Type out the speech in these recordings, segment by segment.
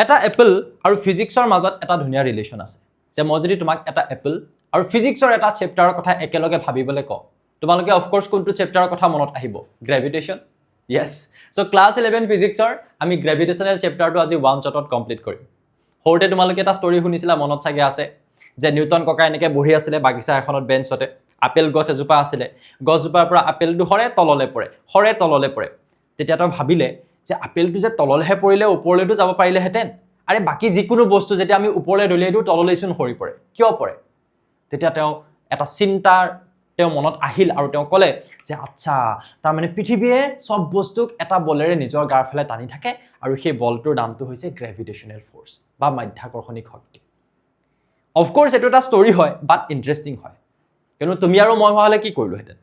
এটা এপল আৰু ফিজিক্সৰ মাজত এটা ধুনীয়া ৰিলেশ্যন আছে যে মই যদি তোমাক এটা এপল আৰু ফিজিক্সৰ এটা চেপ্টাৰৰ কথা একেলগে ভাবিবলৈ কওঁ তোমালোকে অফক'ৰ্ছ কোনটো চেপ্টাৰৰ কথা মনত আহিব গ্ৰেভিটেশ্যন য়েছ চ' ক্লাছ 11 ফিজিক্সৰ আমি গ্ৰেভিটেশ্যনেল চেপ্টাৰটো আজি ওৱান শ্বটত কমপ্লিট কৰিম সৰুতে তোমালোকে এটা ষ্টৰী শুনিছিলা মনত চাগে আছে যে নিউটন ককা এনেকৈ বহি আছিলে বাগিচা এখনত বেঞ্চতে আপেল গছ এজোপা আছিলে গছজোপাৰ পৰা আপেলটো সৰে তললৈ পৰে তেতিয়া তেওঁ ভাবিলে যে আপেলটো যে তললৈহে পৰিলে ওপৰলৈতো যাব পাৰিলেহেঁতেন আৰে বাকী যিকোনো বস্তু যেতিয়া আমি ওপৰলৈ দলিয়াই দিওঁ তললৈচোন সৰি পৰে কিয় পৰে তেতিয়া তেওঁ এটা চিন্তাৰ তেওঁ মনত আহিল আৰু তেওঁ ক'লে যে আচ্ছা তাৰমানে পৃথিৱীয়ে সব বস্তুক এটা বলেৰে নিজৰ গাৰ ফালে টানি থাকে আৰু সেই বলটোৰ নামটো হৈছে গ্ৰেভিটেশ্যনেল ফ'ৰ্চ বা মাধ্যাকৰ্ষণিক শক্তি অফক'ৰ্ছ এইটো এটা ষ্টৰী হয় বাট ইণ্টাৰেষ্টিং হয় কিন্তু তুমি আৰু মই হোৱা হ'লে কি কৰিলোহেঁতেন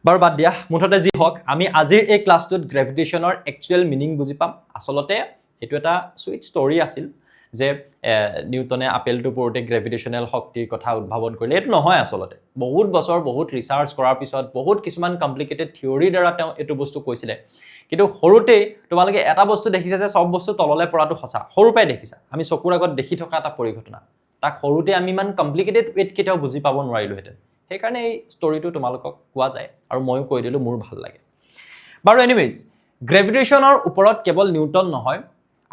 বাৰু বাদ দিয়া মুঠতে যি হওক আমি আজিৰ এই ক্লাছটোত গ্ৰেভিটেশ্যনৰ একচুৱেল মিনিং বুজি পাম আচলতে এইটো এটা চুইট ষ্টৰী আছিল যে নিউটনে আপেলটো পৰোঁতে গ্ৰেভিটেশ্যনেল শক্তিৰ কথা উদ্ভাৱন কৰিলে এইটো নহয় আচলতে বহুত বছৰ বহুত ৰিচাৰ্চ কৰাৰ পিছত বহুত কিছুমান কমপ্লিকেটেড থিয়ৰীৰ দ্বাৰা তেওঁ এইটো বস্তু কৈছিলে কিন্তু সৰুতেই তোমালোকে এটা বস্তু দেখিছা যে সব বস্তু তললৈ পৰাটো সঁচা সৰুৰ পৰাই দেখিছা আমি চকুৰ আগত দেখি থকা এটা পৰিঘটনা তাক সৰুতে আমি ইমান কমপ্লিকেটেড ৱেত কেতিয়াও বুজি পাব নোৱাৰিলোহেঁতেন সেইকাৰণে এই ষ্টৰীটো তোমালোকক কোৱা যায় আৰু ময়ো কৈ দিলোঁ মোৰ ভাল লাগে বাৰু এনিৱেজ গ্ৰেভিটেশ্যনৰ ওপৰত কেৱল নিউটন নহয়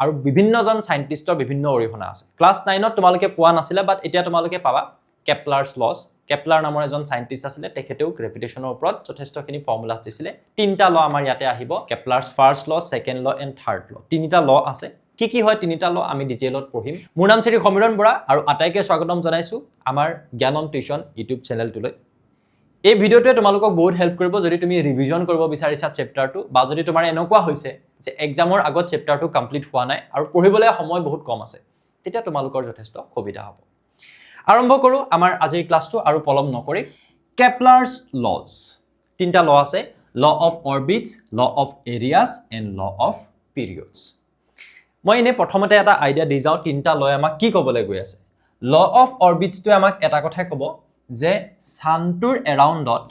আৰু বিভিন্নজন চাইণ্টিষ্টৰ বিভিন্ন অৰিহণা আছে ক্লাছ 9ত তোমালোকে পোৱা নাছিলে বাট এতিয়া তোমালোকে পাবা কেপলাৰ্ছ লছ কেপলাৰ নামৰ এজন চাইণ্টিষ্ট আছিলে তেখেতেও গ্ৰেভিটেশ্যনৰ ওপৰত যথেষ্টখিনি ফৰ্মুলাছ দিছিলে তিনিটা ল আমাৰ ইয়াতে আহিব Kepler's first law second law and third law তিনিটা ল আছে কি হয় তিনিটা ল আমি ডিটেইলত পঢ়িম মোৰ নাম শ্ৰী সমীৰণ বৰা আৰু আটাইকে স্বাগতম জনাইছোঁ আমাৰ জ্ঞানম টিউশ্যন ইউটিউব চেনেলটোলৈ এই ভিডিঅ'টোৱে তোমালোকক বহুত হেল্প কৰিব যদি তুমি ৰিভিজন কৰিব বিচাৰিছা চেপ্টাৰটো বা যদি তোমাৰ এনেকুৱা হৈছে যে এক্সামৰ আগত চেপ্টাৰটো কমপ্লিট হোৱা নাই আৰু পঢ়িবলৈ সময় বহুত কম আছে তেতিয়া তোমালোকৰ যথেষ্ট সুবিধা হ'ব আৰম্ভ কৰোঁ আমাৰ আজিৰ ক্লাছটো আৰু পলম নকৰি কেপলাৰ্ছ লজ তিনিটা ল আছে law of orbits law of areas and law of periods মই এনেই প্ৰথমতে এটা আইডিয়া দি যাওঁ তিনিটা লয় আমাক কি ক'বলৈ গৈ আছে ল অফ অৰবিটছটোৱে আমাক এটা কথাই ক'ব যে ছানটোৰ এৰাউণ্ডত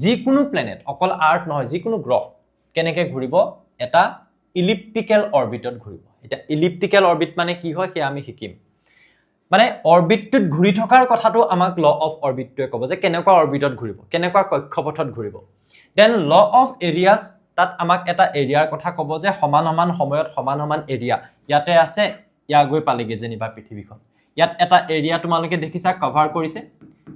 যিকোনো প্লেনেট অকল আৰ্থ নহয় যিকোনো গ্ৰহ কেনেকৈ ঘূৰিব এটা ইলিপ্টিকেল অৰবিটত ঘূৰিব এতিয়া ইলিপ্টিকেল অৰবিট মানে কি হয় সেয়া আমি শিকিম মানে অৰবিটটোত ঘূৰি থকাৰ কথাটো আমাক ল অফ অৰবিটটোৱে ক'ব যে কেনেকুৱা অৰবিটত ঘূৰিব কেনেকুৱা কক্ষপথত ঘূৰিব দেন ল অফ এৰিয়াছ তাত আমাক এটা এৰিয়াৰ কথা ক'ব যে সমান সমান সময়ত সমান সমান এৰিয়া ইয়াতে আছে ইয়া গৈ পালেগৈ যেনিবা পৃথিৱীখন ইয়াত এটা এৰিয়া তোমালোকে দেখিছা কভাৰ কৰিছে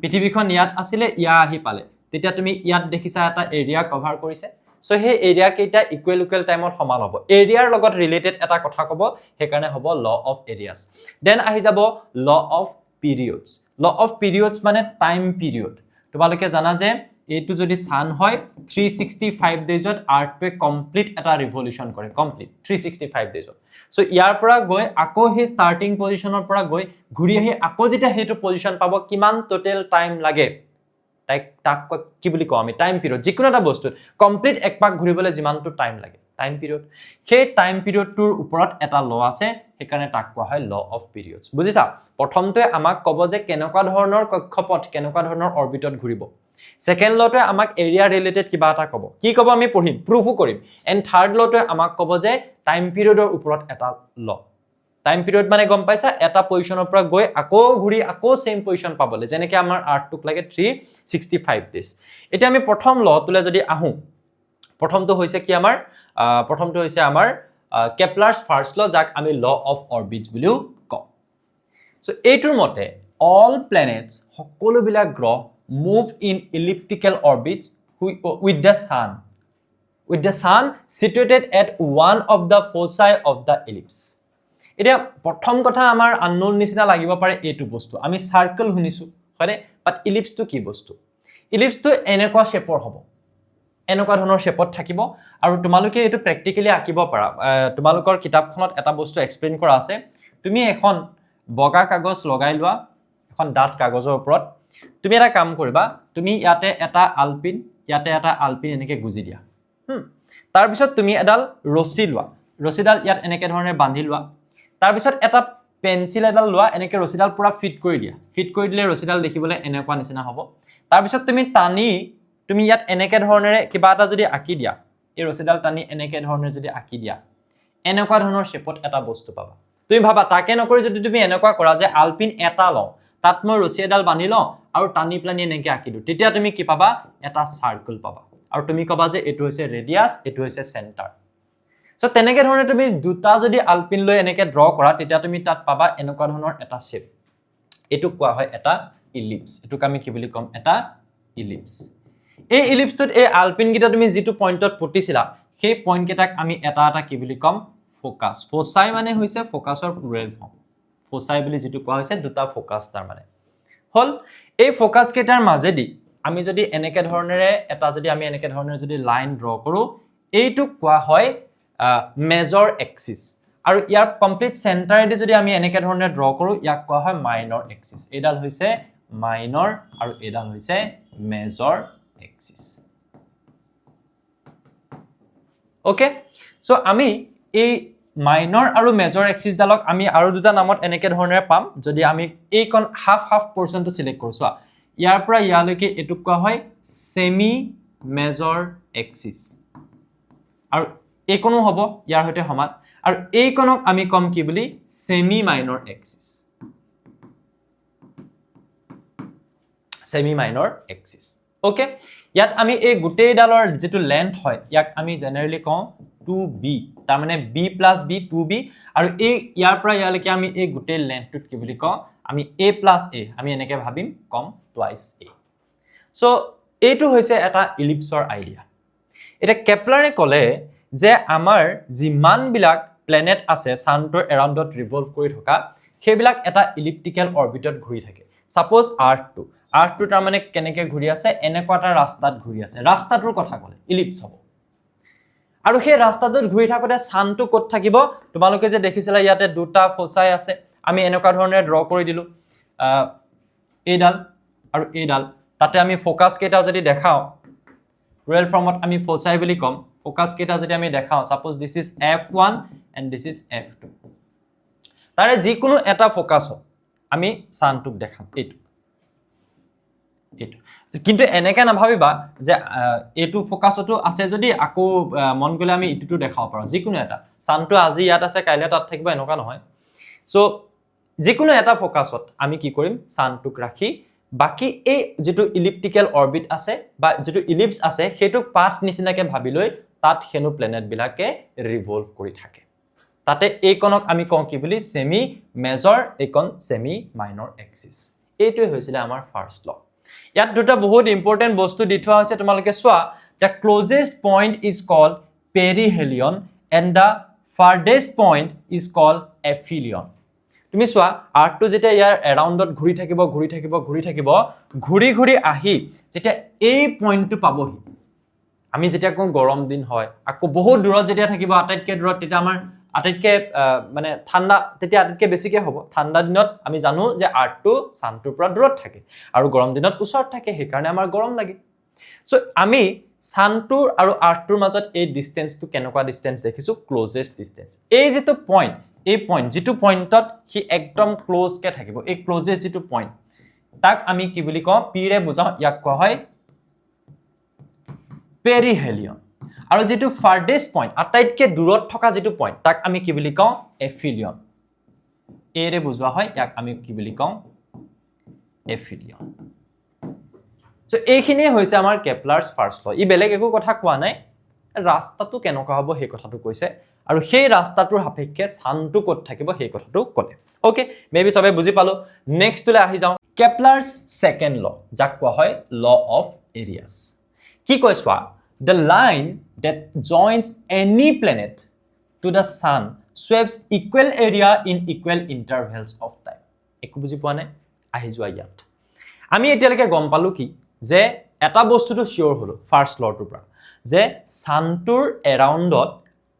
পৃথিৱীখন ইয়াত আছিলে ইয়া আহি পালে তেতিয়া তুমি ইয়াত দেখিছা এটা এৰিয়া কভাৰ কৰিছে সো সেই এৰিয়া কেইটা ইকুৱেল টাইমত সমান হ'ব এৰিয়াৰ লগত ৰিলেটেড এটা কথা ক'ব সেইকাৰণে হ'ব ল অফ এৰিয়াছ দেন আহি যাব ল অফ পিৰিয়ডছ ল অফ পিৰিয়ডছ মানে টাইম পিৰিয়ড তোমালোকে জানা যে এইটো যদি সান হয় 365 ডেজত আৰ্থটোৱে কমপ্লিট এটা ৰিভলিউশন কৰে কমপ্লিট 365 ডেজত সো ইয়াৰ পৰা গৈ আকৌ সেই ষ্টাৰ্টিং পজিশনৰ পৰা গৈ ঘূৰি আহি আকৌ যেতিয়া সেইটো পজিশন পাব কিমান টোটেল টাইম লাগে তাক কি বুলি কওঁ আমি টাইম পিৰিয়ড যিকোনো এটা বস্তুত কমপ্লিট এক পাক ঘূৰিবলৈ যিমানটো টাইম লাগে টাইম পিৰিয়ড সেই টাইম পিৰিয়ডটোৰ ওপৰত এটা ল আছে সেইকাৰণে তাক কোৱা হয় ল অফ পিৰিয়ডছ বুজিছা প্ৰথমতে আমাক ক'ব যে কেনেকুৱা ধৰণৰ কক্ষপথ কেনেকুৱা ধৰণৰ অৰবিটত ঘূৰিব সেকেন্ড লটোৱে আমাক এৰিয়া ৰিলেটেড কিবা এটা ক'ব কি ক'ব আমি পঢ়িম প্ৰুফো কৰিম এণ্ড থাৰ্ড লটোৱে আমাক ক'ব যে টাইম পিৰিয়ডৰ ওপৰত এটা ল টাইম পিৰিয়ড মানে গম পাইছা এটা পজিশনৰ পৰা গৈ আকৌ ঘূৰি আকৌ সেম পজিশন পাবলৈ যেনেকৈ আমাৰ আৰ্থটোক লাগে 365 ডেজ এতিয়া আমি প্ৰথম লটোলৈ যদি আহোঁ প্ৰথমটো হৈছে কি আমাৰ প্ৰথমটো হৈছে আমাৰ কেপলাৰ্ছ ফাৰ্ষ্ট ল যাক আমি ল অফ অৰবিটছ বুলিও কওঁ সো এইটোৰ মতে অল প্লেনেটছ সকলোবিলাক গ্ৰহ move in elliptical orbits with the sun situated at one of the foci of the ellipse এতিয়া প্ৰথম কথা আমাৰ আননোন নিচিনা লাগিব পাৰে এইটো বস্তু আমি সাৰ্কেল শুনিছো হয়নে বাট ইলিপ্সটো কি বস্তু ইলিপ্সটো এনেকুৱা শেপৰ হ'ব এনেকুৱা ধৰণৰ শেপত থাকিব আৰু তোমালোকে এইটো প্ৰেক্টিক্যালি আঁকিব পাৰা তোমালোকৰ কিতাপখনত এটা বস্তু এক্সপ্লেইন কৰা আছে তুমি এখন বগা কাগজ লগাই লোৱা এখন ডাঠ কাগজৰ ওপৰত তুমি এটা কাম কৰিবা তুমি ইয়াতে এটা আলপিন এনেকৈ গুজি দিয়া তাৰ পিছত তুমি এডাল ৰছী লোৱা ৰছীডাল ইয়াত এনেকৈ ধৰণে বান্ধি লোৱা তাৰ পিছত এটা পেন্সিল এডাল লোৱা এনেকৈ ৰছীডাল পুৰা ফিট কৰি দিয়া ফিট কৰি দিলে ৰছীডাল দেখিবলৈ এনেকুৱা নিচিনা হ'ব তাৰ পিছত তুমি টানি তুমি ইয়াত এনেকৈ ধৰণেৰে কিবা এটা যদি আঁকি দিয়া এই ৰছীডাল টানি এনেকে ধৰণে যদি আঁকি দিয়া এনেকুৱা ধৰণৰ শেপত এটা বস্তু পাবা তুমি ভাবা তাকে নকৰি যদি তুমি এনেকুৱা কৰা যে আলপিন এটা লওঁ তাত মই ৰছী এডাল বান্ধি লওঁ আৰু টানি প্লানি এনেকে আঁকি দিওঁ তেতিয়া তুমি কি পাবা এটা সাৰ্কেল পাবা আৰু তুমি কবা যে এটো হৈছে ৰেডিয়াস এটো হৈছে সেন্টাৰ সো তেনেকে ধৰণে তুমি দুটা যদি আলপিন লৈ এনেকে ড্ৰ কৰা তেতিয়া তুমি তাত পাবা এনেকুৱা ধৰণৰ এটা শেপ এটো কোৱা হয় এটা ইলিপস এটোক আমি কি বুলি কম এটা ইলিপস এই ইলিপসটোত এই আলপিন গিটা তুমি যেটো পইণ্টত পুটিছিলা সেই পইণ্ট কেটাক আমি এটা এটা কি বুলি কম ফোকাস ফোসাই মানে হৈছে ফোকাসৰ প্লুৰেল ফৰ্ম ফোসাই বুলি যেটো কোৱা হৈছে দুটা ফোকাস তাৰ মানে হল এই ফোকাস কেটাৰ মাজেদি আমি যদি এনেকে ধৰণেৰে এটা যদি আমি এনেকে ধৰণেৰে যদি লাইন ড্ৰ কৰো এইটো কোৱা হয় মেজৰ এক্সিস আৰু ইয়াৰ কমপ্লিট সেন্টাৰেদি যদি আমি এনেকে ধৰণে ড্ৰ কৰো ইয়াক কোৱা হয় মাইনৰ এক্সিস এডাল হৈছে মাইনৰ আৰু এডাল হৈছে মেজৰ এক্সিস ওকে সো আমি এই মাইনৰ আৰু মেজৰ এক্সিস ডালক আমি আৰু দুটা নামত এনেকে ধৰণেৰে পাম যদি আমি এইকন হাফ হাফ পোৰশনটো সিলেক্ট কৰো সো ইয়াৰ পৰা ইয়ালৈকে এটুক কোৱা হয় সেমি মেজৰ এক্সিস আৰু এইকোনো হ'ব ইয়াৰ হৈতে সমান আৰু এইকনক আমি কম কি বুলি semi minor axis semi minor axis okay ইয়াত আমি এই গুটেই ডালৰ যেটো লেন্থ হয় ইয়াক আমি জেনাৰেলি কওঁ 2b তাৰ মানে b + b 2b আৰু এই ইয়াৰ পৰা ইয়ালৈকে আমি এই গুটেই লেন্থটোত কি বুলি কওঁ আমি a + a আমি এনেকে ভাবিম কম টুৱাইস a সো এইটো হৈছে এটা ইলিপসৰ আইডিয়া এটা কেপলাৰে ক'লে যে আমাৰ যিমান বিলাক প্লেনেট আছে সানটোৰ এৰাউণ্ডত ৰিভলভ কৰি থকা সেইবিলাক এটা ইলিপ্টিকেল অৰবিটত ঘূৰি থাকে সাপোজ আৰ্থটো তাৰ মানে কেনেকে ঘূৰি আছে এনেকুৱা এটা ৰাস্তাত ঘূৰি আছে ৰাস্তাটোৰ কথা ক'লে ইলিপস হ'ব আৰু সেই ৰাস্তাটোত ঘূৰি থাকোতে সানটো ক'ত থাকিব তোমালোকে যে দেখিছিলা ইয়াতে দুটা ফোসাই আছে আমি এনেকুৱা ধৰণে ড্ৰ কৰি দিলো এইডাল আৰু এইডাল তাতে আমি ফোকাস কেটা যদি দেখাও ৰিয়েল ফৰ্মত আমি ফোসাই বুলি কম ফোকাস কেটা যদি আমি দেখাও suppose this is f1 and this is f2 তাৰে যিকোনো এটা ফোকাসত আমি সানটোক দেখাম এইটো কিন্তু এনেকে না ভাবিবা যে এটো ফোকাসটো আছে যদি আকো মন গলে আমি ইটুটো দেখাও পাৰো যিকোনো এটা সানটো আজি ইয়াত আছে কাইলে তাত থাকিব এনেকা নহয় সো যিকোনো এটা ফোকাসত আমি কি কৰিম সানটোক ৰাখি বাকি এই যেটো ইলিপ্টিকেল অৰবিট আছে বা যেটো ইলিপস আছে হেতুক পাথ নিচিনাকে ভাবি লৈ তাত হেনু প্লেনেট বিলাকে ৰিভলভ কৰি থাকে তাতে এইকনক আমি কওঁ কি বুলি সেমি মেজৰ এইকন সেমি মাইনৰ এক্সিস এইটোই হৈছিল আমাৰ ফাৰ্স্ট ল ইয়াত দুটা বহুত ইম্পৰ্টেন্ট বস্তু দি থোৱা হৈছে তোমালোকে সোৱা the closest point is called perihelion and the farthest point is called aphelion তুমি সোৱা আৰ্থটো যেতিয়া ইয়াৰ এৰাউণ্ডত ঘূৰি থাকিব ঘূৰি আহি যেতিয়া এই পইণ্টটো পাবহি আমি যেতিয়া কোন গৰম দিন হয় আকো বহুত দূৰত যেতিয়া থাকিব আটাইতকে দূৰত তেতিয়া আমাৰ আটাইতকে মানে ঠাণ্ডা তেতিয়া আটাইতকে বেছিকে হ'ব ঠাণ্ডা দিনত আমি জানো যে আৰ্থটো সানটোৰ পৰা দূৰত থাকে আৰু গৰম দিনত ওচৰত থাকে সেই কাৰণে আমাৰ গৰম লাগে সো আমি সানটোৰ আৰু আৰ্থটোৰ মাজত এই ডিসটেন্সটো কেনেকুৱা ডিসটেন্স দেখিছো ক্লোজেষ্ট ডিসটেন্স এই যেটো পইণ্ট এই পইণ্ট যেটো পইণ্টত হি একদম ক্লোজ কে থাকিব এই ক্লোজেষ্ট যেটো পইণ্ট তাক আমি কি বুলি কওঁ পি ৰে বুজাও ইয়াক কোৱা হয় পেৰিহেলিয়ন আৰু যেটো ফাৰ্থেষ্ট পইণ্ট আটাইতকে দূৰত থকা যেটো পইণ্ট তাক আমি কি বুলি কওঁ এফিলিয়ন এ ৰে বুজোৱা হয় ইয়াক আমি কি বুলি কওঁ এফিলিয়ন সো এইখিনি হৈছে আমাৰ কেপলাৰছ ফাৰ্স্ট ল ই বেলেগ একো কথা কোৱা নাই ৰাস্তাটো কেনেকুৱা হ'ব সেই কথাটো কৈছে আৰু সেই ৰাস্তাটোৰ সাপেক্ষে সানটো ক'ত থাকিব সেই কথাটো ক'লে ওকে মেবি সবে বুজি পালো নেক্সট লৈ আহি যাও কেপলাৰছ সেকেন্ড ল যাক কোৱা হয় ল অফ এৰিয়াছ কি কয় সোৱা the line that joins any planet to the sun sweeps equal area in equal intervals of time একো বুজি পোৱা নাই আহি যোৱা ইয়াত আমি এতিয়ালৈকে গম পালো কি যে এটা বস্তুটো শিওৰ হলো ফাৰ্স্ট লটোৰ পৰা যে সানটোৰ এৰাউণ্ডত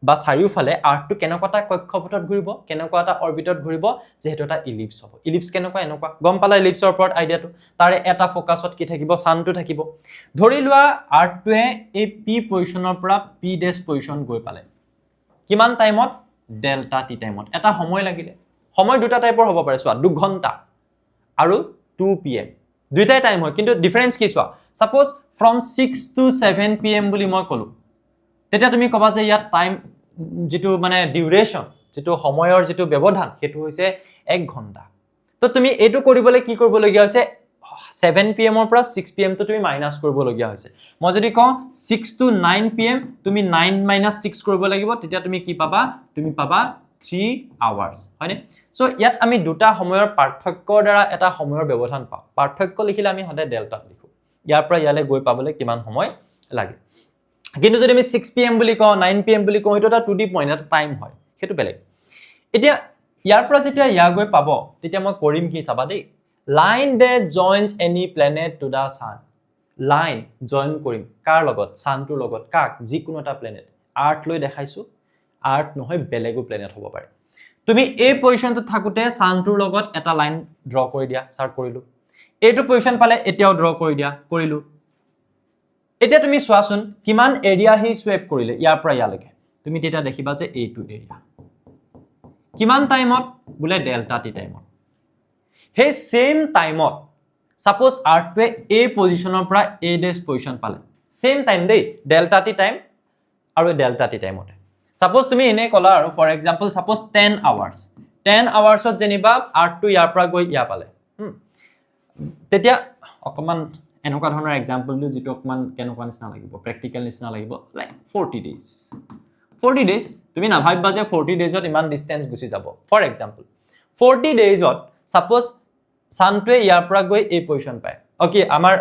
বা চাৰিওফালে আৰ্থটো কেনেকুৱা কক্ষপথত ঘূৰিব কেনেকুৱা এটা অৰবিটত ঘূৰিব যেহেতু এটা ইলিপস হ'ব ইলিপস কেনেকুৱা এনেকুৱা গম পালা ইলিপসৰ ওপৰত আইডিয়াটো তাৰে এটা ফোকাসত কি থাকিব সানটো থাকিব ধৰি লোৱা আৰ্থটোৱে এই পি পজিশনৰ পৰা পি ডেশ পজিশন গৈ পালে কিমান টাইমত ডেল্টা টি টাইমত এটা সময় লাগিলে সময় দুটা টাইপৰ হ'ব পাৰে সোৱা 2 ঘণ্টা আৰু 2 pm দুইটাই টাইম হয় কিন্তু ডিফাৰেন্স কি সোৱা সাপোজ from 6 to 7 pm বুলি মই কলো তেতিয়া তুমি ক'বা যে ইয়াত টাইম যেটো মানে ডিউৰেশ্যন যেটো সময়ৰ যেটো ব্যৱধান সেইটো হৈছে 1 ঘণ্টা তো তুমি এটো কৰিবলৈ কি কৰিব লগিয়া হৈছে 7 pm ৰ পৰা 6 pm তো তুমি মাইনাস কৰিব লগিয়া হৈছে মই যদি কওঁ 6 to 9 pm তুমি 9 - 6 কৰিব লাগিব তেতিয়া তুমি কি পাবা তুমি পাবা 3 hours হয়নে সো ইয়াত আমি দুটা সময়ৰ পাৰ্থক্যৰ দ্বাৰা এটা সময়ৰ ব্যৱধান পাওঁ পাৰ্থক্য লিখিলে আমি হতে ডেল্টা লিখো ইয়াৰ পৰা ইয়ালে গৈ পাবলৈ কিমান সময় লাগে কিন্তু যদি আমি 6 pm বুলি কওঁ 9 pm বুলি কওঁ এটা 2D পইণ্ট এটা টাইম হয় সেইটো বেলেগ এতিয়া ইয়াৰ পৰা যেতিয়া ইয়া গৈ পাব তেতিয়া মই কৰিম কি চাবা দেই line that joins any planet to the sun line join কৰিম কাৰ লগত sun টোৰ লগত কাক যিকোনো এটা প্লেনেট আৰ্থ লৈ দেখাইছো আৰ্থ নহয় বেলেগো প্লেনেট হ'ব পাৰে তুমি এই পজিশনটো থাকুতে sun টোৰ লগত এটা লাইন ড্ৰ কৰি দিয়া স্টাৰ্ট কৰিলো এইটো পজিশন পালে এতিয়াও ড্ৰ কৰি দিয়া কৰিলো এতিয়া তুমি চোৱাচোন কিমান এৰিয়া হি সুৱেপ কৰিলে ইয়াৰ পৰা ইয়ালৈকে তুমি তেতিয়া দেখিবা যে এইটো এৰিয়া কিমান টাইমত বুলে ডেল্টা টি টাইমত হে সেম টাইমত সাপোজ আৰ্থৱে এ পজিশনৰ পৰা এ ডেছ পজিশন পালে সেম টাইম দেই ডেল্টা টি টাইম আৰু ডেল্টা টি টাইমতে সাপোজ তুমি এনে কলা আৰু ফৰ এক্সাম্পল সাপোজ 10 আৱাৰ্স 10 আৱাৰ্সত যেনিবা আৰ্থটো ইয়াৰ পৰা গৈ ইয়া পালে তেতিয়া অকমান এনেকুৱা ধৰণৰ এক্সাম্পল দিও যেটো অকমান কেনেকুৱা নিচিনা লাগিব প্ৰ্যাকটিক্যাল নিচিনা লাগিব লাইক 40 ডেজ 40 ডেজ তুমি না ভাবিবা যে 40 ডেজত ইমান ডিসটেন্স গুছি যাব ফৰ এক্সাম্পল 40 ডেজত সাপোজ সানটোৱে ইয়াৰ পৰা গৈ এই পজিশন পায় ওকে আমাৰ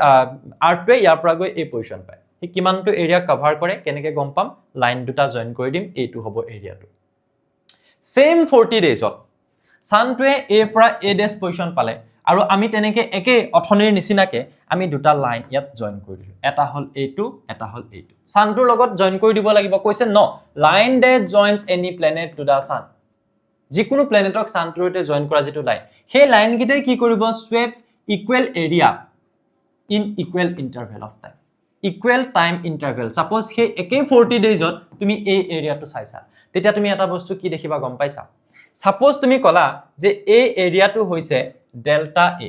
আৰ্থটোৱে ইয়াৰ পৰা গৈ এই পজিশন পায় হি কিমানটো এৰিয়া কভাৰ কৰে কেনেকে গম পাম লাইন দুটা জয়েন কৰি দিম এইটো হ'ব এৰিয়াটো সেম 40 ডেজত সানটোৱে এ পৰা এ ডেছ পজিশন পালে আৰু আমি তেনেকে একে অথনিৰ নিচিনাকে আমি দুটা লাইন ইয়াত জয়েন কৰি দিলো এটা হল এইটো সানটোৰ লগত জয়েন কৰি দিব লাগিব কৈছে ন line that joins any planet to the sun যিকোনো প্লেনেটক সানটোৰতে জয়েন কৰা যেটো লাইন সেই লাইন গিটাই কি কৰিব sweeps equal area in equal interval of time equal time interval suppose সেই একে 40 ডেজত তুমি এই এৰিয়াটো চাইছা তেতিয়া তুমি এটা বস্তু কি দেখিবা গম পাইছা suppose তুমি কলা যে এই এৰিয়াটো হৈছে ডেল্টা এ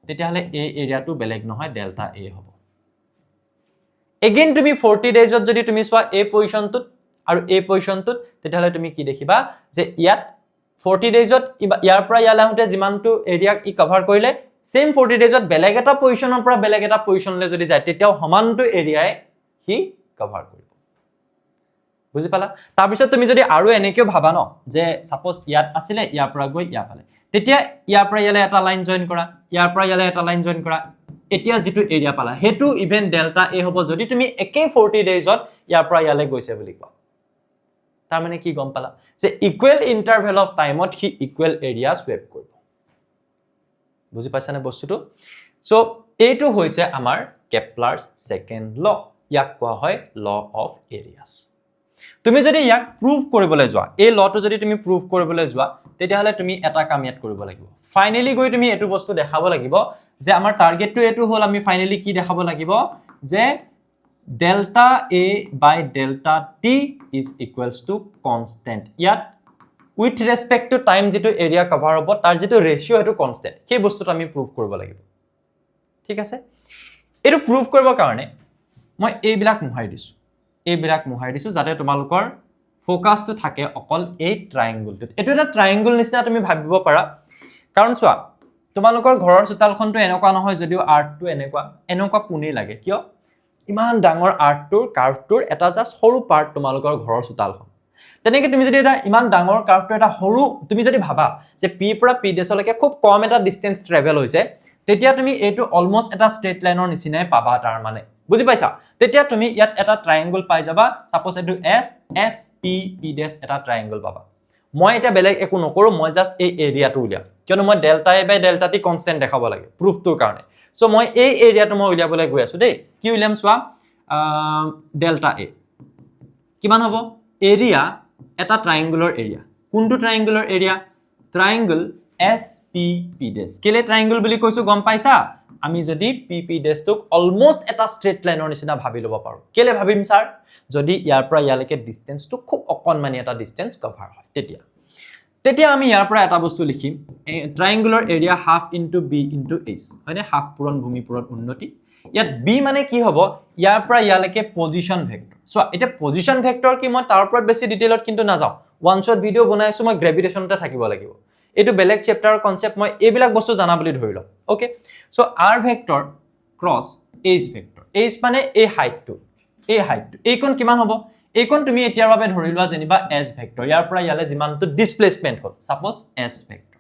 তেতিয়া হলে এই এৰিয়াটো বেলেগ নহয় ডেল্টা এ হ'ব এগেইন তুমি 40 ডেজত যদি তুমি সোৱা এই পজিশনটোত আৰু এই পজিশনটোত তেতিয়া হলে তুমি কি দেখিবা যে ইয়াত 40 ডেজত ইয়াৰ পৰা ইয়ালে হতে যিমানটো এৰিয়া ই কভাৰ কৰিলে সেম 40 ডেজত বেলেগ এটা পজিশনৰ পৰা বেলেগ এটা পজিশনলৈ যদি যায় তেতিয়াও সমানটো এৰিয়াই হি কভাৰ কৰিব বুজি পালা তাৰ পিছত তুমি যদি আৰু এনেকেও ভাবা ন যে সাপোজ ইয়াত আছিল ইয়াৰ পৰা গৈ ইয়া পালে তেতিয়া ইয়াৰ পৰা ইয়ালে এটা লাইন জয়েন কৰা ইয়াৰ পৰা ইয়ালে এটা লাইন জয়েন কৰা এতিয়া যেটো এৰিয়া পালা হেতু ইভেন ডেল্টা এ হ'ব যদি তুমি একে 40 ডেজত ইয়াৰ পৰা ইয়ালে গৈছে বুলি কোৱা তাৰ মানে কি গম পালা যে ইকুৱেল ইন্টাৰভেল অফ টাইমত হি ইকুৱেল এৰিয়া সুৱেপ কৰিব বুজি পাইছানে বস্তুটো সো এইটো হৈছে আমাৰ কেপলাৰছ সেকেন্ড ল ইয়াক কোৱা হয় ল অফ এৰিয়াছ তুমি যদি ইয়াক প্ৰুভ কৰিবলৈ যোৱা এই লটো যদি তুমি প্ৰুভ কৰিবলৈ যোৱা তেতিয়া হলে তুমি এটা কাম ইয়াত কৰিব লাগিব ফাইনালি গৈ তুমি এটো বস্তু দেখাব লাগিব যে আমাৰ টাৰ্গেটটো এটো হল আমি ফাইনালি কি দেখাব লাগিব যে delta a by delta t is equals to constant ইয়াত with respect to time যেটো এৰিয়া কভাৰ হ'ব তাৰ যেটো ৰেশিও হেতু কনস্ট্যান্ট সেই বস্তুটো আমি প্ৰুভ কৰিব লাগিব ঠিক আছে এটো প্ৰুভ কৰিবৰ কাৰণে মই এইবিলাক মুহাই দিছো যাতে তোমালোকৰ ফোকাসটো থাকে অকল এই ট্ৰায়াঙ্গলটোত এটো এটা ট্ৰায়াঙ্গল নিচিনা তুমি ভাবিব পাৰা কাৰণ চোৱা তোমালোকৰ ঘৰৰ চোতালখনটো এনেকুৱা নহয় যদিও আৰ্টটো এনেকুৱা পুনি লাগে কিয় ইমান ডাঙৰ আৰ্টটোৰ কাৰ্ভটোৰ এটা জাস্ট সৰু পাৰ্ট তোমালোকৰ ঘৰৰ চোতালখন তেনেকে তুমি যদি এটা ইমান ডাঙৰ কাৰ্ভটোৰ এটা সৰু তুমি যদি ভাবা যে পি পৰা পি ডেছলৈকে খুব কম এটা ডিসটেন্স ট্ৰেভেল হৈছে তেতিয়া তুমি এইটো অলমোস্ট এটা স্ট্ৰেট লাইনৰ নিচিনাই পাবা তাৰ মানে বুজি পাইছা তেতিয়া তুমি ইয়াত এটা ট্ৰায়াঙ্গল পাই যাবা সাপোজ এটো এস এস পি পি ডেছ এটা ট্ৰায়াঙ্গল পাবা মই এটা বেলেগ একো নকৰো মই জাস্ট এই এৰিয়াটো উলিয়াম কিয়নো মই delta A by delta T constant দেখাব লাগে প্ৰুফটোৰ কাৰণে সো মই এই এৰিয়াটো মই উলিয়াবলৈ গৈ আছো দেই কি উলিয়াম সোৱা ডেল্টা এ কিমান হ'ব এৰিয়া এটা ট্ৰায়াঙ্গলৰ এৰিয়া কোনটো ট্ৰায়াঙ্গলৰ এৰিয়া ট্ৰায়াঙ্গল এস পি পি ডেছ কেলে ট্ৰায়াঙ্গল বুলি কৈছো গম পাইছা আমি যদি পি পি ডেছটোক অলমোস্ট এটা স্ট্ৰেট লাইনৰ নিচিনা ভাবি লব পাৰো কেলে ভাবিম স্যাৰ যদি ইয়াৰ পৰা ইয়ালৈকে ডিসটেন্সটো খুব অকনমানি এটা ডিসটেন্স কভাৰ হয় তেতিয়া তেতিয়া আমি ইয়াৰ পৰা এটা বস্তু লিখিম triangular area half into B into H হয়নে হাফ পূৰণ ভূমি পূৰণ উন্নতি ইয়াত বি মানে কি হ'ব ইয়াৰ পৰা ইয়ালৈকে পজিশন ভেক্টৰ সো এটা পজিশন ভেক্টৰ কি মই তাৰ ওপৰত বেছি ডিটেইলত কিন্তু নাযাওঁ ওৱান শ্বট ভিডিও বনাইছো মই গ্ৰেভিটেশনতে থাকিব লাগিব এটো বেলেগ চেপ্টাৰৰ কনসেপ্ট মই এইবিলাক বস্তু জানা বুলি ধৰি লম okay so R vector cross H vector H মানে এই হাইটটো এইকোণ কিমান হ'ব এইকোণ তুমি এতিয়াৰ বাবে ধৰি লোৱা যেনিবা এস ভেক্টৰ ইয়াৰ পৰা ইয়ালে যিমানটো ডিসপ্লেসমেন্ট হ'ল সাপোজ এস ভেক্টৰ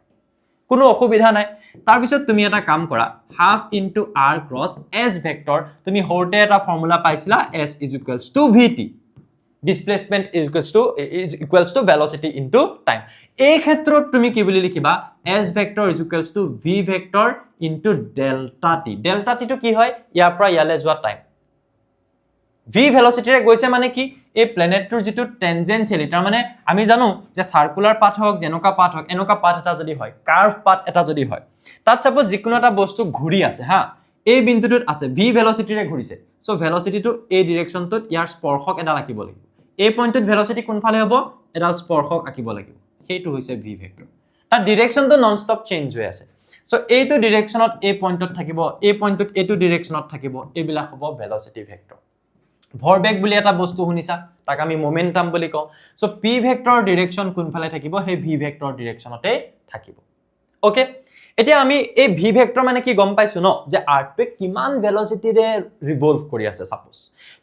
কোনো অসুবিধা নাই তাৰ পিছত তুমি এটা কাম কৰা half into r cross s vector তুমি হৰতে এটা ফৰ্মুলা পাইছিলা s = vt displacement is equals to velocity into time এই ক্ষেত্ৰত তুমি কি বুলি লিখিবা s vector = v vector into delta t টো কি হয় ইয়াৰ পৰা ইয়ালে যোৱা টাইম v velocity ৰে গৈছে মানে কি এই প্ল্যানেটৰ যেটো টেনজেন্সিয়ালি তাৰ মানে আমি জানো যে সার্কুলার পাথ হক জেনকা পাথ হক এনকা পাথ এটা যদি হয় কার্ভ পাথ এটা যদি হয় তাত সাপোজ যিকোনো এটা বস্তু ঘূৰি আছে হা এই বিন্দুটোত আছে v velocity ৰে ঘূৰিছে সো velocity টো এই ডাইৰেকশনটোত ইয়াৰ স্পৰ্শক এটা ৰাখিব লাগিব এই পইণ্টত velocity কোনফালে হ'ব এডাল স্পৰ্শক আকিব লাগিব সেইটো হৈছে v ভেক্টৰ তাৰ ডাইৰেকশনটো নন স্টপ চেঞ্জ হৈ আছে সো এইটো ডাইৰেকশনত এই পইণ্টত থাকিব এই পইণ্টত এইটো ডাইৰেকশনত থাকিব এইবিলাক হ'ব velocity ভেক্টৰ ভৰবেগ বুলি এটা বস্তু শুনিছা তাক আমি মোমেন্টাম বুলি কওঁ সো p ভেক্টৰ ডাইৰেকশন কোনফালে থাকিব সেই v ভেক্টৰ ডাইৰেকশনতে থাকিব ওকে এতিয়া আমি এই v ভেক্টৰ মানে কি গম পাইছো ন যে আৰ্থটো কিমান ভেলোচিটি ৰে ৰিভলভ কৰি আছে সাপোজ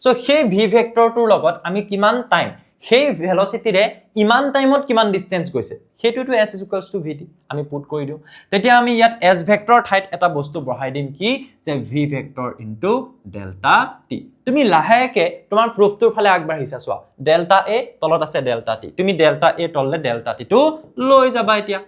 সো সেই v ভেক্টৰটোৰ লগত আমি কিমান টাইম সেই ভেলোচিটি ৰে ইমান টাইমত কিমান ডিসটেন্স গৈছে হেতুটো s = vt আমি পুট কৰি দিও তেতিয়া আমি ইয়াত s ভেক্টৰ ঠাইত এটা বস্তু বহাই দিম কি যে v vector into delta t তুমি লাহেকে তোমাৰ প্ৰুফটোৰ ফালে আগবাঢ়িছা চোৱা ডেল্টা a তলত আছে ডেল্টা t তুমি ডেল্টা a তললে ডেল্টা t টো লৈ যাবা এতিয়া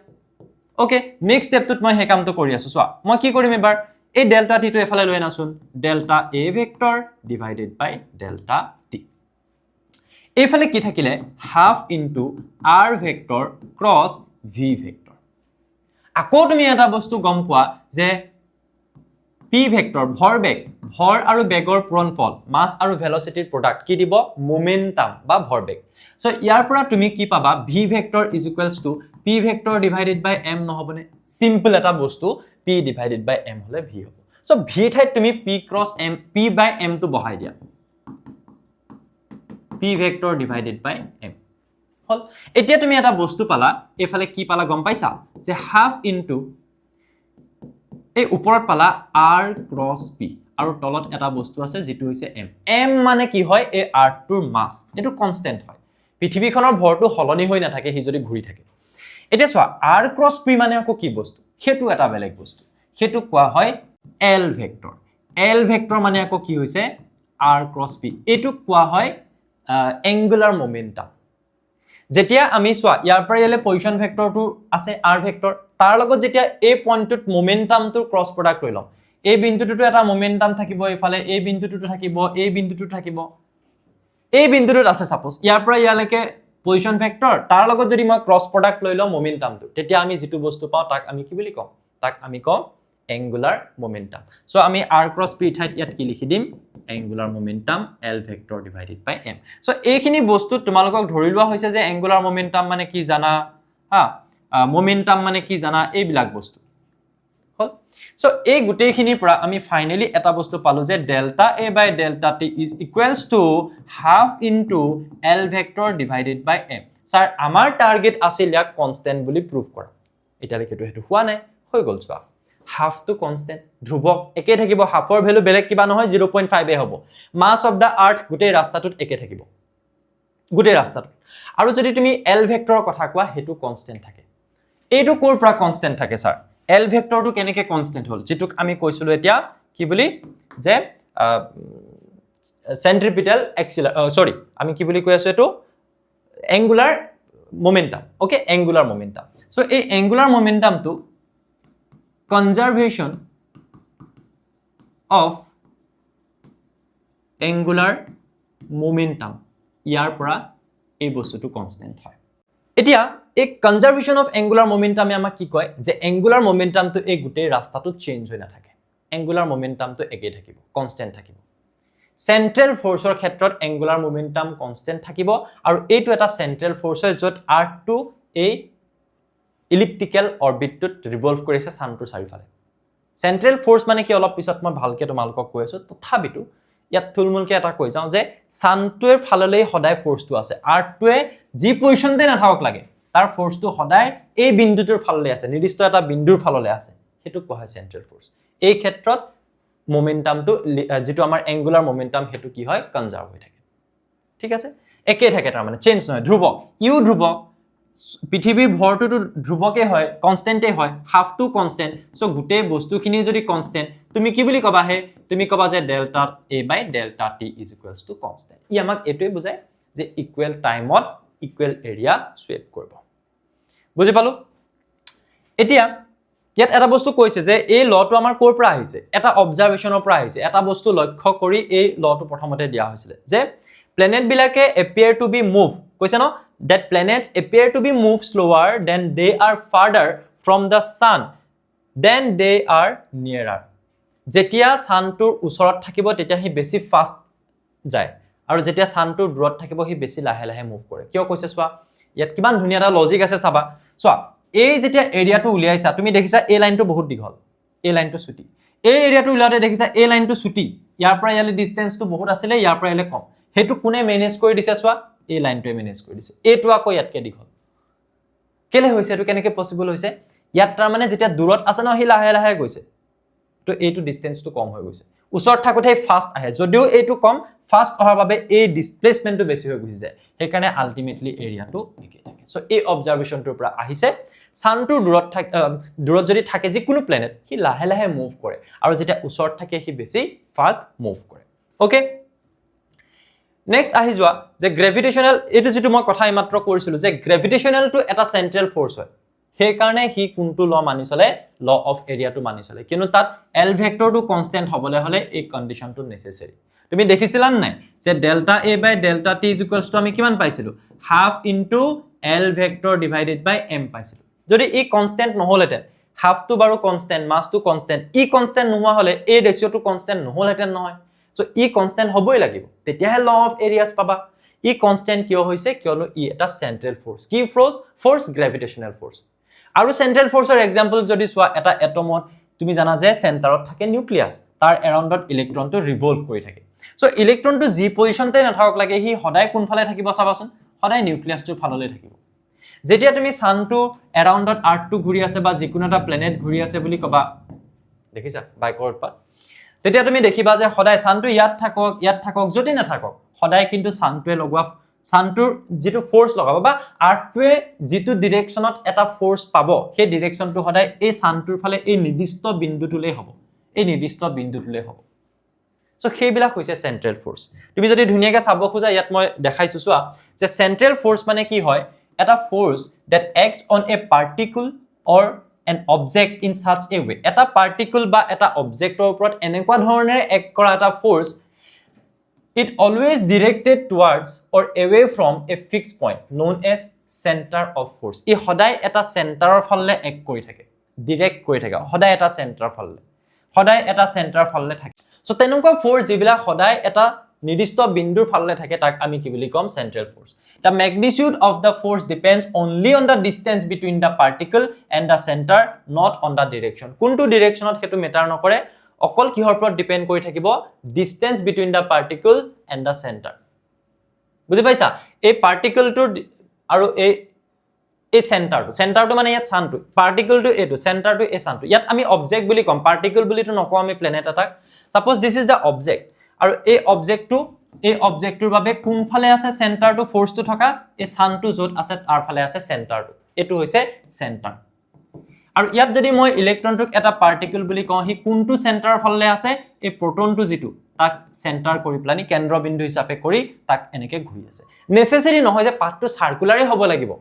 ওকে নেক্সট স্টেপটোত মই হে কামটো কৰি আছো চোৱা মই কি কৰিম এবাৰ এই ডেল্টা t টো এফালে লৈ নাচোন delta a vector divided by delta t এইফালে কি থাকিলে half into r vector cross v vector আকৌ তুমি এটা বস্তু গম পোৱা যে p ভেক্টৰ ভৰ আৰু বেগৰ পূৰণফল মাস আৰু ভেলোচিটিৰ প্ৰডাক্ট কি দিব মোমেন্টাম বা ভৰবেগ সো ইয়াৰ পৰা তুমি কি পাবা v vector = p vector divided by m নহবনে সিম্পল এটা বস্তু p ডিভাইডেড বাই m হলে v হ'ব সো v ঠাইত তুমি p cross m p by m টো বহাই দিয়া p vector divided by m হল এতিয়া তুমি এটা বস্তু পালা এফালে কি পালা গম পাইছা যে হাফ ইনটু এই ওপৰত পালা r ক্ৰস p আৰু তলত এটা বস্তু আছে যেটো হৈছে m m মানে কি হয় এই আৰ্থটোৰ মাস এটো কনস্ট্যান্ট হয় পৃথিৱীখনৰ ভৰটো হলনি হৈ নাথাকে হি যদি ঘূৰি থাকে এতিয়া চোৱা r ক্ৰস p মানে আকৌ কি বস্তু হেতু এটা বেলেগ বস্তু হেতু কোৱা হয় l ভেক্টৰ মানে আকৌ কি হৈছে r ক্ৰস p এটো কোৱা হয় angular momentum যেতিয়া আমি সোয়া ইয়াৰ পৰা ইয়ালে পজিশন ভেক্টৰটো আছে r ভেক্টৰ তাৰ লগত যেতিয়া এই পইণ্টত মোমেন্টামটো ক্ৰস প্ৰডাক্ট লৈ লম এই বিন্দুটোটো এটা মোমেন্টাম থাকিব ইফালে এই বিন্দুটোটো থাকিব এই বিন্দুটো থাকিব এই বিন্দুটোত আছে সাপোজ ইয়াৰ পৰা ইয়ালৈকে পজিশন ভেক্টৰ তাৰ লগত যদি মই ক্ৰস প্ৰডাক্ট লৈ লম মোমেন্টামটো তেতিয়া আমি যেটো বস্তু পাও তাক আমি কি বুলি কম তাক আমি কম angular momentum so আমি r cross p ঠাইত ইয়াত কি লিখি দিম angular momentum l vector divided by m so এইখিনি বস্তু তোমালোকক ধৰি লোৱা হৈছে যে angular momentum মানে কি জানা হা momentum মানে কি জানা এই বিলাক বস্তু হল so এই গুটেইখিনিৰ পৰা আমি ফাইনালি এটা বস্তু পালো যে delta a by delta t is equals to half into l vector divided by m sir আমাৰ টাৰ্গেট আছিল ইয়াক কনস্ট্যান্ট বুলি প্ৰুভ কৰা এতিয়ালৈকে হেতু হোৱা নাই হৈ গল চোৱা half to constant ধ্ৰুৱক একে থাকিব হাফৰ ভ্যালু বেলেগ কিবা নহয় 0.5 এ হ'ব মাস অফ দা আৰ্থ গুটেই ৰাস্তাটোত একে থাকিব গুটেই ৰাস্তাটোত আৰু যদি তুমি l ভেক্টৰৰ কথা কোৱা হেতু কনস্ট্যান্ট থাকে এইটো কোৰ পৰা কনস্ট্যান্ট থাকে স্যাৰ l ভেক্টৰটো কেনেকে কনস্ট্যান্ট হল যেটুক আমি কৈছিলো এতিয়া কি বুলি যে সেন্ট্রিপিটাল এক্সিলার সরি আমি কি বুলি কৈ আছো এটো angular momentum okay angular momentum so এই angular momentum to conservation of angular momentum ইয়াৰ পৰা এই বস্তুটো কনস্ট্যান্ট হয় এতিয়া এই conservation of angular momentum আমাক কি কয় যে angular momentum তো এই গুটেই ৰাস্তাটো চেঞ্জ হৈ না থাকে angular momentum তো একে থাকিব কনস্ট্যান্ট থাকিব সেন্ট্রাল ফোৰ্সৰ ক্ষেত্ৰত angular momentum কনস্ট্যান্ট থাকিব আৰু এইটো এটা সেন্ট্ৰাল ফোৰ্স হয় যত r2 এই ইলিপ্টিকেল অৰবিটটোত ৰিভলভ কৰিছে সানটোৰ চাৰিওফালে সেন্ট্ৰেল ফোর্স মানে কি অলপ পিছত মই ভালকে তোমালোকক কৈ আছো তথাপিতো ইয়াত থুলমুলকে এটা কৈ যাওঁ যে সানটোৰ ফাললৈ সদায় ফোৰ্সটো আছে আৰ্থটোৱে যি পজিশনতে নাথাকক লাগে তাৰ ফোৰ্সটো সদায় এই বিন্দুটোৰ ফাললৈ আছে নিৰ্দিষ্ট এটা বিন্দুৰ ফাললৈ আছে হেতু কোৱা হয় সেন্ট্ৰেল ফোৰ্স এই ক্ষেত্ৰত মোমেন্টামটো যেটো আমাৰ এঙ্গুলাৰ মোমেন্টাম হেতু কি হয় কনজাৰ্ভ হৈ থাকে ঠিক আছে একে থাকে তাৰ মানে চেঞ্জ নহয় ধ্ৰুব ইউ ধ্ৰুব পৃথিৱীৰ ভৰটোটো ধ্ৰুৱকে হয় কনস্ট্যান্টে হয় হাফ টু কনস্ট্যান্ট সো গুটে বস্তুখিনি যদি কনস্ট্যান্ট তুমি কি বুলি কবা হে তুমি কবা যে delta a by delta t is equals to constant ই আমাক এটোই বুজায় যে ইকুৱেল টাইমত ইকুৱেল এৰিয়া সুৱেপ কৰিব বুজি পালো এতিয়া ইয়াত এটা বস্তু কৈছে যে এই লটো আমাৰ কোৰ পৰা আহিছে এটা অবজাৰভেশনৰ পৰা আহিছে এটা বস্তু লক্ষ্য কৰি এই লটো প্ৰথমতে দিয়া হৈছিল যে প্লেনেট বিলাকে appear to be move কৈছে ন that planets appear to be move slower than they are farther from the sun than they are nearer যেতিয়া সানটোৰ ওচৰত থাকিব তেতিয়া হি বেছি ফাস্ট যায় আৰু যেতিয়া সানটোৰ দূৰত থাকিব হি বেছি লাহে লাহে মুভ কৰে কিয় কৈছে সোৱা ইয়াত কিমান ধুনিয়া এটা লজিক আছে চাবা সোৱা এই যেতিয়া এৰিয়াটো উলিয়াইছা তুমি দেখিছা এই লাইনটো বহুত দীঘল এই লাইনটো ছুটি এই এৰিয়াটো উলিয়াওতে দেখিছা এই লাইনটো ছুটি ইয়াৰ পৰা ইয়ালে ডিসটেন্সটো বহুত আছিলে ইয়াৰ পৰা ইয়ালে কম হেতু কোনে মেনেজ কৰি দিছে সোৱা এই লাইনটোৱে মেনেজ কৰি দিছে এটো আকৌ ইয়াতকে দীঘল কেলে হৈছে এটো কেনেকে পসিবল হৈছে ইয়াত তাৰ মানে যেতিয়া দূৰত আছে ন হি লাহে লাহে গৈছে তো এইটো ডিসটেন্সটো কম হৈ গৈছে ওচৰত থাকোতে ফাস্ট আহে যদিও এইটো কম ফাস্ট অহাৰ বাবে এই ডিসপ্লেসমেন্টটো বেছি হৈ গুছি যায় সেই কাৰণে আলটিমেটলি এৰিয়াটো একে থাকে সো এই অবজাৰভেশনটোৰ পৰা আহিছে সানটোৰ দূৰত যদি থাকে যে কোনো প্লেনেট হি লাহে লাহে মুভ কৰে আৰু যেতিয়া ওচৰত থাকে হি বেছি ফাস্ট মুভ কৰে ওকে নেক্সট আহি যোৱা যে গ্ৰেভিটেশনাল এটো যেটো মই কথা মাত্ৰ কৰিছিলো যে গ্ৰেভিটেশনাল টু এটা সেন্ট্ৰেল ফোৰ্স হয় সেই কাৰণে হি কোনটো ল মানি চলে law of area to money চলে কিন্তু তাত এল ভেক্টৰটো কনস্ট্যান্ট হবলৈ হলে এই কন্ডিশনটো নেসেসারি তুমি দেখিছিলা নাই যে delta a by delta t is equals to আমি কিমান পাইছিলো half into L vector divided by m পাইছিলো যদি ই কনস্ট্যান্ট নহলেতেন হাফ টু বাৰো কনস্ট্যান্ট মাস টু কনস্ট্যান্ট ই কনস্ট্যান্ট নোহোৱা হলে এই ৰেশিওটো কনস্ট্যান্ট নহলেতেন নহয় সো ই কনস্ট্যান্ট হবই লাগিব তেতিয়াহে ল অফ এৰিয়াস পাবা ই কনস্ট্যান্ট কিয় হৈছে কিয়নো ই এটা সেন্ট্ৰেল ফোৰ্স কি ফোৰ্স গ্ৰেভিটেশনাল ফোৰ্স আৰু সেন্ট্ৰেল ফোৰ্সৰ এক্সাম্পল যদি সোৱা এটা এটমত তুমি জানা যে সেন্টাৰত থাকে নিউক্লিয়াস তাৰ এৰাউণ্ডত ইলেক্ট্ৰনটো ৰিভলভ কৰি থাকে সো ইলেক্ট্ৰনটো জি পজিশনতে নাথাকক লাগে হি সদায় কোনফালে থাকিব চাবাচোন সদায় নিউক্লিয়াসটোৰ ফাললৈ থাকিব যেতিয়া তুমি সানটো এৰাউণ্ডত আৰ্থটো ঘূৰি আছে বা যিকোনো এটা প্লেনেট ঘূৰি আছে বুলি কবা দেখিছা বাইকৰ পা তেতিয়া তুমি দেখিবা যে সদায় সানটো ইয়াত থাকক যদি না থাকক সদায় কিন্তু সানটোৱে লগোৱা সানটোৰ যেটো ফোৰ্স লগাব বা আৰ্থটোৱে যেটো ডাইৰেকশনত এটা ফোৰ্স পাব সেই ডাইৰেকশনটো সদায় এই সানটোৰ ফালে এই নিৰ্দিষ্ট বিন্দুটোলৈ হ'ব এই নিৰ্দিষ্ট বিন্দুটোলৈ হ'ব সো সেইবিলাক হৈছে সেন্ট্ৰেল ফোৰ্স তুমি যদি ধুনিয়াকে চাব খোজা ইয়াত মই দেখাইছো সোৱা যে সেন্ট্ৰেল ফোর্স মানে কি হয় এটা force that acts on a particle or an object in such a way এটা পাৰ্টিকল বা এটা অবজেক্টৰ ওপৰত এনেকুৱা ধৰণে এক কৰা এটা force it always directed towards or away from a fixed point known as center of force ই সদায় এটা সেন্টাৰৰ ফালে এক কৰি থাকে ডাইৰেক্ট কৰি থাকে সদায় এটা সেন্টাৰৰ ফালে থাকে সো তেনেকুৱা ফোৰ্স যিবিলাক সদায় এটা নিৰ্দিষ্ট বিন্দুৰ ফালে থাকে তাক আমি কি বুলি কম central force the magnitude of the force depends only on the distance between the particle and the center not on the direction কোনটো ডাইৰেকশনত হেতু মেটাৰ নকৰে অকল কিহৰ ওপৰত ডিপেন্ড কৰি থাকিব distance between the particle and the center বুজি পাইছা এই পাৰ্টিকলটোৰ আৰু এই সেন্টাৰটো মানে ইয়াত সানটো পাৰ্টিকলটো এটো সেন্টাৰটো এই সানটো ইয়াত আমি অবজেক্ট বুলি কম পাৰ্টিকল বুলিটো নকও আমি planet attack suppose this is the object আৰু এই অবজেক্টটোৰ বাবে কোনফালে আছে সেন্টাৰটো ফোৰ্সটো থকা এই সানটো যত আছে তাৰ ফালে আছে সেন্টাৰটো এটো হৈছে সেন্টাৰ আৰু ইয়াত যদি মই ইলেক্ট্ৰনটোক এটা পাৰ্টিকল বুলি কওঁ হি কোনটো সেন্টাৰৰ ফালে আছে এই প্ৰোটনটো যেটো তাক সেন্টাৰ কৰি প্লানি কেন্দ্ৰবিন্দু হিচাপে কৰি তাক এনেকে ঘূৰি আছে নেসেসাৰি নহয় যে পাথটো সাৰ্কুলাৰে হ'ব লাগিব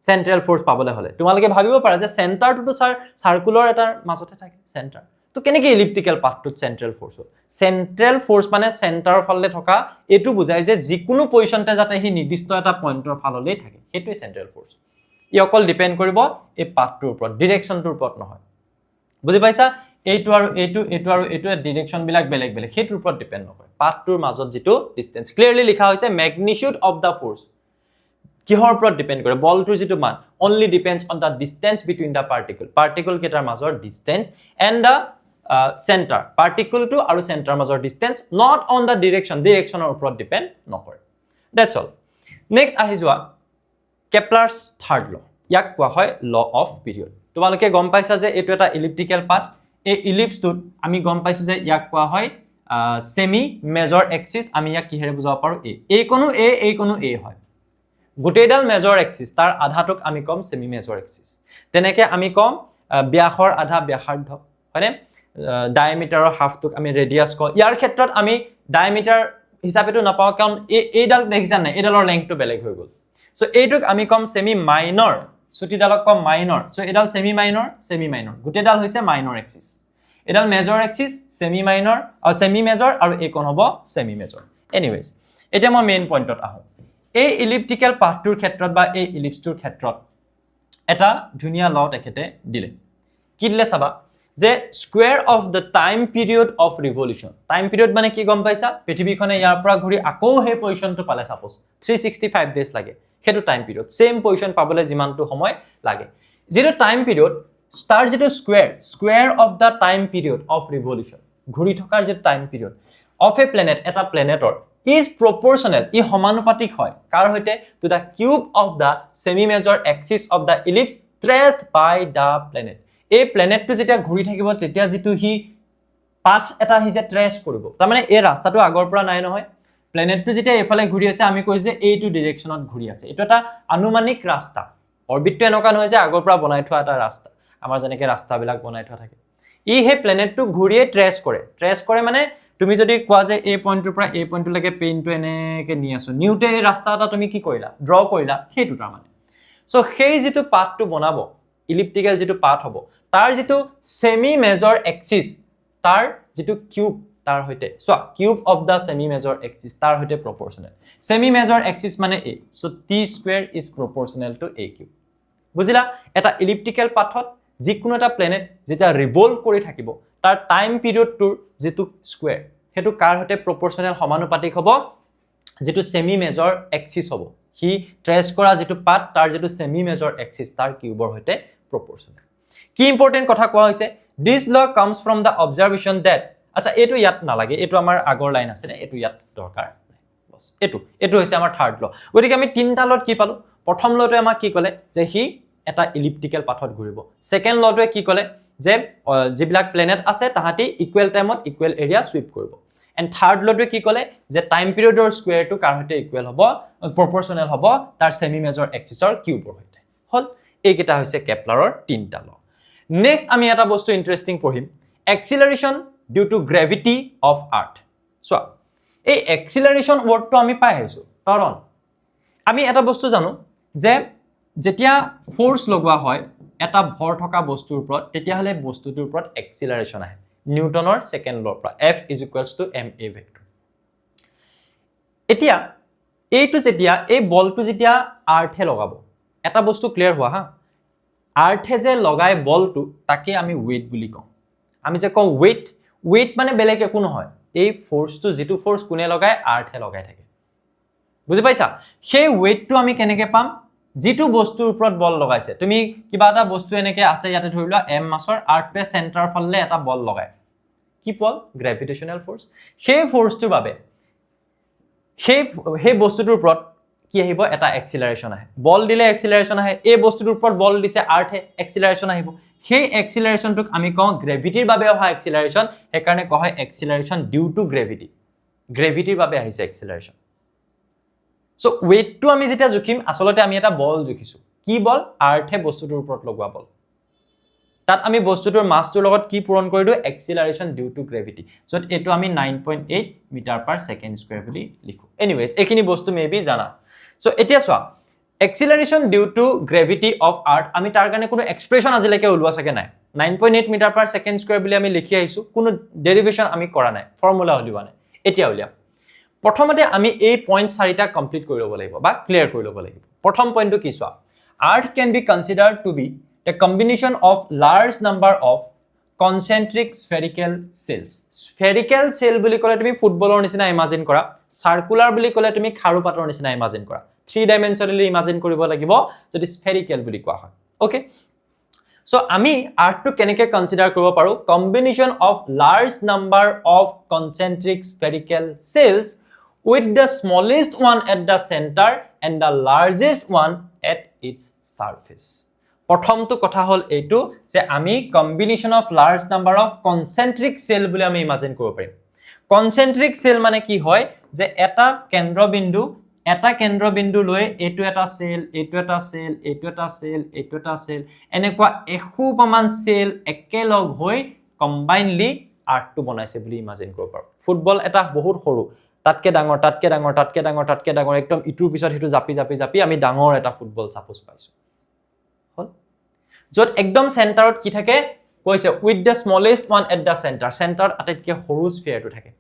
সেন্ট্ৰেল ফোৰ্স পাবলৈ হলে তোমালোকে ভাবিব পাৰা যে সেন্টাৰটো সাৰ্কুলাৰ এটাৰ মাজতে থাকে সেন্টাৰ তো কেনেকে ইলিপ্টিকেল পাথটোত সেন্ট্ৰেল ফোৰ্স মানে সেন্টাৰৰ ফালে থকা এটো বুজায় যে যিকোনো পজিশনতে যাতে হি নিৰ্দিষ্ট এটা পইণ্টৰ ফাললৈ থাকে হেতুই সেন্ট্ৰেল ফোৰ্স ই অকল ডিপেন্ড কৰিব এই পাথটোৰ ওপৰত ডাইৰেকশনটোৰ ওপৰত নহয় বুজি পাইছা এইটো আৰু এইটো ডাইৰেকশন বিলাক বেলেগ হেতুৰ ওপৰত ডিপেন্ড নকৰে পাথটোৰ মাজত যেটো ডিসটেন্স ক্লিয়াৰলি লিখা হৈছে ম্যাগনিটিউড অফ দা ফোৰ্স কিহৰ ওপৰত ডিপেন্ড কৰে বলটোৰ যেটো মান only depends on the distance between the particle কেটাৰ মাজৰ distance and the center particle to আৰু center মাজৰ distance not on the directionৰ ওপৰত ডিপেন্ড নকৰে that's all next আহি যোৱা কেপলাৰছ থাৰ্ড ল ইয়াক কোৱা হয় ল অফ পিৰিয়ড তোমালোকে গম পাইছা যে এটো এটা ইলিপ্টিকেল পাথ এই ইলিপ্সটোত আমি গম পাইছো যে ইয়াক কোৱা হয় সেমি মেজৰ এক্সিস আমি ইয়াক কিহেৰে বুজাব পাৰো এই কোনো এ হয় গোটেইডাল মেজৰ এক্সিস তাৰ আধাটোক আমি কম সেমি মেজৰ এক্সিস তেনেকে আমি কম ব্যাসৰ আধা ব্যাসাৰ্ধ হয়নে ডায়ামিটাৰৰ হাফটোক আমি ৰেডিয়াস কওঁ ইয়াৰ ক্ষেত্ৰত আমি ডায়ামিটাৰ হিচাপেটো নাপাও কাৰণ এইডাল দেখিছা নাই এইডালৰ লেংথটো বেলেগ হৈ গল সো এইটোক আমি কম সেমি মাইনৰ ছুটিডালক কম মাইনৰ সো এডাল সেমি মাইনৰ গোটেইডাল হৈছে মাইনৰ এক্সিস এডাল মেজৰ এক্সিস সেমি মাইনৰ আৰু সেমি মেজৰ আৰু এইকণ হ'ব সেমি মেজৰ এনিৱেজ এটা মই মেইন পইণ্টত আহো এই ইলিপ্টিকেল পাথটোৰ ক্ষেত্ৰত বা এই ইলিপ্সটোৰ ক্ষেত্ৰত এটা ধুনিয়া ল তেখেতে দিলে কি দিলে চাবা যে square of the time period of revolution time period মানে কি গম পাইছা পৃথিৱীখনে ইয়াৰ পৰা ঘূৰি আকৌ হে পজিশনটো পালে সাপোজ 365 ডেজ লাগে হেতু টাইম পিৰিয়ড সেম পজিশন পাবলৈ যিমানটো সময় লাগে যেটো টাইম পিৰিয়ড স্টাৰ যেটো square of the time period of revolution ঘূৰি থকাৰ যে time period of a planet এটা প্লেনেটৰ is proportional ই সমানুপাতিক হয় কাৰ হৈতে to the cube of the semi major axis of the ellipse traced by the planet এই প্লেনেটটো যেতিয়া ঘূৰি থাকিব তেতিয়া যেটো হি পাথ এটা হি যে ট্ৰেস কৰিব তাৰ মানে এই ৰাস্তাটো আগৰ পৰা নাই নহয় প্লেনেটটো যেতিয়া এফালে ঘূৰি আছে আমি কৈছো যে এইটো ডাইৰেকশনত ঘূৰি আছে এটো এটা আনুমানিক ৰাস্তা অৰবিটটো এনেকা নহয় যে আগৰ পৰা বনাই থোৱা এটা ৰাস্তা আমাৰ যেনেকৈ ৰাস্তাবিলাক বনাই থোৱা থাকে ই হে প্লেনেটটো ঘূৰিয়ে ট্ৰেস কৰে মানে তুমি যদি কোৱা যে এই পইণ্টৰ পৰা এই পইণ্টলৈকে পেইনটো এনেকে নি আছো নিউতে এই ৰাস্তা এটা তুমি কি কৰিলা ড্ৰ কৰিলা হেতু তাৰ মানে সো সেই যেটো পাথটো বনাব ইলিপ্টিকেল যেটো পাথ হ'ব তাৰ যেটো সেমি মেজৰ এক্সিস তাৰ যেটো কিউব তাৰ হৈতে so cube of the semi major axis তাৰ হৈতে প্ৰপৰ্শনেল সেমি মেজৰ এক্সিস মানে a so t square is proportional to a cube বুজিলা এটা ইলিপ্টিকেল পাথত যিকোনো এটা প্লেনেট যেটা ৰিভলভ কৰি থাকিব তাৰ টাইম পিৰিয়ডটোৰ যেটো স্কয়াৰ হেতু কাৰ হতে প্ৰপৰ্শনেল সমানুপাতিক হ'ব যেটো সেমি মেজৰ এক্সিস হ'ব হি ট্ৰেস কৰা যেটো পাথ তাৰ যেটো সেমি মেজৰ এক্সিস তাৰ কিউবৰ হতে প্ৰপৰ্শনেল কি ইম্পৰ্টেন্ট কথা কোৱা হৈছে this law comes from the observation that আচ্ছা এটো ইয়াত না লাগে এটো আমাৰ আগৰ লাইন আছে নে এটো ইয়াত দৰকাৰ বস এটো হৈছে আমাৰ থাৰ্ড ল গতিকে আমি তিনটা লত কি পালো প্ৰথম লটো আমাক কি ক'লে যে হি এটা ইলিপ্টিকেল পাথত ঘূৰিব সেকেন্ড লটোৱে কি ক'লে যে যিবিলাক প্লেনেট আছে তাহাতি ইকুৱেল টাইমত ইকুৱেল এৰিয়া সুইপ কৰিব এন্ড থাৰ্ড লটোৱে কি ক'লে যে টাইম পিৰিয়ডৰ স্কয়াৰটো কাৰ হৈতে ইকুৱেল হ'ব প্ৰপৰ্শনেল হ'ব তাৰ সেমি মেজৰ এক্সিসৰ কিউবৰ হৈতে হল এইকেইটা হৈছে কেপলাৰৰ তিনটা ল নেক্সট আমি এটা বস্তু ইন্টাৰেষ্টিং পঢ়িম acceleration due to gravity of earth so এই এক্সিলাৰেশন ওয়াৰ্ডটো আমি পাই আছো কাৰণ আমি এটা বস্তু জানো যে যেতিয়া ফোৰ্স লগোৱা হয় এটা ভৰ থকা বস্তুৰ ওপৰত তেতিয়া হলে বস্তুটোৰ ওপৰত এক্সিলাৰেশন আহে নিউটনৰ সেকেন্ড লৰ পৰা F = ma ভেক্টৰ এতিয়া এইটো যেতিয়া এই বলটো যেতিয়া আৰ্থে লগাব এটা বস্তু ক্লিয়াৰ হোৱা হা আৰ্থে যে লগাই বলটো তাকে আমি ওয়েট বুলি কওঁ আমি যে কওঁ ওয়েট মানে বেলেগ একো নহয় এই ফোর্সটো যেটো ফোর্স কোনে লগাই আৰ্থে লগাই থাকে বুজি পাইছা সেই ওয়েটটো আমি কেনেকৈ পাম যেটো বস্তুৰ ওপৰত বল লগাইছে তুমি কিবা এটা বস্তু এনেকে আছে ইয়াতে ধৰিলা m মাছৰ আৰ্থে সেন্টাৰ ফালে এটা বল লগাই কি বল গ্ৰেভিটেশনাল ফোৰ্স সেই ফোৰ্সটোৰ বাবে সেই বস্তুটোৰ ওপৰত কি আহিব এটা এক্সিলাৰেশন আহে বল দিলে এক্সিলাৰেশন আহে এই বস্তুটোৰ ওপৰত বল দিছে আৰ্থে এক্সিলাৰেশন আহিব সেই এক্সিলাৰেশনটোক আমি কওঁ গ্ৰেভিটিৰ বাবে অহা এক্সিলাৰেশন এই কাৰণে কোৱা হয় এক্সিলাৰেশন ডিউ টু গ্ৰেভিটিৰ বাবে আহিছে এক্সিলাৰেশন সো ওয়েটটো আমি যেটা জুখিম আসলতে আমি এটা বল জুখিছো কি বল আৰ্থে বস্তুটোৰ ওপৰত লগোৱা বল তাত আমি বস্তুটোৰ মাছটোৰ লগত কি পূৰণ কৰিলো এক্সিলাৰেশন ডিউ টু গ্ৰেভিটি সো এটো আমি 9.8 মিটাৰ পাৰ সেকেন্ড স্কয়াৰ বুলি লিখো এনিৱেজ এখিনি বস্তু মেবি জানা সো এতিয়া চোৱা acceleration due to gravity of earth আমি তাৰ কাৰণে কোনো এক্সপ্ৰেছন আজিলৈকে ওলোৱা সকে নাই 9.8 মিটাৰ পাৰ সেকেন্ড স্কয়াৰ বুলি আমি লিখি আহিছো কোনো ডেৰিভেশন আমি কৰা নাই ফৰ্মুলা উলিওৱা নাই এতিয়া উলিয়াম প্ৰথমতে আমি এই পইণ্ট চাৰিটা কমপ্লিট কৰি ল'ব লাগিব বা ক্লিয়াৰ কৰি ল'ব লাগিব প্ৰথম পইণ্টটো কি চোৱা earth can be considered to be the combination of large number of concentric spherical cell বুলি ক'লে তুমি ফুটবলৰ নিচিনা ইমাজিন কৰা সাৰ্কুলাৰ বুলি ক'লে তুমি খাৰু পাতৰ নিচিনা ইমাজিন কৰা 3 ডাইমেনশনালি ইমাজিন কৰিব লাগিব যদি স্ফেৰিকেল বুলি কোৱা হয় ওকে So, আমি আৰ্টটো কেনেকৈ কনসিডাৰ কৰিব পাৰো combination of large number of concentric spherical cells with the smallest one at the center and the largest one at its surface. প্ৰথমটো কথা হল এইটো যে আমি combination of large number of concentric cell বুলি আমি ইমাজিন কৰিব পাৰিম কনচেন্ট্ৰিক সেল মানে কি হয় যে এটা কেন্দ্ৰবিন্দু লৈ এইটো এটা সেল এইটো এটা সেল এইটো এটা সেল এইটো এটা সেল এনেকুৱা এখুপামান সেল একেলগ হৈ কম্বাইনলি আৰ্টটো বনাইছে বুলি ইমাজিন কৰিব পাৰো ফুটবল এটা বহুত সৰু তাতকে ডাঙৰ একদম ইটোৰ পিছত হিটো জাপি আমি ডাঙৰ এটা ফুটবল সাপোজ পাইছো হল যত একদম সেন্টাৰত কি থাকে কৈছে with the smallest one at the centre আটাইতকৈ সৰু স্ফিয়াৰটো থাকে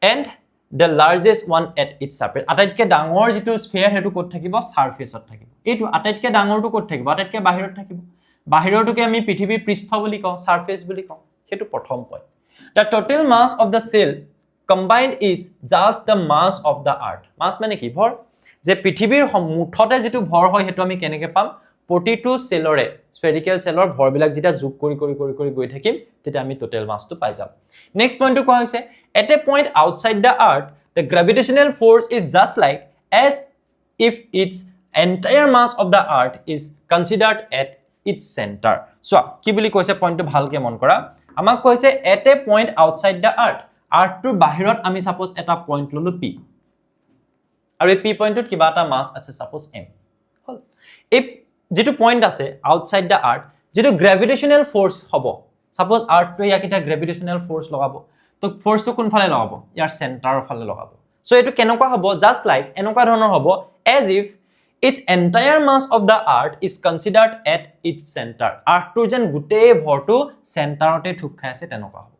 and the largest one at its surface আটাইতকৈ ডাঙৰ যেটো স্ফিয়াৰ হেতু ক'ত থাকিব সাৰফেসত থাকিব এইটো আটাইতকৈ ডাঙৰটো ক'ত থাকিব আটাইতকৈ বাহিৰত থাকিব বাহিৰটোকে আমি পৃথিৱীৰ পৃষ্ঠ বুলি কওঁ সাৰফেস বুলি কওঁ হেতু প্ৰথম point the total mass of the cell combined is just the mass of the earth mass মানে কি ভৰ যে পৃথিৱীৰ মুঠতে যেটো ভৰ হয় হেতু আমি কেনেকৈ পাম প্ৰতিটো সেলৰে স্ফেৰিকেল সেলৰ ভৰবিলাক যেটা যোগ কৰি গৈ থাকিম তেতিয়া আমি টোটাল মাসটো পাই যাম নেক্সট পইণ্টটো কোৱা হৈছে at a point outside the earth the gravitational force is just like as if its entire mass of the earth is considered at its center so কি বুলি কৈছে পইণ্টটো ভালকে মন কৰা আমাক কৈছে at a point outside the earth আৰ্থটোৰ বাহিৰত আমি সাপোজ এটা পইণ্ট ললো p আৰু এই p পইণ্টত কিবা এটা মাস আছে সাপোজ m হল এই যেটো পইণ্ট আছে আউটসাইড দা আর্থ যেটো গ্ৰেভিটেশনাল ফোৰ্স হ'ব সাপোজ আৰ্থটো ইয়াকিটা গ্ৰেভিটেশনাল ফোৰ্স লগাব তো ফোৰ্সটো কোন ফালে লগাব ইয়াৰ সেন্টাৰৰ ফালে লগাব সো এটো কেনেকুৱা হ'ব জাস্ট লাইক এনেকুৱা ধৰণৰ হ'ব as if its entire mass of the earth is considered at its center আর্থটো যেন গুটেই ভৰটো সেন্টাৰতে ঠুক খাই আছে তেনেকুৱা হ'ব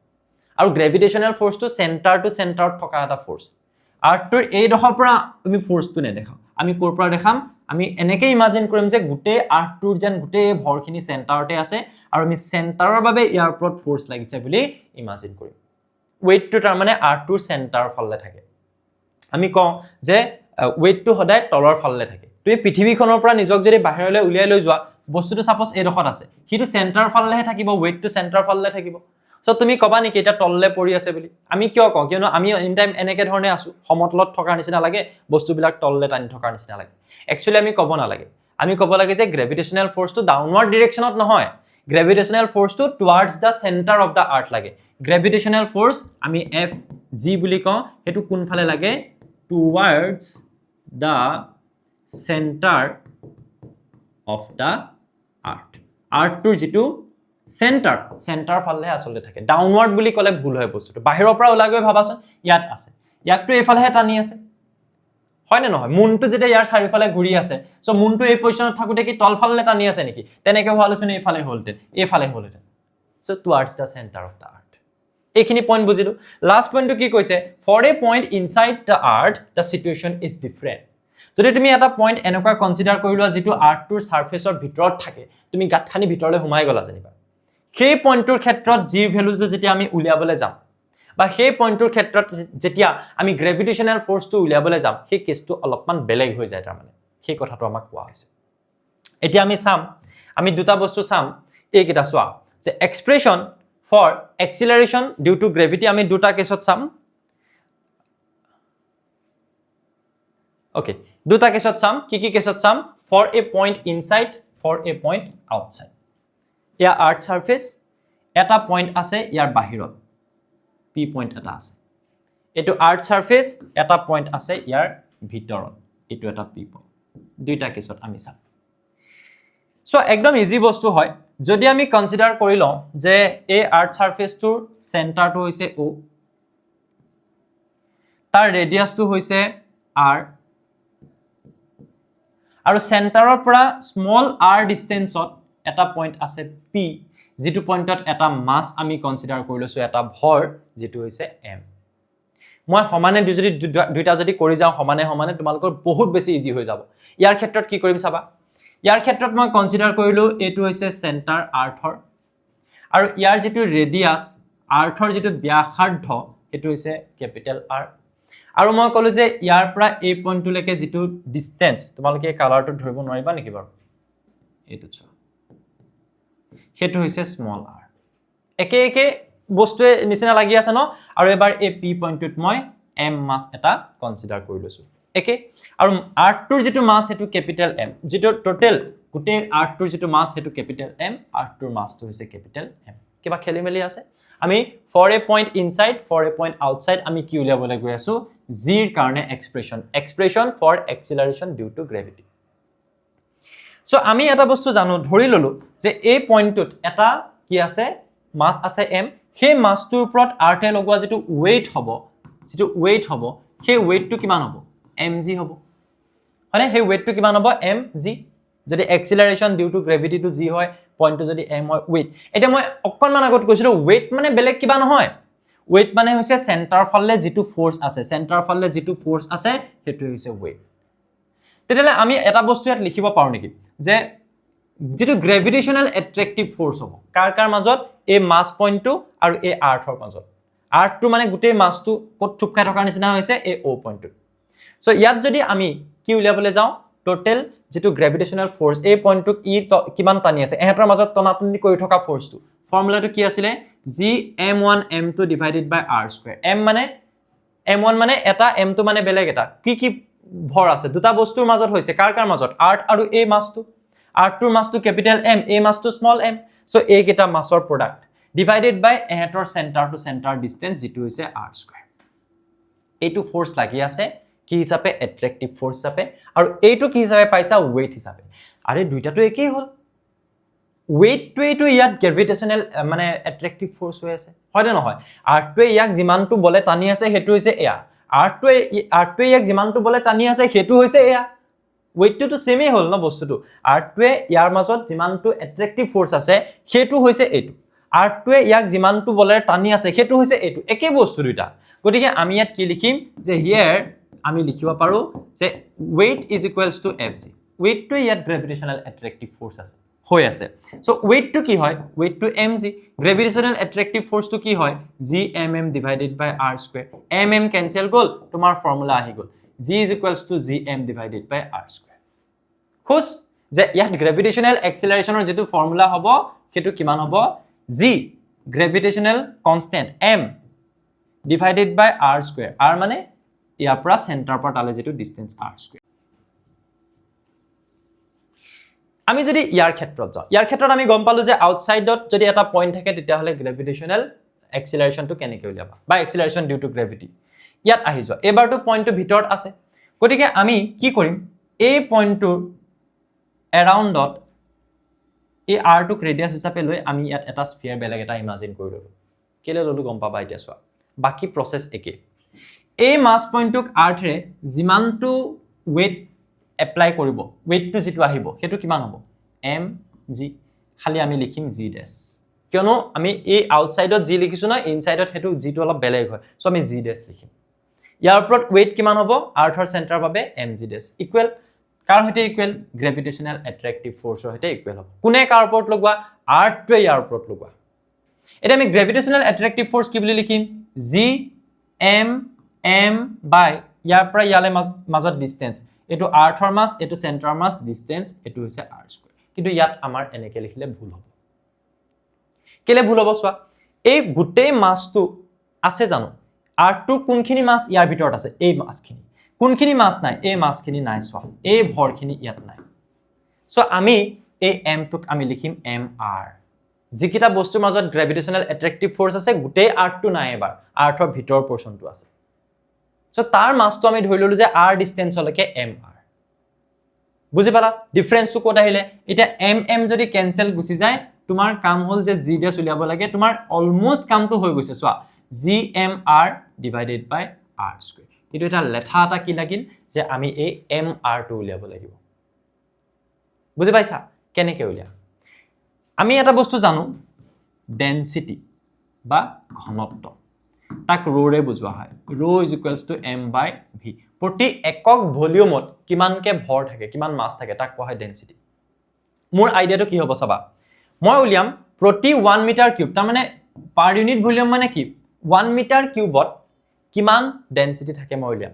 আৰু গ্ৰেভিটেশনাল ফোৰ্সটো সেন্টাৰ টু সেন্টাৰত থকা এটা ফোৰ্স আৰ্থটোৰ এই দখৰ পৰা তুমি ফোৰ্সটো নেদেখাও আমি কোৰ পৰা দেখাম আমি এনেকৈ ইমাজিন কৰিম যে গুটেই আৰ্টটোৰ যেন গুটেই ভৰখিনি সেন্টাৰতে আছে আৰু আমি সেন্টাৰৰ বাবে ইয়াৰ ওপৰত ফোৰ্স লাগিছে বুলি ইমাজিন কৰিম ওয়েটটো তাৰ মানে আৰ্টটোৰ সেন্টাৰ ফালে থাকে আমি কওঁ যে ওয়েটটো সদায় তলৰ ফালে থাকে তুমি পৃথিৱীখনৰ পৰা নিজক যদি বাহিৰলৈ উলিয়াই লৈ যোৱা বস্তুটো সাপোজ এই দখত আছে হিটো সেন্টাৰ ফালেহে থাকিব ওয়েটটো সেন্টাৰ ফালে থাকিব সো তুমি কবা নেকি এটা তললে পৰি আছে বুলি আমি কিয় কওঁ কিয়নো আমি ইন টাইম এনেকে ধৰণে আছো সমতলত থকাৰ নিচিনা লাগে বস্তুবিলাক তললে টানি থকাৰ নিচিনা লাগে একচুয়ালি আমি কব নালাগে আমি কব লাগে যে গ্ৰেভিটেশনাল ফোৰ্সটো ডাউনৱাৰ্ড ডিৰেকশনত নহয় গ্ৰেভিটেশনাল ফোৰ্সটো towards the center of the earth লাগে গ্ৰেভিটেশনাল ফোৰ্স আমি এফ জি বুলি কওঁ হেতু কোন ফালে লাগে towards the center of the earth আৰ্থটোৰ যেটো সেন্টাৰ ফালে আসলে থাকে ডাউনৱাৰ্ড বুলি কলে ভুল হয় বস্তুটো বাহিৰৰ পৰা ওলাই গৈ ভাবাচোন ইয়াত আছে ইয়াকটো এইফালেহে টানি আছে হয় না নহয় মুনটো যেটা ইয়াৰ চাৰিফালে ঘূৰি আছে সো মুনটো এই পজিশনত থাকোতে কি তলফালে টানি আছে নেকি তেনেকৈ হোৱালচোন এইফালে হলতে এইফালে হলতে so towards the center of the earth এইখিনি পইণ্ট বুজিলো লাষ্ট পইণ্টটো কি কৈছে for a point inside the earth the situation is different যদি তুমি এটা পইণ্ট এনেকুৱা কনসিডাৰ কৰিলোৱা যেটো আৰ্থটোৰ সাৰফেসৰ ভিতৰত থাকে তুমি গাঁতখানি ভিতৰলৈ সোমাই গলা জানিবা সেই পইণ্টৰ ক্ষেত্ৰত জি ভ্যালুটো যেতিয়া আমি উলিয়াবলৈ যাম বা সেই পইণ্টৰ ক্ষেত্ৰত যেতিয়া আমি গ্ৰেভিটেশনাল ফোৰ্সটো উলিয়াবলৈ যাম সেই কেছটো অলপমান বেলেগ হৈ যায় তাৰ মানে সেই কথাটো আমাক কোৱা হৈছে এতিয়া আমি দুটা বস্তু চাম এইকেইটা চোৱা যে expression for acceleration due to gravity আমি দুটা কেছত চাম ওকে দুটা কেছত চাম কি কেছত চাম for a point inside for a point outside ইয়াৰ আৰ্থ সাৰফেস এটা পইণ্ট আছে ইয়াৰ বাহিৰত পি পইণ্ট এটা আছে এটো আৰ্থ সাৰফেস এটা পইণ্ট আছে ইয়াৰ ভিতৰত এটো এটা পি পইণ্ট দুইটা কেছত আমি চাম সো একদম ইজি বস্তু হয় যদি আমি কনসিডাৰ কৰি লওঁ যে এই আৰ্থ সাৰফেসটোৰ সেন্টাৰটো হৈছে ও তাৰ ৰেডিয়াসটো হৈছে r আৰু সেন্টাৰৰ পৰা স্মল r ডিসটেন্সত এটা পইণ্ট আছে p যেটো পইণ্টত এটা মাস আমি কনসিডাৰ কৰি লৈছো এটা ভৰ যেটো হৈছে m মই সমানে যদি দুইটা যদি কৰি যাও সমানে তোমালোকৰ বহুত বেছি ইজি হৈ যাব ইয়াৰ ক্ষেত্ৰত কি কৰিম চাবা ইয়াৰ ক্ষেত্ৰত মই কনসিডাৰ কৰিলো এটো হৈছে সেন্টাৰ আৰ্থৰ আৰু ইয়াৰ যেটো ৰেডিয়াস আৰ্থৰ যেটো ব্যাসাৰ্ধ এটো হৈছে ক্যাপিটেল R আৰু মই ক'লো যে ইয়াৰ পৰা এই পইণ্টলৈকে যিটো ডিষ্টেন্স তোমালোকে এই কালাৰটো ধৰিব নোৱাৰিবা নেকি বাৰু এইটো চোৱা সেইটো হৈছে স্মল r একে একে বস্তুৱে নিচিনা লাগি আছে ন আৰু এবাৰ এই p পইণ্টটোত মই m মাছ এটা কনসিডাৰ কৰি লৈছো একে আৰু r টোৰ যেটো মাছ হেতু ক্যাপিটেল m যেটো টোটাল গুটে r টোৰ যেটো মাছ হেতু ক্যাপিটেল m r টোৰ মাছটো হৈছে ক্যাপিটেল m কিবা খেলিমেলি আছে আমি for a point inside for a point outside আমি কি উলিয়াবলৈ গৈ আছো g ৰ কাৰণে expression for acceleration due to gravity so আমি এটা বস্তু জানো ধৰি ললো যে এই পইণ্টটোত এটা কি আছে মাছ আছে m সেই মাছটোৰ ওপৰত r তে লগোৱা যেটো weight হ'ব সেই weight টো কিমান হ'ব mg হ'ব মানে সেই weight টো কিমান হ'ব mg যদি acceleration due to gravity to g হয় পইণ্টটো যদি m হয় weight এটা মই অকনমান আগত কৈছিলো weight মানে বেলেগ কিবা নহয় weight মানে হৈছে সেন্টাৰ ফালে যেটো ফোৰ্স আছে হেতু হৈছে weight তেতিয়ালে আমি এটা বস্তু ইয়াত লিখিব পাৰো নেকি যে যেটো গ্ৰেভিটেশনাল অ্যাট্ৰাক্টিভ ফোৰ্স হ'ব কাৰ মাজত এই মাস পইণ্টটো আৰু এই আৰ্থৰ মাজত আৰ্থটো মানে গুটেই মাসটো কত থুপ খাই থকাৰ নিচিনা হৈছে এই o পইণ্টটো সো ইয়াত যদি আমি কি উলিয়াবলৈ যাও টোটাল যেটো গ্ৰেভিটেশনাল ফোৰ্স এই পইণ্টটোক ই কিমান টানি আছে এহেতৰ মাজত টনাটনি কৰি থকা ফোৰ্সটো ফৰ্মুলাটো কি আছিল g m1 m2 divided by r square m1 মানে এটা m2 মানে বেলেগ এটা কি ভৰ আছে দুটা বস্তুৰ মাজত হৈছে কাৰ মাজত আৰ্থ আৰু এই মাসটো আৰ্থটোৰ মাসটো ক্যাপিটেল m এই মাসটো স্মল m সো এই কেটা মাসৰ প্ৰডাক্ট ডিভাইডেড বাই এহেতৰ সেন্টাৰ টু সেন্টাৰ ডিসটেন্স যেটো হৈছে r স্কয়াৰ এইটো ফোৰ্স লাগি আছে কি হিচাপে অ্যাট্ৰাক্টিভ ফোৰ্স হিচাপে আৰু এইটো কি হিচাপে পাইছা weight হিচাপে আৰে দুইটাটো একেই হল weight টো ইয়াত গ্ৰেভিটেশনাল মানে অ্যাট্ৰাক্টিভ ফোৰ্স হৈ আছে হয় না নহয় আৰ্থটোৱে ইয়াক যিমানটো বলে টানি আছে হেতু হৈছে এয়া আৰ্থটোৱে ইয়াক যিমানটো বলে টানি আছে হেতু হৈছে এয়া weight টো সেমই হল ন বস্তুটো আৰ্থটোৱে ইয়াৰ মাজত যিমানটো অ্যাট্ৰাক্টিভ ফোৰ্স আছে হেতু হৈছে এইটো আৰ্থটোৱে ইয়াক যিমানটো বলে টানি আছে হেতু হৈছে এইটো একে বস্তু দুইটা গতিকে আমি ইয়াত কি লিখিম যে হিয়াৰ আমি লিখিব পাৰো যে weight is equals to fg weight টো ইয়াত গ্ৰেভিটেশনাল অ্যাট্ৰাক্টিভ ফোর্স আছে হৈ আছে সো weight টো কি হয় weight টো mg গ্ৰেভিটেশনাল অ্যাট্ৰাক্টিভ ফোৰ্স টো কি হয় gmm divided by r square mm cancel গল তোমাৰ ফৰ্মুলা আহি গল g is equals to gm divided by r square খুশ যে ইয়াত গ্ৰেভিটেশনাল এক্সেলাৰেশনৰ যেটো ফৰ্মুলা হ'ব হেতু কিমান হ'ব g গ্ৰেভিটেশনাল constant m divided by r square r মানে ইয়াৰ পৰা সেন্টাৰ পৰা তালে যেটো ডিসটেন্স r স্কয়াৰ আমি যদি ইয়াৰ ক্ষেত্ৰত আমি গম পালো যে আউটসাইডত যদি এটা পইণ্ট থাকে তেতিয়া হলে গ্ৰেভিটেশনাল এক্সেলাৰেশনটো কেনেকৈ উলিয়াবা বা এক্সেলাৰেশন ডিউ টু গ্ৰেভিটি ইয়াত আহি যোৱা এবাৰটো পইণ্টটো ভিতৰত আছে গতিকে আমি কি কৰিম এই পইণ্টটোৰ এৰাউণ্ডত এই r টোক ৰেডিয়াস হিচাপে লৈ আমি ইয়াত এটা স্ফিয়াৰ বেলেগ এটা ইমাজিন কৰি ললো কেলে ললো গম পাবা এতিয়া চোৱা বাকি প্ৰসেস একে এই মাস পইণ্টটোক r ৰে যিমানটো weight এপ্লাই কৰিব weight টো যেটো আহিব হেতু কিমান হ'ব mg খালি আমি লিখিম g ড্যাশ কিয়নো আমি এই আউটসাইডত g লিখিছো না ইনসাইডত হেতু g টো অলপ বেলেগ হয় সো আমি g ড্যাশ লিখিম ইয়াৰ ওপৰত weight কিমান হ'ব আৰ্থৰ সেন্টাৰ বাবে mg ড্যাশ ইকুৱেল কাৰ হতে ইকুৱেল গ্ৰেভিটেশনাল অ্যাট্ৰাক্টিভ ফোৰ্সৰ হতে ইকুৱেল হ'ব কোনে কাৰ ওপৰত লগোৱা আৰ্থটোৱে ইয়াৰ ওপৰত লগোৱা এটা আমি গ্ৰেভিটেশনাল অ্যাট্ৰাক্টিভ ফোৰ্স কি বুলি লিখিম g m m বাই ইয়াৰ পৰা ইয়ালে মাজত ডিসটেন্স এটো আৰ্থৰ মাস এটো সেন্টাৰ মাস ডিসটেন্স এটো হৈছে r স্কয়াৰ কিন্তু ইয়াত আমাৰ এনেকে লিখিলে ভুল হ'ব কেলে ভুল হ'ব চোৱা এই গুটেই মাসটো আছে জানো r2 কোনখিনি মাস ইয়াৰ ভিতৰত আছে এই মাসখিনি কোনখিনি মাস নাই এই মাসখিনি নাই চোৱা এই ভৰখিনি ইয়াত নাই সো আমি এই m টোক আমি লিখিম mr যিকিটা বস্তুৰ মাজত গ্ৰেভিটেশনাল অ্যাট্ৰাক্টিভ ফোৰ্স আছে গুটেই r2 নাই এবাৰ আৰ্থৰ ভিতৰ পোৰশনটো আছে সো তাৰ মাসটো আমি ধৰি ললো যে r ডিসটেন্সলৈকে mr বুজি পালা ডিফাৰেন্সটো কোত আহিলে এটা mm যদি ক্যান্সেল গুছি যায় তোমাৰ কাম হল যে g ড্যাশ উলিয়াব লাগে তোমাৰ অলমোস্ট কামটো হৈ গৈছে চোৱা gmr divided by r square এটো এটা লেঠা এটা কি লাগিল যে আমি এই mr টো উলিয়াব লাগিব বুজি পাইছা কেনেকৈ উলিয়া আমি এটা বস্তু জানো ডেনসিটি বা ঘনত্ব তাক ৰোৰে বুজোৱা হয় rho is equals to m by v প্ৰতি একক ভলিউমত কিমানকে ভৰ থাকে কিমান মাস থাকে তাক কোৱা হয় ডেনসিটি মোৰ আইডিয়াটো কি হ'ব চাবা মই উলিয়াম প্ৰতি 1 মিটাৰ কিউব তাৰ মানে পাৰ ইউনিট ভলিউম মানে কি 1 মিটাৰ কিউবত কিমান ডেন্সিটি থাকে মই উলিয়াম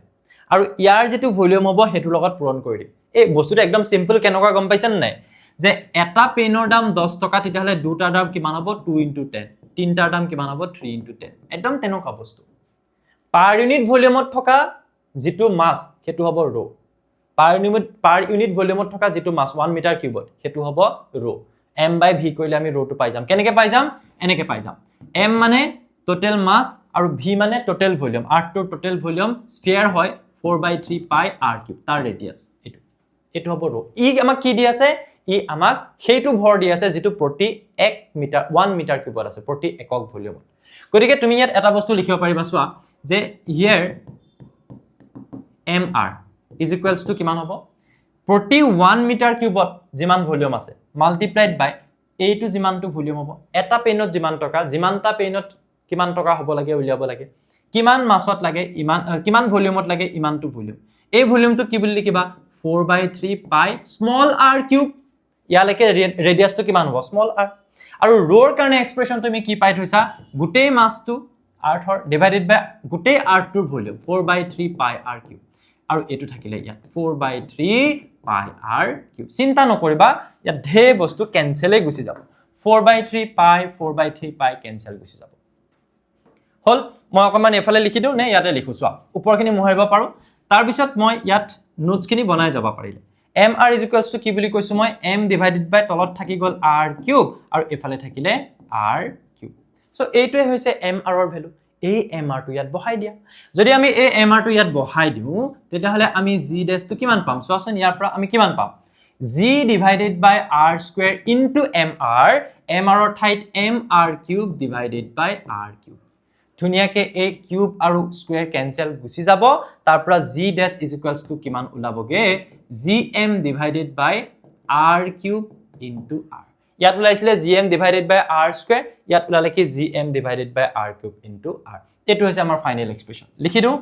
আৰু ইয়াৰ যেটো ভলিউম হ'ব হেতুৰ লগত পূৰণ কৰি দিম এই বস্তুটো একদম সিম্পল কেনেকুৱা গম পাইছেন নাই যে এটা পেনৰ দাম 10 টকা তেতিয়াহলে দুটাৰ দাম কিমান হ'ব 2 * 10 তিনটাৰ দাম কিমান হ'ব 3 * 10 একদম তেনেকুৱা বস্তু পাৰ ইউনিট ভলিউমত থকা যেটো মাস হেতু হ'ব ৰ পাৰ ইউনিট ভলিউমত থকা যেটো মাস 1 মিটাৰ কিউবত হেতু হ'ব ৰ m/v কৰিলে আমি ৰটো পাই যাম কেনেকৈ পাই যাম এনেকৈ পাই যাম m মানে টোটাল মাস আৰু v মানে total volume r2 total volume sphere হয় 4/3 পাই r3 তাৰ ৰেডিয়াস এটো হ'ব ৰ ই আমাক কি দি আছে ই আমাক হেতু ভৰ দি আছে যেটো প্ৰতি 1 মিটাৰ কিউবত আছে প্ৰতি একক ভলিউমত গতিকে তুমি ইয়াত এটা বস্তু লিখিব পাৰিবা চোৱা যে here mr is equals to কিমান হ'ব প্ৰতি 1 মিটাৰ কিউবত যিমান ভলিউম আছে মাল্টিপ্লাইড বাই এইটো যিমানটো ভলিউম হ'ব এটা পেনত যিমান টকা যিমানটা পেনত কিমান টকা হ'ব লাগে উলিয়াব লাগে কিমান মাসত লাগে ইমান কিমান ভলিউমত লাগে ইমানটো ভলিউম এই ভলিউমটো কি বুলি লিখিবা 4/3 পাই স্মল r কিউব ইয়ালৈকে ৰেডিয়াসটো কিমান হ'ব স্মল r আৰু ৰৰ কাৰণে এক্সপ্ৰেছন তুমি কি পাই থৈছা গোটেই মাসটো r থৰ ডিভাইডেড বাই গোটেই r টোৰ ভলিউম 4/3 পাই r কিউব আৰু এটো থাকিলে ইয়াত 4/3 পাই r কিউব চিন্তা নকৰিবা ইয়াত ধে বস্তু কেনসেলে গুছি যাব 4/3 পাই 4/3 পাই কেনসেল গুছি যাব হল মই অকমান এফালে লিখি দিও নে ইয়াতে লিখো চোৱা উপৰখিনি মোহাৰিব পাৰো তাৰ পিছত মই ইয়াত নোটছ খিনি বনাই যাব পাৰিলে mr is equals to কি বুলি কৈছো মই m divided by তলত থাকি গল r কিউব আৰু এফালে থাকিলে r কিউব সো এইটোৱে হৈছে mr ৰ ভ্যালু এই mr টো ইয়াত বহাই দিয়া যদি আমি এই mr টো ইয়াত বহাই দিও তেতিয়াহলে আমি g ডেশ টো কিমান পাম চোৱাচোন ইয়াৰ পৰা আমি কিমান পাম g divided by r square into mr mr ৰ ঠাইত mr cube divided by r cube ধুনিয়াকে a কিউব আৰু স্কয়াৰ কেনসেল গুছি যাব তাৰ পৰা g ডেশ is equals to কিমান ওলাবগে gm divided by r cube into r ইয়াত ওলাইছিলে gm divided by r square ইয়াত ওলালে কি gm divided by r cube into r এটো হৈছে আমাৰ ফাইনাল এক্সপ্ৰেছন লিখি দিও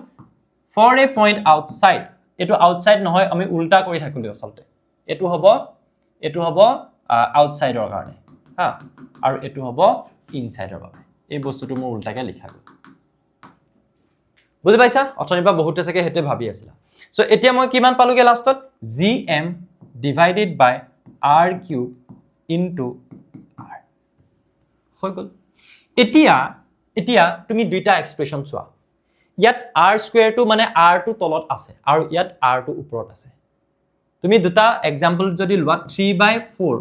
for a point outside এটো আউটসাইড নহয় আমি উল্টা কৰি থাকিলো আসলতে এটো হ'ব আউটসাইডৰ কাৰণে হা আৰু এটো হ'ব ইনসাইডৰ বাবে এই বস্তুটো মোৰ উল্টাকে লিখা গল বুজি পাইছা অথনিবা বহুত আছে হেতে ভাবি আছিল সো এতিয়া মই কিমান পালোগে লাষ্টত gm divided by r cube into r হৈ গল এতিয়া তুমি দুইটা এক্সপ্ৰেছন চোৱা ইয়াত r স্কয়াৰ টো মানে r টো তলত আছে আৰু ইয়াত r টো ওপৰত আছে তুমি দুটা এক্সাম্পল যদি লোৱা 3/4,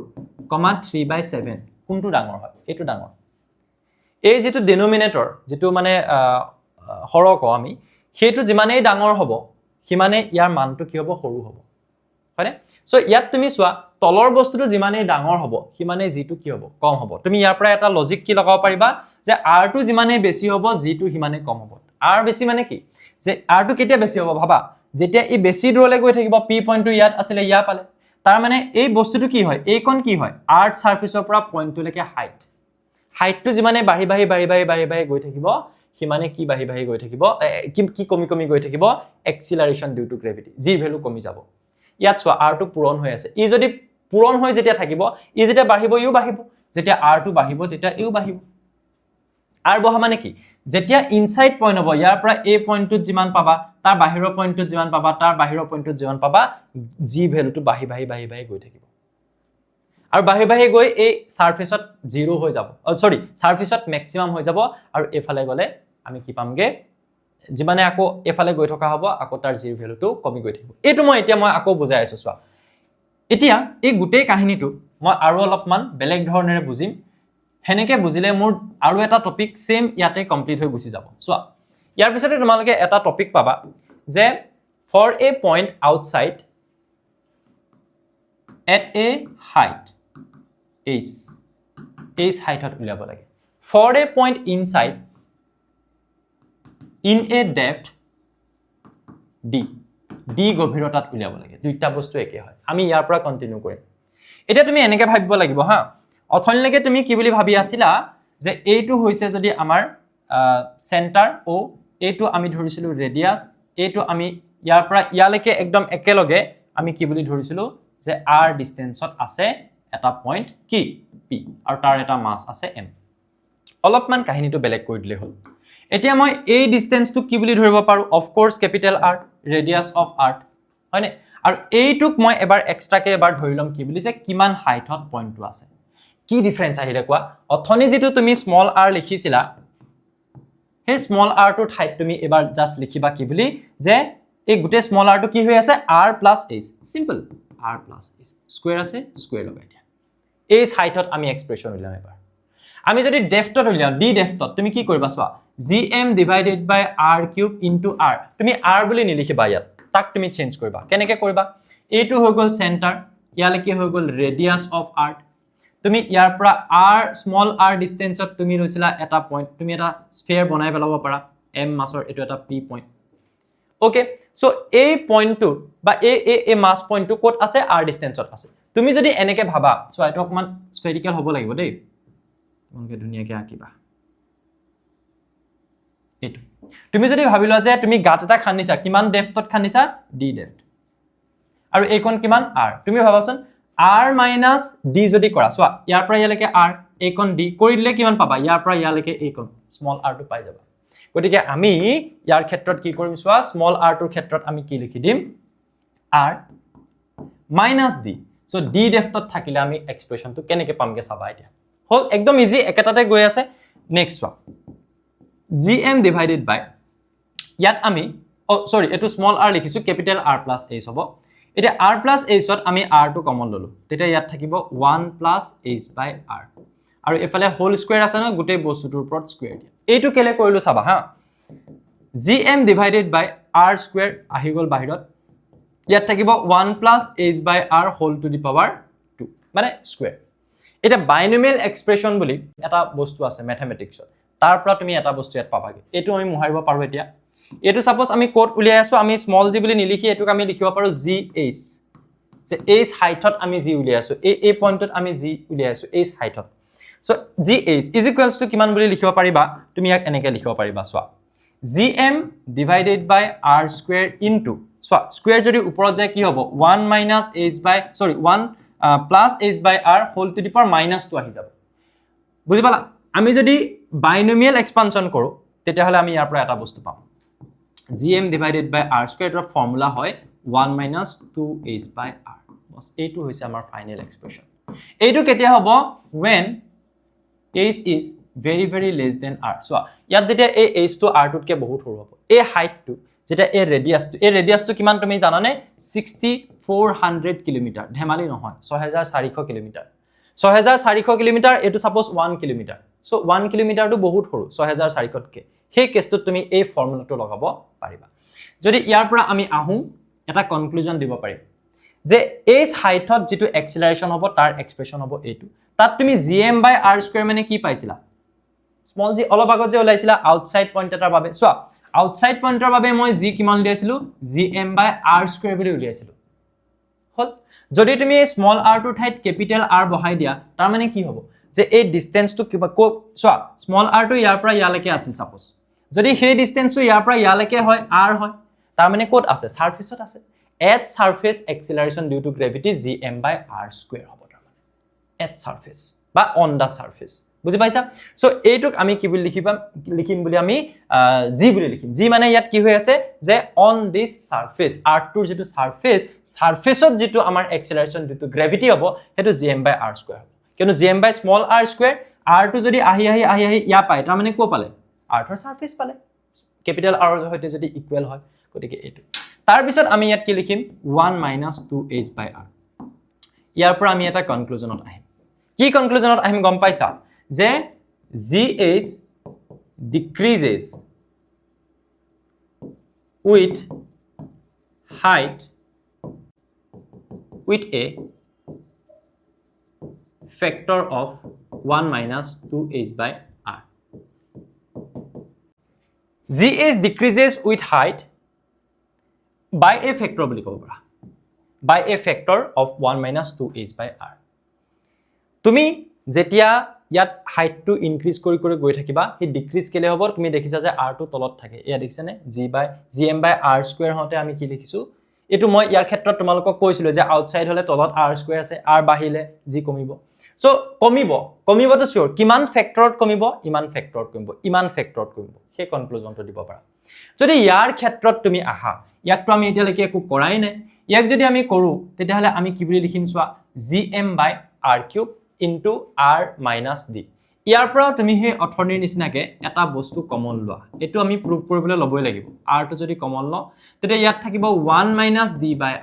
3/7 কোনটো ডাঙৰ হয় এটো ডাঙৰ এই যেটো ডিনোমিনেটৰ যেটো মানে হৰক আমি হেতু যিমানেই ডাঙৰ হ'ব হিমানে ইয়াৰ মানটো কি হ'ব সৰু হ'ব হয়নে সো ইয়াত তুমি চোৱা তলৰ বস্তুটো যিমানেই ডাঙৰ হ'ব হিমানে জিটো কি হ'ব কম হ'ব তুমি ইয়াৰ পৰা এটা লজিক কি লগাব পাৰিবা যে r টো যিমানেই বেছি হ'ব জিটো হিমানে কম হ'ব r বেছি মানে কি যে r টো কেতিয়া বেছি হ'ব ভাবা যেতিয়া ই বেছি দূৰলৈ গৈ থাকিব p পইণ্টটো ইয়াত আছিল ইয়া পালে তাৰ মানে এই বস্তুটো কি হয় এই কোন কি হয় r সাৰফেসৰ পৰা পইণ্টটোলৈকে হাইটটো যিমানে বাঢ়ি গৈ থাকিব হিমানে কি বাঢ়ি গৈ থাকিব কি কমি গৈ থাকিব acceleration due to gravity G value কমি যাব ইয়াত চোৱা r টো পূৰণ হৈ আছে ই যদি পূৰণ হৈ যেতিয়া থাকিব ই যেতিয়া বাঢ়িব ইও বাঢ়িব যেতিয়া r টো বাঢ়িব তেতিয়া ইও বাঢ়িব r বহা মানে কি যেতিয়া ইনসাইড পইণ্ট হ'ব ইয়াৰ পৰা a পইণ্টটোত যিমান পাবা তাৰ বাহিৰৰ পইণ্টটোত যিমান পাবা তাৰ বাহিৰৰ পইণ্টটোত যিমান পাবা জি ভ্যালুটো বাঢ়ি গৈ থাকিব আৰু বাঢ়ি গৈ এই সাৰফেসত 0 হৈ যাব সৰি সাৰফেসত ম্যাক্সিমাম হৈ যাব আৰু এফালে গলে আমি কি পামগে যিমানে আকৌ এফালে গৈ থকা হ'ব আকৌ তাৰ জি ভ্যালুটো কমি গৈ থাকিব এটো মই আকৌ বুজাই আছো চোৱা এতিয়া এই গোটেই কাহিনীটো মই আৰু অলপমান বেলেগ ধৰণেৰে বুজিম হেনেকে বুজিলে মোৰ আৰু এটা টপিক সেম ইয়াতে কমপ্লিট হৈ গুছি যাব চোৱা ইয়াৰ পিছতে তোমালোকে এটা টপিক পাবা যে for a point outside at a height h height উলিয়াব লাগে for a point inside in a depth d গভীৰতাত উলিয়াব লাগে দুইটা বস্তু একে হয় আমি ইয়াৰ পৰা কন্টিনিউ কৰিম এতিয়া তুমি এনেকে ভাবিব লাগিব হা অথনিলৈকে তুমি কি বুলি ভাবি আছিলা যে এইটো হৈছে যদি আমাৰ সেন্টাৰ ও এইটো আমি ধৰিছিলো ৰেডিয়াস এইটো আমি ইয়াৰ পৰা ইয়ালৈকে একদম একেলগে আমি কি বুলি ধৰিছিলো যে r ডিসটেন্সত আছে এটা পইণ্ট কি p আৰু তাৰ এটা মাস আছে m অলপমান কাহিনীটো বেলেগ কৰি দিলে হ'ল এতিয়া মই এই ডিসটেন্সটো কি বুলি ধৰিব পাৰো of course capital R radius of earth হয়নে আৰু এইটুক মই এবাৰ এক্সট্ৰাকে এবাৰ ধৰি লম কি বুলি যে কিমান হাইটত পইণ্টটো আছে কি ডিফাৰেন্স আহিলে কোৱা অথনি যেটো তুমি স্মল r লিখিছিলা হে স্মল r টোৰ ঠাইত তুমি এবাৰ জাস্ট লিখিবা কি বুলি যে এই গুটে স্মল r টো কি হৈ আছে r + h simple r + h square আছে স্কয়াৰ লগাই দিয়া এই হাইটত আমি এক্সপ্ৰেছন উলিয়াম এবাৰ আমি যদি ডেফটত উলিয়াম ডি ডেফটত তুমি কি কৰিবা চোৱা gm divided by r cube into r তুমি r বুলি নিলিখিবা ইয়াত তাক তুমি চেঞ্জ কৰিবা কেনেকৈ কৰিবা এইটো হৈ গল সেন্টাৰ ইয়ালৈকে হৈ গল ৰেডিয়াস অফ আৰ্ট তুমি ইয়াৰ পৰা r স্মল r ডিসটেন্সত তুমি লৈছিলা এটা পইণ্ট তুমি এটা স্ফিয়াৰ বনাই পেলাব পাৰা m মাসৰ এটো এটা p পইণ্ট ওকে সো এই পইণ্টটো বা এই মাস পইণ্টটো ক'ত আছে r ডিসটেন্সত আছে তুমি যদি এনেকে ভাবা সো এটো অকমান স্ফেৰিকেল হ'ব লাগিব দেই তোমাকে ধুনিয়াকে আঁকিবা এটো তুমি যদি ভাবিলা যে তুমি গাত এটা খান্দিছা কিমান ডেপথত খান্দিছা d ডেপথ আৰু এইকণ কিমান r তুমি ভাবাচোন r - d যদি কৰা সো ইয়াৰ পৰা ইয়ালৈকে r এইকণ d কৰি দিলে কিমান পাবা ইয়াৰ পৰা ইয়ালৈকে এইকণ স্মল r টো পাই যাবা গতিকে আমি ইয়াৰ ক্ষেত্ৰত কি কৰিম সোৱা স্মল r টোৰ ক্ষেত্ৰত আমি কি লিখি দিম r - d সো d ডেপথত থাকিলে আমি এক্সপ্ৰেছনটো কেনেকৈ পামগে চাবা এতিয়া হল একদম ইজি একেটাতে গৈ আছে নেক্সট সোৱা gm ডিভাইডেড বাই ইয়াত আমি সৰি এটো স্মল r লিখিছো ক্যাপিটেল r + h হ'ব এটা r + h ত আমি r টো কমন ললো তেতিয়া ইয়াত থাকিব 1 + h / r আৰু এফালে হোল স্কয়াৰ আছে ন গুটেই বস্তুটোৰ ওপৰত স্কয়াৰ দিয়া এইটো কেলে কৰিলো চাবা হা gm divided by r square আহি গল বাহিৰত ইয়াত থাকিব 1 + h / r whole to the power 2 মানে স্কয়াৰ এটা বাইনোমিয়েল এক্সপ্ৰেছন বুলি এটা বস্তু আছে ম্যাথমেটিক্সত তাৰ পৰা তুমি এটা বস্তু ইয়াত পাবাগে এটো আমি মুহাৰিব পাৰো এতিয়া এটো সাপোজ আমি কোড উলিয়াই আছো আমি স্মল g বুলি নিলিখি এটোক আমি লিখিব পাৰো gh যে h হাইটত আমি g উলিয়াই আছো এই পইণ্টত আমি g উলিয়াই আছো h হাইটত সো gh = কিমান বুলি লিখিব পাৰিবা তুমি ইয়াক এনেকৈ লিখিব পাৰিবা সোৱা gm divided by r square into সোৱা square যদি ওপৰত যায় কি হ'ব 1 - h বাই সৰি 1 + h by r whole to the power -2 আহি যাব বুজি পালা আমি যদি বাইনোমিয়েল এক্সপানশন কৰো তেতিয়া হলে আমি ইয়াৰ পৰা এটা বস্তু পাম gm divided by r square এৰ ফৰ্মুলা হয় 1 - 2h / r বস এইটো হৈছে আমাৰ ফাইনাল এক্সপ্ৰেছন এইটো কেতিয়া হ'ব when h is very very less than r so ইয়াত যেতিয়া এই h টো r টোতকে বহুত সৰু হ'ব এই হাইটটো যেতিয়া এই ৰেডিয়াসটো কিমান তুমি জানানে 6400 কিলোমিটাৰ ধেমালি নহয় 6400 কিলোমিটাৰ 6400 কিলোমিটাৰ এটো সাপোজ 1 কিলোমিটাৰ সো 1 কিলোমিটাৰটো বহুত সৰু 6400 তকে সেই কেছটো তুমি এই ফৰ্মুলাটো লগাব পাৰিবা যদি ইয়াৰ পৰা আমি আহু এটা কনক্লুজন দিব পাৰিম যে এই হাইটত যেটো এক্সেলাৰেশন হ'ব তাৰ এক্সপ্ৰেছন হ'ব এইটো তাত তুমি gm / r স্কয়াৰ মানে কি পাইছিলা স্মল g অলপ আগত যে ওলাইছিলা আউটসাইড পইণ্ট এটাৰ বাবে সোৱা আউটসাইড পইণ্টৰ বাবে মই g কিমান উলিয়াইছিলো gm / r স্কয়াৰ বুলি উলিয়াইছিলো হল যদি তুমি এই স্মল r টোৰ ঠাইত ক্যাপিটেল r বহাই দিয়া তাৰ মানে কি হ'ব যে এই ডিসটেন্সটো কিবা সোৱা স্মল r টো ইয়াৰ পৰা ইয়ালৈকে আছিল সাপোজ যদি সেই ডিসটেন্সটো ইয়াৰ পৰা ইয়ালৈকে হয় r হয় তাৰ মানে ক'ত আছে সাৰফেসত আছে at surface acceleration due to gravity gm / r square হ'ব তাৰ মানে at surface বা on the surface বুজি পাইছা সো এইটুক আমি কি বুলি লিখিম বুলি আমি g বুলি লিখিম g মানে ইয়াত কি হৈ আছে যে on this surface r টোৰ যেটো সাৰফেসত যেটো আমাৰ acceleration due to gravity হ'ব হেতু gm / r square হ'ব কিয়নো gm / small r square r টো যদি আহি ইয়া পায় তাৰ মানে কো পালে r ৰ সাৰফেস পালে ক্যাপিটেল r ৰ সৈতে যদি ইকুৱেল হয় গতিকে এইটো তাৰ পিছত আমি ইয়াত কি লিখিম 1 - 2h / r ইয়াৰ পৰা আমি এটা কনক্লুজনত আহিম কি কনক্লুজনত আহিম গম পাইছা যে gh decreases with height with a factor of 1 - 2h / r gh decreases with height by a factor বুলি ক'ব পাৰা by a factor of 1 - 2h / r তুমি যেতিয়া ইয়াত হাইটটো ইনক্ৰিজ কৰি গৈ থাকিবা হি ডিক্ৰিজ কেলে হ'ব তুমি দেখিছা যে r টো তলত থাকে এয়া দেখিছানে gm / r স্কয়াৰ হতে আমি কি লিখিছো এইটো মই ইয়াৰ ক্ষেত্ৰত তোমালোকক কৈছিলো যে আউটসাইড হলে তলত r² আছে r বাহিলে g কমিব সো কমিবটো শিওৰ কিমান ফেক্টৰত কমিব ইমান ফেক্টৰত কমিব ইমান ফেক্টৰত কমিব সেই কনক্লুজনটো দিব পাৰা যদি ইয়াৰ ক্ষেত্ৰত তুমি আহা ইয়াকটো আমি এতিয়ালৈকে একো কৰাই নাই ইয়াক যদি আমি কৰো তেতিয়াহলে আমি কি বুলি লিখিম চোৱা gm/r³ ইনটু r - d ইয়াৰ পৰা তুমি হে অথনিৰ নিচিনাকে এটা বস্তু কমন লোৱা এটো আমি প্ৰুভ কৰিবলৈ লবই লাগিব r টো যদি কমন ল তেতিয়া ইয়াত থাকিব 1 - d/r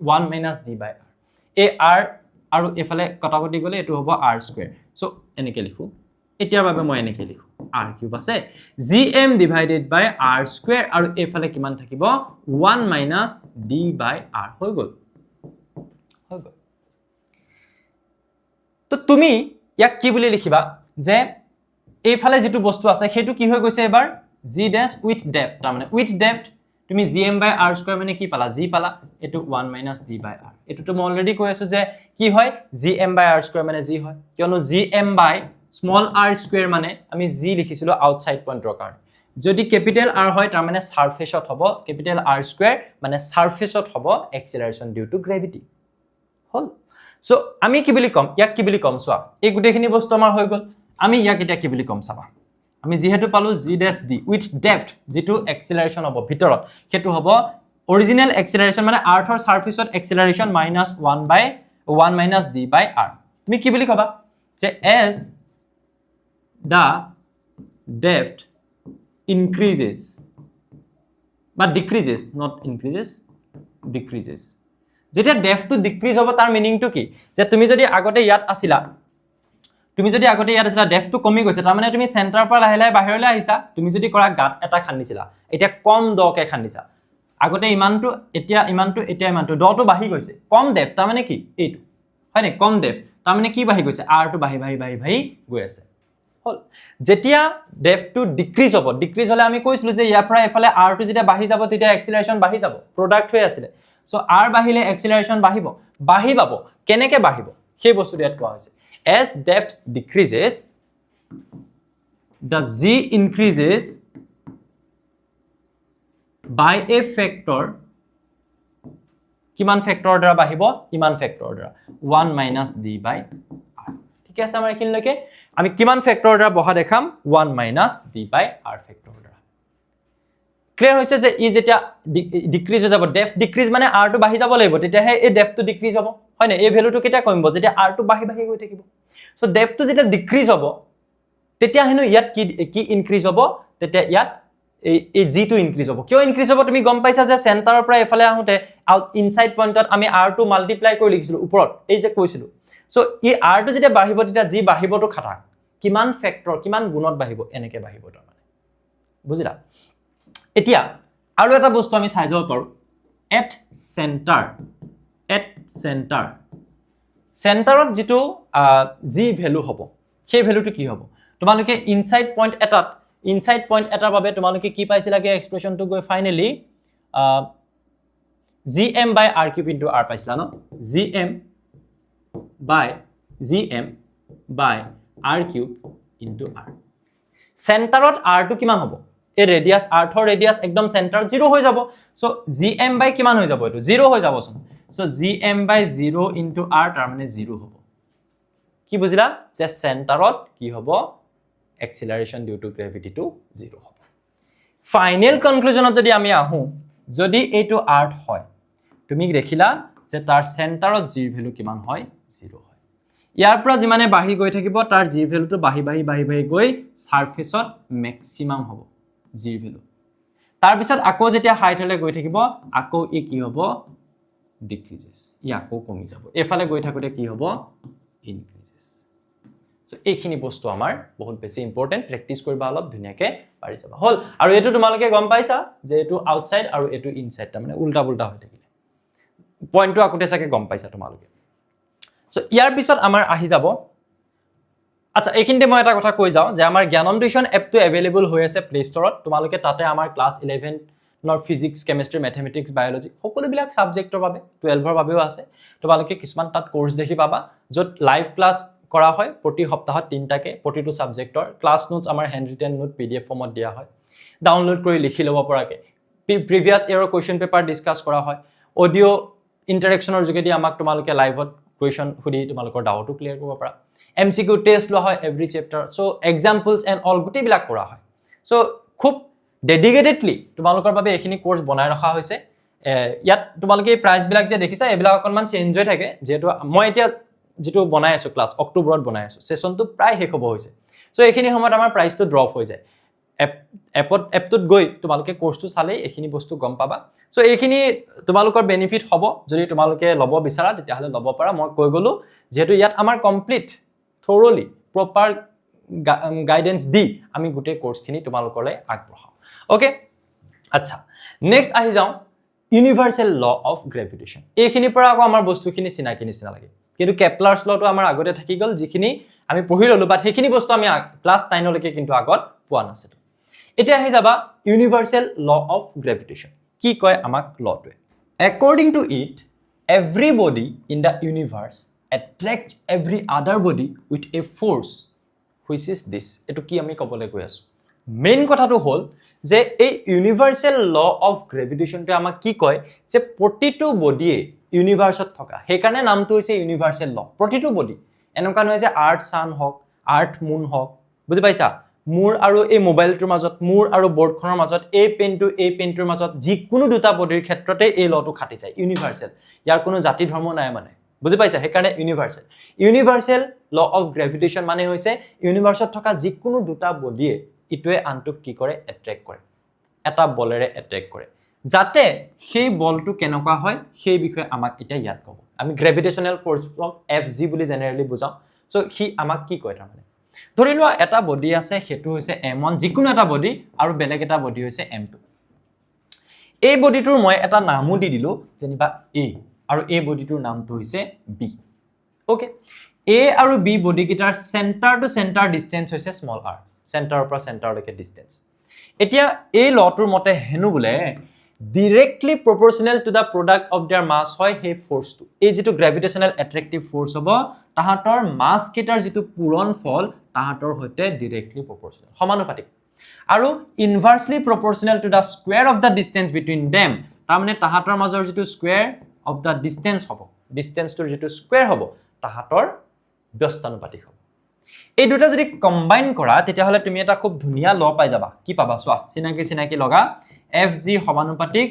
1 - d/r এই r আৰু এফালে কটাকটি গলে এটো হ'ব r²। সো এনেকে লিখো এতিয়াৰ বাবে মই এনেকে লিখো r³ আছে gm / r² আৰু এফালে কিমান থাকিব 1 - d/r হৈ গল তো তুমি ইয়াক কি বুলি লিখিবা যে এইফালে যেটো বস্তু আছে হেতু কি হৈ গৈছে এবাৰ g' with depth তাৰ মানে with depth তুমি gm/r² মানে কি পালা g পালা এটো 1 - d/r এটো তো মই অলৰেডি কৈ আছো যে কি হয় gm/r² মানে g হয় কিয়নো gm/r² মানে আমি g লিখিছিলো আউটসাইড পইন্টৰ কাৰণে যদি ক্যাপিটেল r হয় তাৰ মানে সাৰফেসত হ'ব ক্যাপিটেল r² মানে সাৰফেসত হ'ব এক্সিলাৰেশন ডিউ টু গ্ৰেভিটি হল সো আমি কি বুলি কম ইয়াক কি বুলি কম সোয়া এই গুটেখিনি বস্তু আমাৰ হৈ গল আমি ইয়াক এটা কি বুলি কম চাবা আমি যেহেতু পালো g' d with depth যেটো এক্সিলাৰেশন হ'ব ভিতৰত হেতু হ'ব অৰিজিনাল এক্সিলাৰেশন মানে আৰ্থৰ সাৰফেসত এক্সিলাৰেশন -1 - d/r তুমি কি বুলি কবা যে as the depth increases but decreases not increases decreases যেতিয়া ডেপথটো ডিক্রিজ হ'ব তাৰ মিনিংটো কি যে তুমি যদি আগতে ইয়াত আছিলা ডেপথটো কমি গৈছে তাৰ মানে তুমি সেন্টাৰৰ পৰা লাহে লাহে বাহিৰলৈ আহিছা তুমি যদি কৰা গাত এটা খান্দিছিলা এতিয়া কম দকে খান্দিছা আগতে ইমানটো এতিয়া ইমানটো দটো বাঢ়ি গৈছে কম ডেপথ তাৰ মানে কি এইটো হয় নে কম ডেপথ তাৰ মানে কি বাঢ়ি গৈছে r টো বাঢ়ি গৈ আছে হল যেতিয়া ডেপথটো ডিক্রিজ হলে আমি কৈছিলো যে ইয়াৰ পৰা এফালে r টো যেতিয়া বাঢ়ি যাব তেতিয়া এক্সিলাৰেশন বাঢ়ি যাব প্ৰডাক্ট হৈ আছিল সো r বাঢ়িলে এক্সিলাৰেশন বাঢ়িব কেনেকে বাঢ়িব সেই বস্তু ইয়াত কোৱা হৈছে as depth decreases the g increases by a factor কিমান ফেক্টৰৰ দ্বাৰা বাঢ়িব ইমান ফেক্টৰৰ দ্বাৰা 1 - d/r ঠিক আছে আমাৰ এখিনলৈকে আমি কিমান ফেক্টৰৰ দ্বাৰা বহা দেখাম 1 - d/r ফেক্টৰৰ দ্বাৰা ক্লিয়াৰ হৈছে যে ই যেতিয়া ডিক্রিজ হৈ যাব ডেপথ ডিক্রিজ মানে r টো বাঢ়ি যাব লাগিব তেতিয়া হে এই ডেপথটো ডিক্রিজ হ'ব হয় না এই ভ্যালুটো কেতিয়া কমিব যেতিয়া r টো বাঢ়ি গৈ থাকিব সো ডেপথটো যেতিয়া ডিক্রিজ হ'ব তেতিয়া হেনু ইয়াত কি ইনক্রিজ হ'ব তেতিয়া ইয়াত এই g টো ইনক্রিজ হ'ব কিয় ইনক্রিজ হ'ব তুমি গম পাইছা যে সেন্টাৰৰ পৰা এফালে আহোতে ইনসাইড পইণ্টত আমি r টো মাল্টিপ্লাই কৰি লিখিছিলো ওপৰত এই যে কৈছিলো সো এই r টো যেতিয়া বাঢ়িব তেতিয়া g বাঢ়িবটো খাটা কিমান ফেক্টৰ কিমান গুণত বাঢ়িব এনেকে বাঢ়িব তাৰ মানে বুজিলা এতিয়া আৰু এটা বস্তু আমি চাই যাব পাৰো at center যেটো g ভ্যালু হ'ব সেই ভ্যালুটো কি হ'ব তোমালোকে ইনসাইড পইণ্ট এটাৰ বাবে তোমালোকে কি পাইছিলাগে এক্সপ্ৰেশনটো গৈ ফাইনালি gm/r³ into r পাইছিলা ন gm/r³ into r সেন্টাৰত r টো কিমান হ'ব এই ৰেডিয়াস আৰ্থৰ ৰেডিয়াস একদম সেন্টাৰ 0 হৈ যাব সো gm বাই কিমান হৈ যাব এটো 0 হৈ যাব সো gm/0 into r তাৰ মানে 0 হ'ব কি বুজিলা যে সেন্টাৰত কি হ'ব acceleration due to gravity two 0 হ'ব ফাইনাল কনক্লুজনত যদি আমি আহো যদি এইটো r হয় তুমি দেখিলা যে তাৰ সেন্টাৰত g ভ্যালু কিমান হয় 0 হয় ইয়াৰ পৰা যিমানে বাঢ়ি গৈ থাকিব তাৰ g ভ্যালুটো বাঢ়ি গৈ সাৰফেসত ম্যাক্সিমাম হ'ব g ভ্যালু তাৰ পিছত আকৌ যেতিয়া হাইট হলে গৈ থাকিব আকৌ ই কি হ'ব ডিক্রিজেস ই আকৌ কমি যাব এফালে গৈ থাকোতে কি হ'ব ইনক্রিজেস সো এইখিনি বস্তু আমাৰ বহুত বেছি ইম্পৰ্টেন্ট প্ৰেক্টিস কৰিবা অলপ ধুনিয়াকে পাৰি যাবা হল আৰু এটো তোমালোকে গম পাইছা যে এটো আউটসাইড আৰু এটো ইনসাইড তাৰ মানে উল্টা হৈ থাকিলে পইণ্টটো আকতে চাকে গম পাইছা তোমালোকে সো ইয়াৰ পিছত আমাৰ আহি যাব আচ্ছা এইখিনিতে মই এটা কথা কৈ যাও যে আমাৰ জ্ঞানম টিউশন এপটো अवेलेबल হৈ আছে প্লে ষ্টৰত তোমালোকে তাতে আমাৰ ক্লাস 11 নৰ ফিজিক্স কেমিষ্ট্ৰি ম্যাথমেটিক্স বায়োলজি সকলো বিলাক সাবজেক্টৰ বাবে 12 ৰ বাবেও আছে তোমালোকে কিছুমান তাত কোৰ্স দেখি পাবা যত লাইভ ক্লাস কৰা হয় প্ৰতি সপ্তাহত 3টাকে প্ৰতিটো সাবজেক্টৰ ক্লাস নোটস আমাৰ হ্যান্ড ৰিটেন নোট পিডিএফ ফৰ্মত দিয়া হয় ডাউনলোড কৰি লিখি লব পৰাকে প্ৰিভিয়াস ইয়াৰৰ কোৱেশ্চন পেপাৰ ডিসকাস কৰা হয় অডিঅ' ইণ্টাৰেকশ্যনৰ যোগেদি আমাক তোমালোকে লাইভত কুৱেশ্যন সুধি তোমালোকৰ ডাউটো ক্লিয়াৰ কৰিব পাৰা MCQ টেষ্ট লোৱা হয় every chapter so' examples and all গোটেইবিলাক কৰা হয় চ' খুব ডেডিকেটেডলি তোমালোকৰ বাবে এইখিনি কোৰ্চ বনাই ৰখা হৈছে ইয়াত তোমালোকে এই প্ৰাইচবিলাক যে দেখিছা এইবিলাক অকণমান চেঞ্জ হৈ থাকে যিহেতু মই এতিয়া যিটো বনাই আছোঁ ক্লাছ অক্টোবৰত বনাই আছোঁ ছেশ্যনটো প্ৰায় শেষ হ'ব হৈছে চ' এইখিনি সময়ত আমাৰ প্ৰাইচটো ড্ৰপ হৈ যায় এপটোত গৈ তোমালোকে কোৰ্চটো চালেই এইখিনি বস্তু গম পাবা চ' এইখিনি তোমালোকৰ বেনিফিট হ'ব যদি তোমালোকে ল'ব বিচাৰা তেতিয়াহ'লে ল'ব পাৰা মই কৈ গ'লোঁ যিহেতু ইয়াত আমাৰ কমপ্লিট থৰলি প্ৰপাৰ গাইডেন্স দি আমি গোটেই কোৰ্চখিনি তোমালোকলৈ আগবঢ়াওঁ অ'কে আচ্ছা নেক্সট আহি যাওঁ ইউনিভাৰ্চেল ল অফ গ্ৰেভিটেশ্যন এইখিনিৰ পৰা আকৌ আমাৰ বস্তুখিনি চিনাকি নিচিনা লাগে কিন্তু কেপলাৰ্ছ লটো আমাৰ আগতে থাকি গ'ল যিখিনি আমি পঢ়ি ল'লোঁ বাট সেইখিনি বস্তু আমি ক্লাছ 9লৈকে কিন্তু আগত পোৱা নাছিলোঁ এতিয়া আহি যাবা ইউনিভাৰ্চেল ল অফ গ্ৰেভিটেশ্যন কি কয় আমাক লটোৱে according to it every body in the universe attracts every other body with a force which is this এইটো কি আমি ক'বলৈ গৈ আছোঁ মেইন কথাটো হ'ল যে এই ইউনিভাৰ্চেল ল অফ গ্ৰেভিটেশ্যনটোৱে আমাক কি কয় যে প্ৰতিটো বডিয়ে ইউনিভাৰ্চত থকা সেইকাৰণে নামটো হৈছে ইউনিভাৰ্চেল ল প্ৰতিটো বডি এনেকুৱা নহয় যে আৰ্থ ছান হওক আৰ্থ মুন হওক বুজি পাইছা মোৰ আৰু এই মোবাইলটোৰ মাজত মোৰ আৰু বৰ্ডখনৰ মাজত এই পেনটোৰ মাজত যিকোনো দুটা বডিৰ ক্ষেত্ৰতে এই লটো খাটি যায় ইউনিভাৰ্চেল ইয়াৰ কোনো জাতি ধৰ্ম নাই মানে বুজি পাইছা সেইকাৰণে ইউনিভাৰ্চেল ল অফ গ্ৰেভিটেশ্যন মানে হৈছে ইউনিভাৰ্চত থকা যিকোনো দুটা বডিয়ে ইটোৱে আনটোক কি কৰে এট্ৰেক্ট কৰে এটা বলেৰে এট্ৰেক্ট কৰে যাতে সেই বলটো কেনেকুৱা হয় সেই বিষয়ে আমাক এতিয়া ইয়াত ক'ব আমি গ্ৰেভিটেশ্যনেল ফ'ৰ্চক FG বুলি জেনেৰেলি বুজাওঁ চ' সি আমাক কি কয় তাৰমানে ধৰি লোৱা এটা বডি আছে সেইটো হৈছে M1 যিকোনো এটা বডি আৰু বেলেগ এটা বডি হৈছে M2 এই বডিটোৰ মই এটা নামো দি দিলোঁ যেনিবা A আৰু এই বডিটোৰ নামটো হৈছে B ওকে A আৰু B বডিকেইটাৰ চেণ্টাৰ টু চেণ্টাৰ ডিষ্টেঞ্চ হৈছে স্মল r চেণ্টাৰৰ পৰা চেণ্টাৰলৈকে ডিষ্টেঞ্চ এতিয়া এই লটোৰ মতে হেনো বোলে directly proportional to the product of their mass হয় সেই ফ'ৰ্চটো এই যেটো গ্ৰেভিটেশ্যনেল এট্ৰেক্টিভ ফ'ৰ্চ হ'ব তাহাতৰ মাস কেটাৰ যেটো পূৰণ ফল তাহাতৰ হৈতে directly proportional সমানুপাতিক আৰু inversely proportional to the square of the distance between them তাৰ মানে তাহাতৰ মাজৰ যেটো square of the distance হ'ব ডিসটেন্সটোৰ যেটো square হ'ব তাহাতৰ ব্যস্তানুপাতিক হ'ব এই দুটা যদি কম্বাইন কৰা তেতিয়া হলে তুমি এটা খুব ধুনিয়া ল পাই যাবা কি পাবা সোৱা চিনাকি লগা FG সমানুপাতিক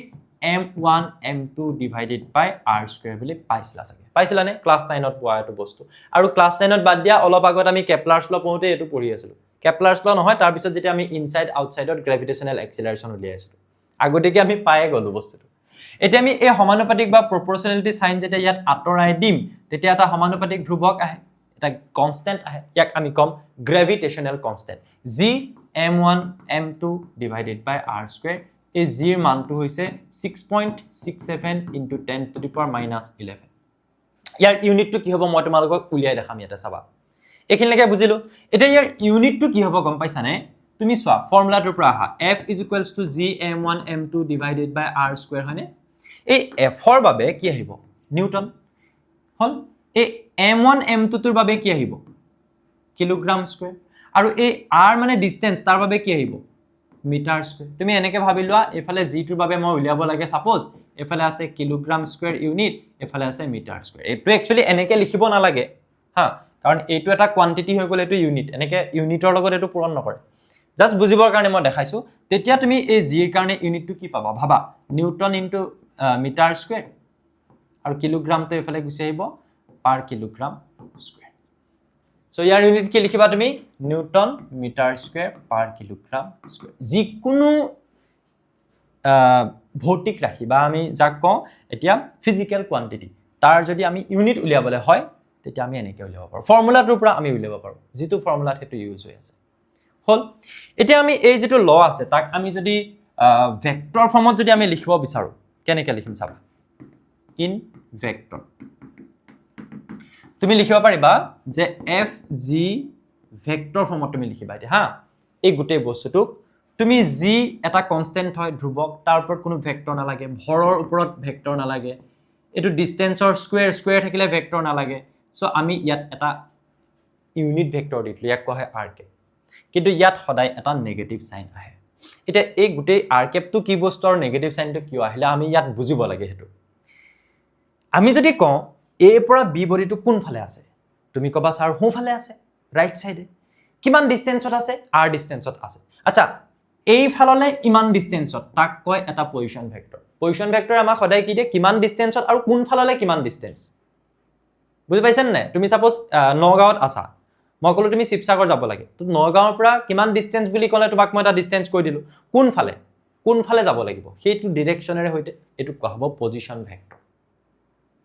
M1 M2 divided by r square বুলি পাইছিলা নে ক্লাস 9 ত পোৱা এটো বস্তু আৰু ক্লাস 9 ত বাদ দিয়া অলপ আগত আমি কেপলাৰ্ছ ল পঢ়োতে এটো পঢ়ি আছিলো কেপলাৰ্ছ ল নহয় তাৰ পিছত যেতিয়া আমি ইনসাইড আউটসাইডত গ্ৰেভিটেশ্যনেল এক্সিলাৰেশন উলিয়াইছিলো আগতেকে আমি পায়ে গলো বস্তুটো এতিয়া আমি এই সমানুপাতিক বা প্ৰপৰ্চনেলিটি সাইন যেতিয়া ইয়াত আতৰাই দিম তেতিয়া এটা সমানুপাতিক ধ্ৰুৱক আহে এটা কনস্ট্যান্ট আহে ইয়াক আমি কম gravitational constant G M1 M2 divided by r square এই G ৰ মানটো হৈছে 6.67 into 10 to the power minus 11 ইয়াৰ ইউনিটটো কি হ'ব মই তোমালোকক উলিয়াই দেখাম ইয়াতে চাবা এখিনলৈকে বুজিলো এটা ইয়াৰ ইউনিটটো কি হ'ব গম পাইছানে তুমি চোৱা ফৰ্মুলাটোৰ পৰা আহা F is equals to G M1 M2 divided by r square হয়নে এই F ৰ বাবে কি আহিব নিউটন হল এই M1 M2 টোৰ বাবে কি আহিব কিলোগ্ৰাম স্কয়াৰ আৰু এই r মানে ডিসটেন্স তাৰ বাবে কি আহিব মিটাৰ স্কয়াৰ তুমি এনেকে ভাবি লোৱা এফালে g টোৰ বাবে মই উলিয়াব লাগে সাপোজ এফালে আছে কিলোগ্ৰাম স্কয়াৰ ইউনিট এফালে আছে মিটাৰ স্কয়াৰ এটো একচুয়ালি এনেকে লিখিব না লাগে হা কাৰণ এটো এটা কোৱান্টিটি হৈ গলে এটো ইউনিট এনেকে ইউনিটৰ লগত এটো পূৰণ নকৰে জাস্ট বুজিবৰ কাৰণে মই দেখাইছো তেতিয়া তুমি এই g ৰ কাৰণে ইউনিটটো কি পাবা ভাবা নিউটন ইনটু মিটাৰ স্কয়াৰ আৰু কিলোগ্ৰামটো এফালে গুছি আহিব পাৰ কিলোগ্ৰাম স্কয়াৰ সো ইয়াৰ ইউনিট কি লিখিবা তুমি নিউটন মিটাৰ স্কয়াৰ পাৰ কিলোগ্ৰাম স্কয়াৰ যিকোনো ভৌতিক ৰাশি বা আমি যাক কওঁ এতিয়া ফিজিক্যাল কোয়ান্টিটি তাৰ যদি আমি ইউনিট উলিয়াবলে হয় তেতিয়া আমি এনেকৈ উলিয়াব পাৰো ফৰ্মুলাটোৰ পৰা আমি উলিয়াব পাৰো যেটো ফৰ্মুলাত হেতু ইউজ হৈ আছে হল এতিয়া আমি এই যেটো ল আছে তাক আমি যদি ভেক্টৰ ফৰ্মত যদি আমি লিখিব বিচাৰো কেনেকৈ লিখিম চাবা ইন ভেক্টৰ তুমি লিখিব পাৰিবা যে FG ভেক্টৰ ফৰ্মত তুমি লিখিবা এতিয়া হা এই গুটেই বস্তুটোক তুমি G এটা কনস্ট্যান্ট হয় ধ্ৰুৱক তাৰ ওপৰত কোনো ভেক্টৰ নালাগে ভৰৰ ওপৰত ভেক্টৰ নালাগে এটো ডিসটেন্সৰ স্কয়াৰ থাকিলে ভেক্টৰ নালাগে সো আমি ইয়াত এটা ইউনিট ভেক্টৰ দিতলো ইয়াক কোৱা হয় r কেপ কিন্তু ইয়াত সদায় এটা নেগেটিভ সাইন আহে এটা এই গুটেই r কেপটো কি বস্তু আৰু নেগেটিভ সাইনটো কিয় আহিলে আমি ইয়াত বুজিব লাগে হেতু আমি যদি কওঁ A পৰা B বডিটো কোনফালে আছে তুমি কবা স্যাৰ সোঁফালে আছে ৰাইট সাইডে কিমান ডিসটেন্সত আছে r ডিসটেন্সত আছে আচ্ছা এই ফাললে ইমান ডিসটেন্সত তাক কয় এটা পজিশন ভেক্টৰ পজিশন ভেক্টৰ আমাক সদায় কি দিয়ে কিমান ডিসটেন্সত আৰু কোন ফাললে কিমান ডিসটেন্স বুজি পাইছেন নাই তুমি সাপোজ নগাঁৱত আছা মই কলো তুমি শিৱসাগৰ যাব লাগে তো নগাঁৱৰ পৰা কিমান ডিসটেন্স বুলি ক'লে তোমাক মই এটা ডিসটেন্স কৈ দিলো কোন ফালে যাব লাগিব সেইটো ডিৰেকচনেৰে হৈতে এটো কোৱা হ'ব পজিশন ভেক্টৰ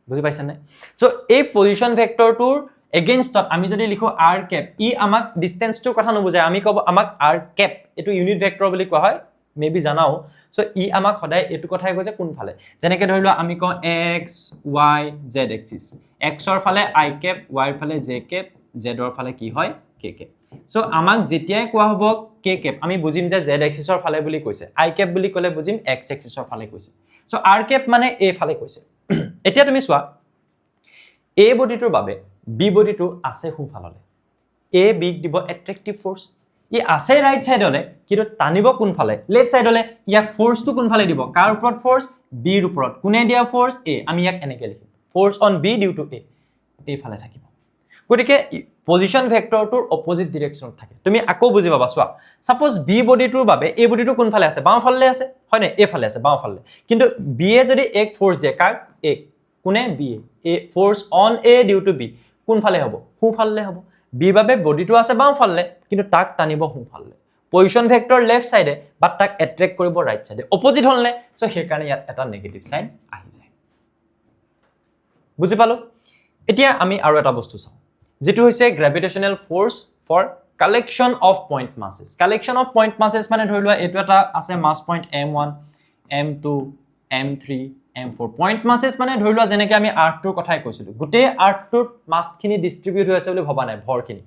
বুজি পাইছেন নাই সো এই পজিশন ভেক্টৰটোৰ এগেইনষ্টত আমি যদি লিখো r cap ই আমাক ডিসটেন্সটোৰ কথা নুবুজায় আমি কব আমাক r cap এটো ইউনিট ভেক্টৰ বুলি কোৱা হয় মেবি জানাও সো ই আমাক সদায় এটো কথাই কৈছে কোন ফালে যেনেকৈ ধৰিলো আমি কওঁ x y z axis x ৰ ফালে i cap y ৰ ফালে j cap z ৰ ফালে কি হয় k cap সো আমাক যেতিয়াই কোৱা হ'ব k cap আমি বুজিম যে z এক্সিসৰ ফালে বুলি কৈছে i cap বুলি ক'লে বুজিম x এক্সিসৰ ফালে কৈছে সো r cap মানে a ফালে কৈছে এতিয়া তুমি চোৱা a বডিটোৰ বাবে b বডিটো আছে সোঁফাললে a b দিব অ্যাট্ৰাকটিভ ফোর্স ই আছে রাইট সাইডলে কিন্তু টানিব কোন ফালে লেফট সাইডলে ইয়াক ফোর্সটো কোন ফালে দিব কাৰ ওপৰত ফোৰ্স b ৰ ওপৰত কোনে দিয়া ফোর্স a আমি ইয়াক এনেকৈ লিখিম force on b due to a এই ফালে থাকিব গতিকে পজিশন ভেক্টৰটোৰ অপোজিট ডিৰেকচনত থাকে তুমি আকৌ বুজি পাবা চোৱা সাপোজ b বডিটোৰ বাবে a বডিটো কোন ফালে আছে বাও ফালে আছে হয় না a ফালে আছে বাও ফালে কিন্তু b এ যদি এক ফোর্স দিয়ে কাক a কোনে b এ force on a due to b কোন ফালে হ'ব সোঁ ফালে হ'ব b বাবে বডিটো আছে বাও ফালে কিন্তু তাক টানিব সোঁ ফালে পজিশন ভেক্টৰ লেফট সাইডে বাট তাক অ্যাট্ৰাক্ট কৰিব ৰাইট সাইডে অপোজিট হলনে সো সেই কাৰণে ইয়াত এটা নেগেটিভ সাইন আহি যায় বুজি পালো এতিয়া আমি আৰু এটা বস্তু চাও যেটো হৈছে gravitational force for collection of point masses collection of point masses মানে ধৰি লোৱা এটো এটা আছে মাস point m1 m2 m3 m4 point masses মানে ধৰি লোৱা যেনেকৈ আমি আৰ্থটোৰ কথাই কৈছিলো গুটে আৰ্থটোৰ মাসখিনি ডিস্ট্ৰিবিউট হৈ আছে বুলি ভবা নাই ভৰখিনি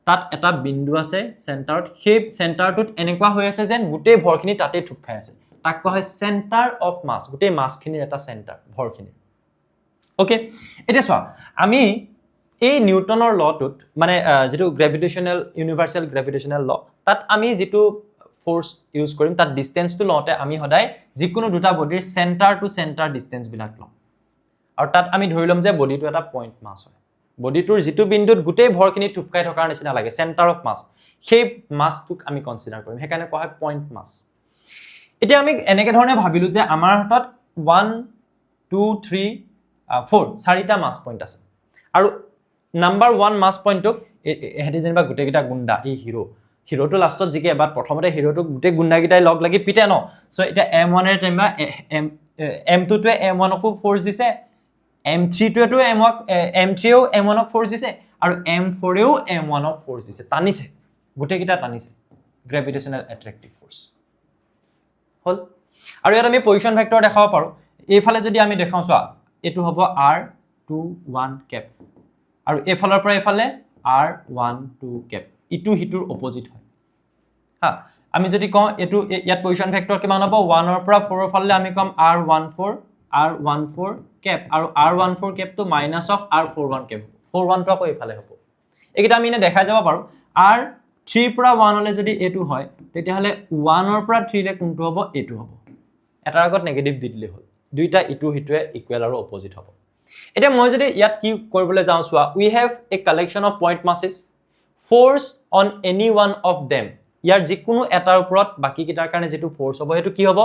তাত এটা বিন্দু আছে সেন্টাৰত সেই সেন্টাৰটোত এনেকুৱা হৈ আছে যেন গুটে ভৰখিনি তাতে ঠুক খাই আছে তাক কোৱা হয় সেন্টাৰ অফ মাস গুটে মাসখিনিৰ এটা সেন্টাৰ ভৰখিনি ওকে এটা চোৱা আমি এই নিউটনৰ লটোত মানে যেটো গ্ৰেভিটেশনাল ইউনিভাৰ্সাল গ্ৰেভিটেশনাল ল তাত আমি যেটো ফোৰ্স ইউজ কৰিম তাত ডিসটেন্স টু লতে আমি সদায় যিকোনো দুটা বডিৰ সেন্টাৰ টু সেন্টাৰ ডিসটেন্স বিলাক লম আৰু তাত আমি ধৰিলম যে বডিটো এটা পয়েন্ট মাস হয় বডিটোৰ যেটো বিন্দুত গুটে ভৰখিনি ঠুপকাই থকাৰ নিচিনা লাগে সেন্টাৰ অফ মাস সেই মাসটোক আমি কনসিডাৰ কৰিম হেকানে কোৱা হয় পয়েন্ট মাস এতিয়া আমি এনেকে ধৰণে ভাবিলো যে আমাৰ হাতত 1 2 3 4 চাৰিটা মাস পয়েন্ট আছে আৰু নাম্বাৰ 1 মাস পয়েন্টক হেদি যেনিবা গুটে কিটা গুন্ডা এই হিৰোটো লাষ্টত জিকে এবাৰ প্ৰথমতে হিৰোটো গুটে গুন্ডাগিটাই লগ লাগি পিটে ন সো এটা m1 এৰ টাইমা m2 টোৱে m1 কো ফোৰ্স দিছে m3 টোৱেটো m3 ও m1 ক ফোৰ্স দিছে আৰু m4 এও m1 ক ফোৰ্স দিছে টানিছে গুটে কিটা টানিছে গ্ৰেভিটেশনাল অ্যাট্ৰাকটিভ ফোৰ্স হল আৰু ইয়াত আমি পজিশন ভেক্টৰ দেখাব পাৰো এইফালে যদি আমি দেখাও চোৱা এটো হ'ব r21 cap আৰু এফালৰ পৰা এফালে r12 cap ইটু হিটুৰ অপোজিট হয় হা আমি যদি কওঁ এটু ইয়াত পজিশন ভেক্টৰ কিমান হ'ব 1 ৰ পৰা 4 ৰ ফালে আমি কম r14 cap আৰু r14 cap to minus of r41 cap 41 টো আকৌ এফালে হ'ব একিটা আমি এনে দেখাই যাব পাৰো r3 পৰা 1 হলে যদি এটু হয় তেতিয়া হলে 1 ৰ পৰা 3 লে কোনটো হ'ব এটু হ'ব এটাৰ আগত নেগেটিভ দি দিলে হ'ল দুইটা ইটু হিটুৱে ইকুৱেল আৰু অপোজিট হ'ব এতিয়া মই যদি ইয়াত কি কৰিবলৈ যাওঁ চোৱা we have a collection of point masses force on any one of them ইয়াৰ যিকোনো এটাৰ ওপৰত বাকি কিটাৰ কাৰণে যেটো ফোৰ্স হ'ব হেতু কি হ'ব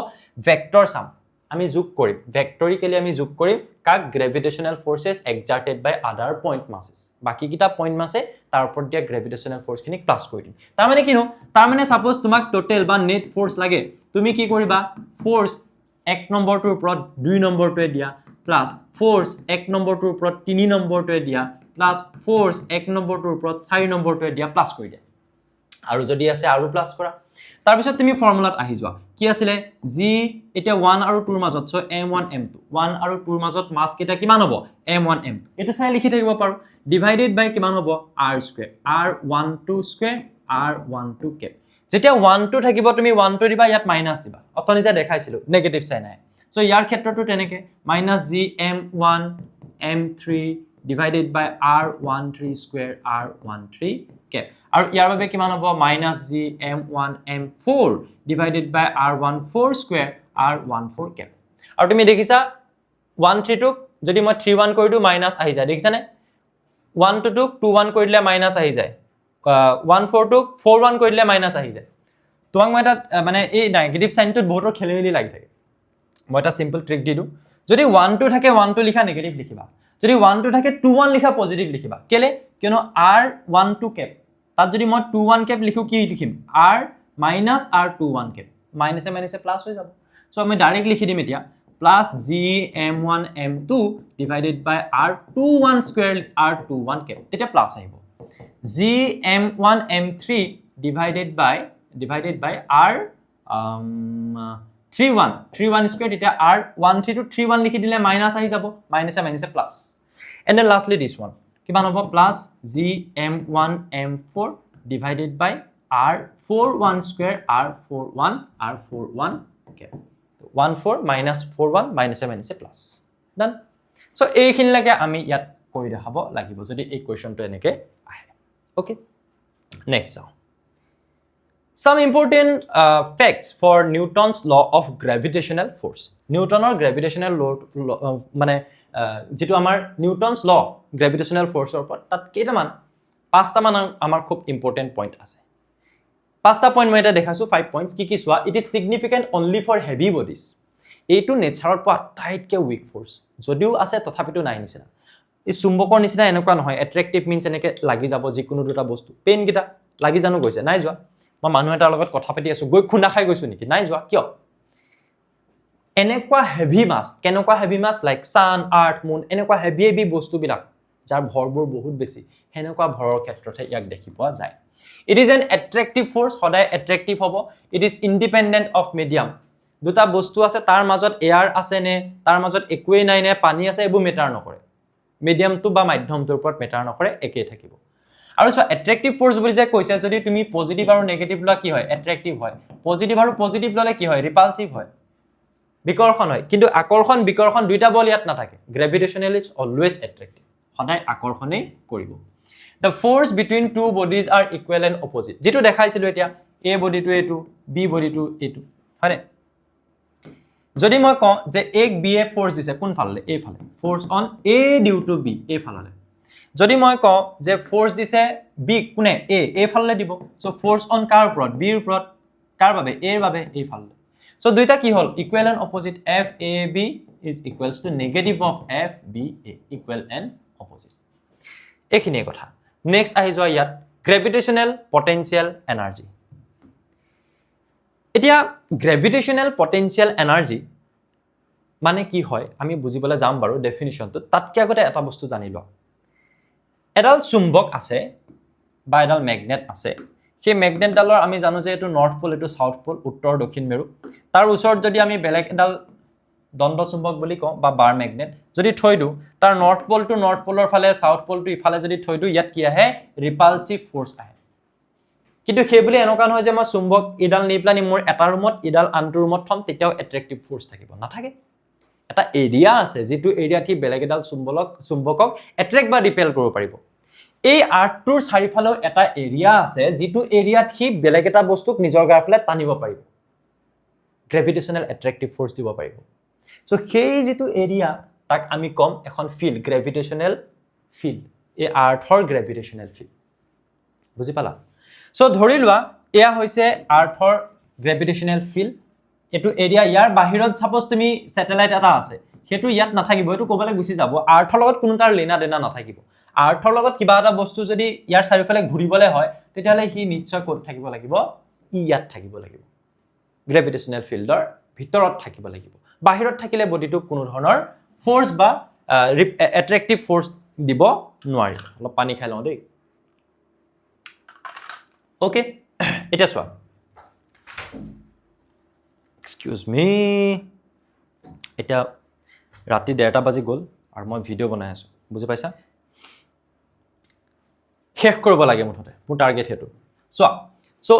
ভেক্টৰ সাম আমি যোগ কৰিম ভেক্টৰিক্যালি আমি যোগ কৰিম কাক গ্ৰেভিটেশনাল ফোৰ্সেস এক্সাৰ্টেড বাই আদাৰ পয়েন্ট masses বাকি কিটা পয়েন্ট মাসে তাৰ ওপৰত দিয়া গ্ৰেভিটেশনাল ফোৰ্স খিনি প্লাস কৰি দিম তাৰ মানে কিনো তাৰ মানে সাপোজ তোমাক টোটাল বা নেট ফোৰ্স লাগে তুমি কি কৰিবা ফোৰ্স 1 নম্বৰটোৰ ওপৰত 2 নম্বৰটোৱে দিয়া প্লাস ফোৰ্স 1 নম্বৰটোৰ ওপৰত 3 নম্বৰটোৱে দিয়া প্লাস ফোৰ্স 1 নম্বৰটোৰ ওপৰত 4 নম্বৰটোৱে দিয়া প্লাস কৰি দিয়া আৰু যদি আছে আৰু প্লাস কৰা তাৰ পিছত তুমি ফৰ্মুলাত আহি যোৱা কি আছিল জি এটা 1 আৰু 2 ৰ মাজত সো m1 m2 1 আৰু 2 ৰ মাজত মাস কেটা কিমান হ'ব m1 m2 এটো চাই লিখি থাকিব পাৰো ডিভাইডেড বাই কিমান হ'ব r square r12 square r12 cap যেতিয়া 1 2 থাকিব তুমি 1 2 দিবা ইয়াত মাইনাস দিবা অতনি যা দেখাইছিলো নেগেটিভ সাইন আহে সো ইয়াৰ ক্ষেত্ৰটো তেনেকে minus g m1 m3 divided by r13 square r13 cap আৰু ইয়াৰ বাবে কিমান হ'ব minus g m1 m4 divided by r14 square r14 cap আৰু তুমি দেখিছা 13 টো যদি মই 3 1 কৰি দিওঁ মাইনাছ আহি যায় দেখিছানে 1 2 টোক 2 1 কৰি দিলে মাইনাছ আহি যায় 1 4 টোক 4 1 কৰি দিলে মাইনাছ আহি যায় তোমাক মই এটা মানে এই নেগেটিভ সাইনটোত বহুতৰ খেলিমেলি লাগি থাকে মই এটা সিম্পল ট্ৰিক দি দিওঁ যদি 1 2 থাকে 1 2 লিখা নেগেটিভ লিখিবা যদি 1 2 থাকে 2 1 লিখা পজিটিভ লিখিবা কেলে কিয়নো r1 2 কেপ তাত যদি মই 2 1 কেপ লিখো কি লিখিম r minus r2 1 কেপ মাইনাসে প্লাস হৈ যাব সো আমি ডাইৰেক্ট লিখি দিম এতিয়া plus gm1 m2 divided by r21 square r21 কেপ তেতিয়া প্লাস আহিব gm1 m3 divided by r 31 square তেতিয়া r13 to 31 লিখি দিলে মাইনাস আহি যাব মাইনাসে plus and then lastly this one কিমান হ'ব plus gm1 m4 divided by r41 square r41 okay 1 4 minus 4 1 minus plus done so এইখিনি লাগে আমি ইয়াত কৰি দেখাব লাগিব যদি এই কোৱেশ্চনটো এনেকে আহে okay next now some important facts for Newton's law of gravitational force Newton's gravitational law মানে যেটো আমাৰ Newton's law gravitational force ৰ ওপৰত তাত কেইটামান পাঁচটা মান আমাৰ খুব ইম্পৰ্টেন্ট পইণ্ট আছে পাঁচটা পইণ্ট মই এটা দেখাছো 5 পইণ্টস কি so it is significant only for heavy bodies এইটো নেচাৰৰ পৰা টাইটকে উইক ফোৰ্স যদিও আছে তথাপিতো নাই নিচিনা এই চুম্বকৰ নিচিনা এনেকুৱা নহয় এট্ৰেক্টিভ মিন্স এনেকে লাগি যাব যিকোনো দুটা বস্তু পেন গিটা লাগি জানো গৈছে নাই যোৱা মই মানুহ এটাৰ লগত কথা পাতি আছো গৈ খুন্দা খাই গৈছো নেকি নাই যোৱা কিয় এনেকুৱা হেভি মাছ কেনেকুৱা হেভি মাছ লাইক সান আৰ্থ মুন এনেকুৱা হেভি বস্তুবিলাক যাৰ ভৰবোৰ বহুত বেছি হেনেকুৱা ভৰৰ ক্ষেত্ৰতে ইয়াক দেখি পোৱা যায় it is an attractive force সদায় attractive হ'ব it is independent of medium দুটা বস্তু আছে তাৰ মাজত এয়াৰ আছে নে তাৰ মাজত একোৱে নাই নে পানী আছে এবো মেটাৰ নকৰে মিডিয়ামটো বা মাধ্যমটোৰ ওপৰত মেটাৰ নকৰে একেই থাকিব আৰু সো attractive force বুলি যে কৈছে যদি তুমি পজিটিভ আৰু নেগেটিভ লা কি হয় attractive হয় পজিটিভ আৰু পজিটিভ ললে কি হয় ৰিপালসিভ হয় বিকৰ্ষণ হয় কিন্তু আকৰ্ষণ বিকৰ্ষণ দুইটা বল ইয়াত নাথাকে gravitational is always attractive সদায় আকৰ্ষণেই কৰিব the force between two bodies are equal and opposite যেটো দেখাইছিলো এতিয়া a body to a2 b body to a2 হয়নে যদি মই কওঁ যে এক b এ ফোর্স দিছে কোন ফালে এই ফালে force on a due to b এই ফালে যদি মই কওঁ যে ফোর্স দিছে b কোনে a এই ফালে দিব সো ফোর্স অন কাৰ ওপৰত b এৰ ওপৰত কাৰ বাবে a এৰ বাবে এই ফালে সো দুইটা কি হল equal and opposite f a b is equals to negative of f b a equal and opposite এইখিনিয়ে কথা নেক্সট আহি যোৱা ইয়াত গ্ৰেভিটেশনাল পটেনশিয়াল এনাৰ্জি এতিয়া গ্ৰেভিটেশনাল পটেনশিয়াল এনাৰ্জি মানে কি হয় আমি বুজিবলৈ যাম বাৰু ডেফিনিশনটো তাতকে আগতে এটা বস্তু জানি লও এডাল চুম্বক আছে বা এডাল ম্যাগনেট আছে সেই ম্যাগনেটডালৰ আমি জানো যে এটো নৰ্থ পোল এটো সাউথ পোল উত্তৰ দক্ষিণ মেৰু তাৰ ওচৰত যদি আমি বেলেগ এডাল দণ্ড চুম্বক বুলি কওঁ বা বাৰ ম্যাগনেট যদি থৈ দিও তাৰ নৰ্থ পোল টু নৰ্থ পোলৰ ফালে সাউথ পোল টু ইফালে যদি থৈ দিও ইয়াত কি আহে ৰিপালসিভ ফোৰ্স আহে কিন্তু হেবলি এনেকুৱা নহয় যে মই চুম্বক ইডাল নিপ্লানি মোৰ এটা ৰুমত ইডাল আনটো ৰুমত থম তেতিয়াও এট্ৰেক্টিভ ফোৰ্স থাকিব নাথাকে এটা এৰিয়া আছে যেটো এৰিয়া কি বেলেগ এডাল চুম্বকক এট্ৰেক্ট বা ৰিপেল কৰিব পাৰিব এই আৰ্থটোৰ চাৰিফালেও এটা এৰিয়া আছে যেটো এৰিয়াত হি বেলেগ এটা বস্তুক নিজৰ গাফলে টানিব পাৰিব গ্ৰেভিটেশনাল এট্ৰেক্টিভ ফোৰ্স দিব পাৰিব সো সেই যেটো এৰিয়া তাক আমি কম এখন ফিল্ড গ্ৰেভিটেশনাল ফিল্ড এই আৰ্থৰ গ্ৰেভিটেশনাল ফিল্ড বুজি পালা সো ধৰি লোৱা এয়া হৈছে আৰ্থৰ গ্ৰেভিটেশনাল ফিল্ড এটো এৰিয়া ইয়াৰ বাহিৰত সাপোজ তুমি স্যাটেলাইট এটা আছে হেতু ইয়াত নাথাকিব এটো কোবলে গুছি যাব আৰ্থৰ লগত কোনো তাৰ লেনা দেনা নাথাকিব আৰ্থৰ লগত কিবা এটা বস্তু যদি ইয়াৰ চাৰিফালে ঘুৰিবলে হয় তেতিয়ালে হি নিশ্চয় ক'ত থাকিব লাগিব ইয়াত থাকিব লাগিব গ্ৰেভিটেশনাল ফিল্ডৰ ভিতৰত থাকিব লাগিব বাহিৰত থাকিলে বডিটো কোনো ধৰণৰ ফোৰ্স বা এট্ৰেক্টিভ ফোৰ্স দিব নোৱাৰি অলপ পানী খাই লওঁ দেই ওকে এটা সোৱা এক্সকিউজ মি এটা ৰাতি 1:30 বাজি গল আৰু মই ভিডিও বনাই আছো বুজি পাইছা শেষ কৰিব লাগে মুঠতে মোৰ টাৰ্গেট হেতু সোৱা সো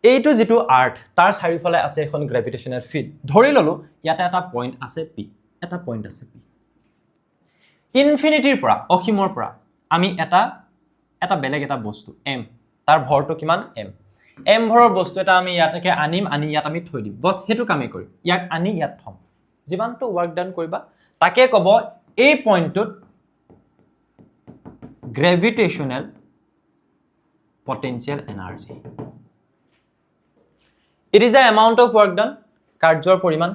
এইটো যেটো আৰ্থ তাৰ চাৰিফালে আছে এখন গ্ৰেভিটেশনাল ফিল্ড ধৰি ললো ইয়াতে এটা পইণ্ট আছে p এটা পইণ্ট আছে p ইনফিনিটিৰ পৰা অসীমৰ পৰা আমি এটা বেলেগ এটা বস্তু m তাৰ ভৰটো কিমান m ভৰৰ বস্তু এটা আমি ইয়াতকে আনিম আনি ইয়াত আমি থৈ দিম বস হেতু কামে কৰি ইয়াক আনি ইয়াত থম যিমানটো ওয়াৰ্ক ডান কৰিবা তাকে কব এই পইণ্টটোত gravitational potential energy. It is the amount of work done, কাৰ্যৰ পৰিমাণ,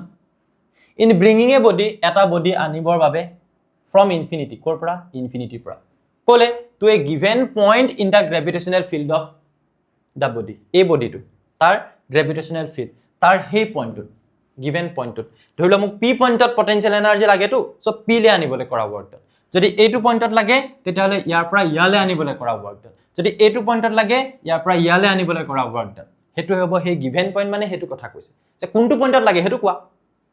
in bringing a body, এটা body আনিবৰ বাবে from infinity, কৰ পৰা? Infinity পৰা। ক'লে to a given point in the gravitational field of the body, এই bodyটো, তাৰ gravitational field, তাৰ সেই পইণ্টটোত, given পইণ্টটোত, ধৰি লওক মোক P পইণ্টত potential energy লাগেতো, so P লে আনিবলৈ কৰা work done. যদি এইটো পইণ্টত লাগে তেতিয়াহলে ইয়াৰ পৰা ইয়ালে আনিবলৈ কৰা work done. যদি এইটো পইণ্টত লাগে ইয়াৰ পৰা ইয়ালে আনিবলৈ কৰা work done. হেতু হ'ব হে given point মানে হেতু কথা কৈছে যে কোনটো পইণ্টত লাগে হেতু কোৱা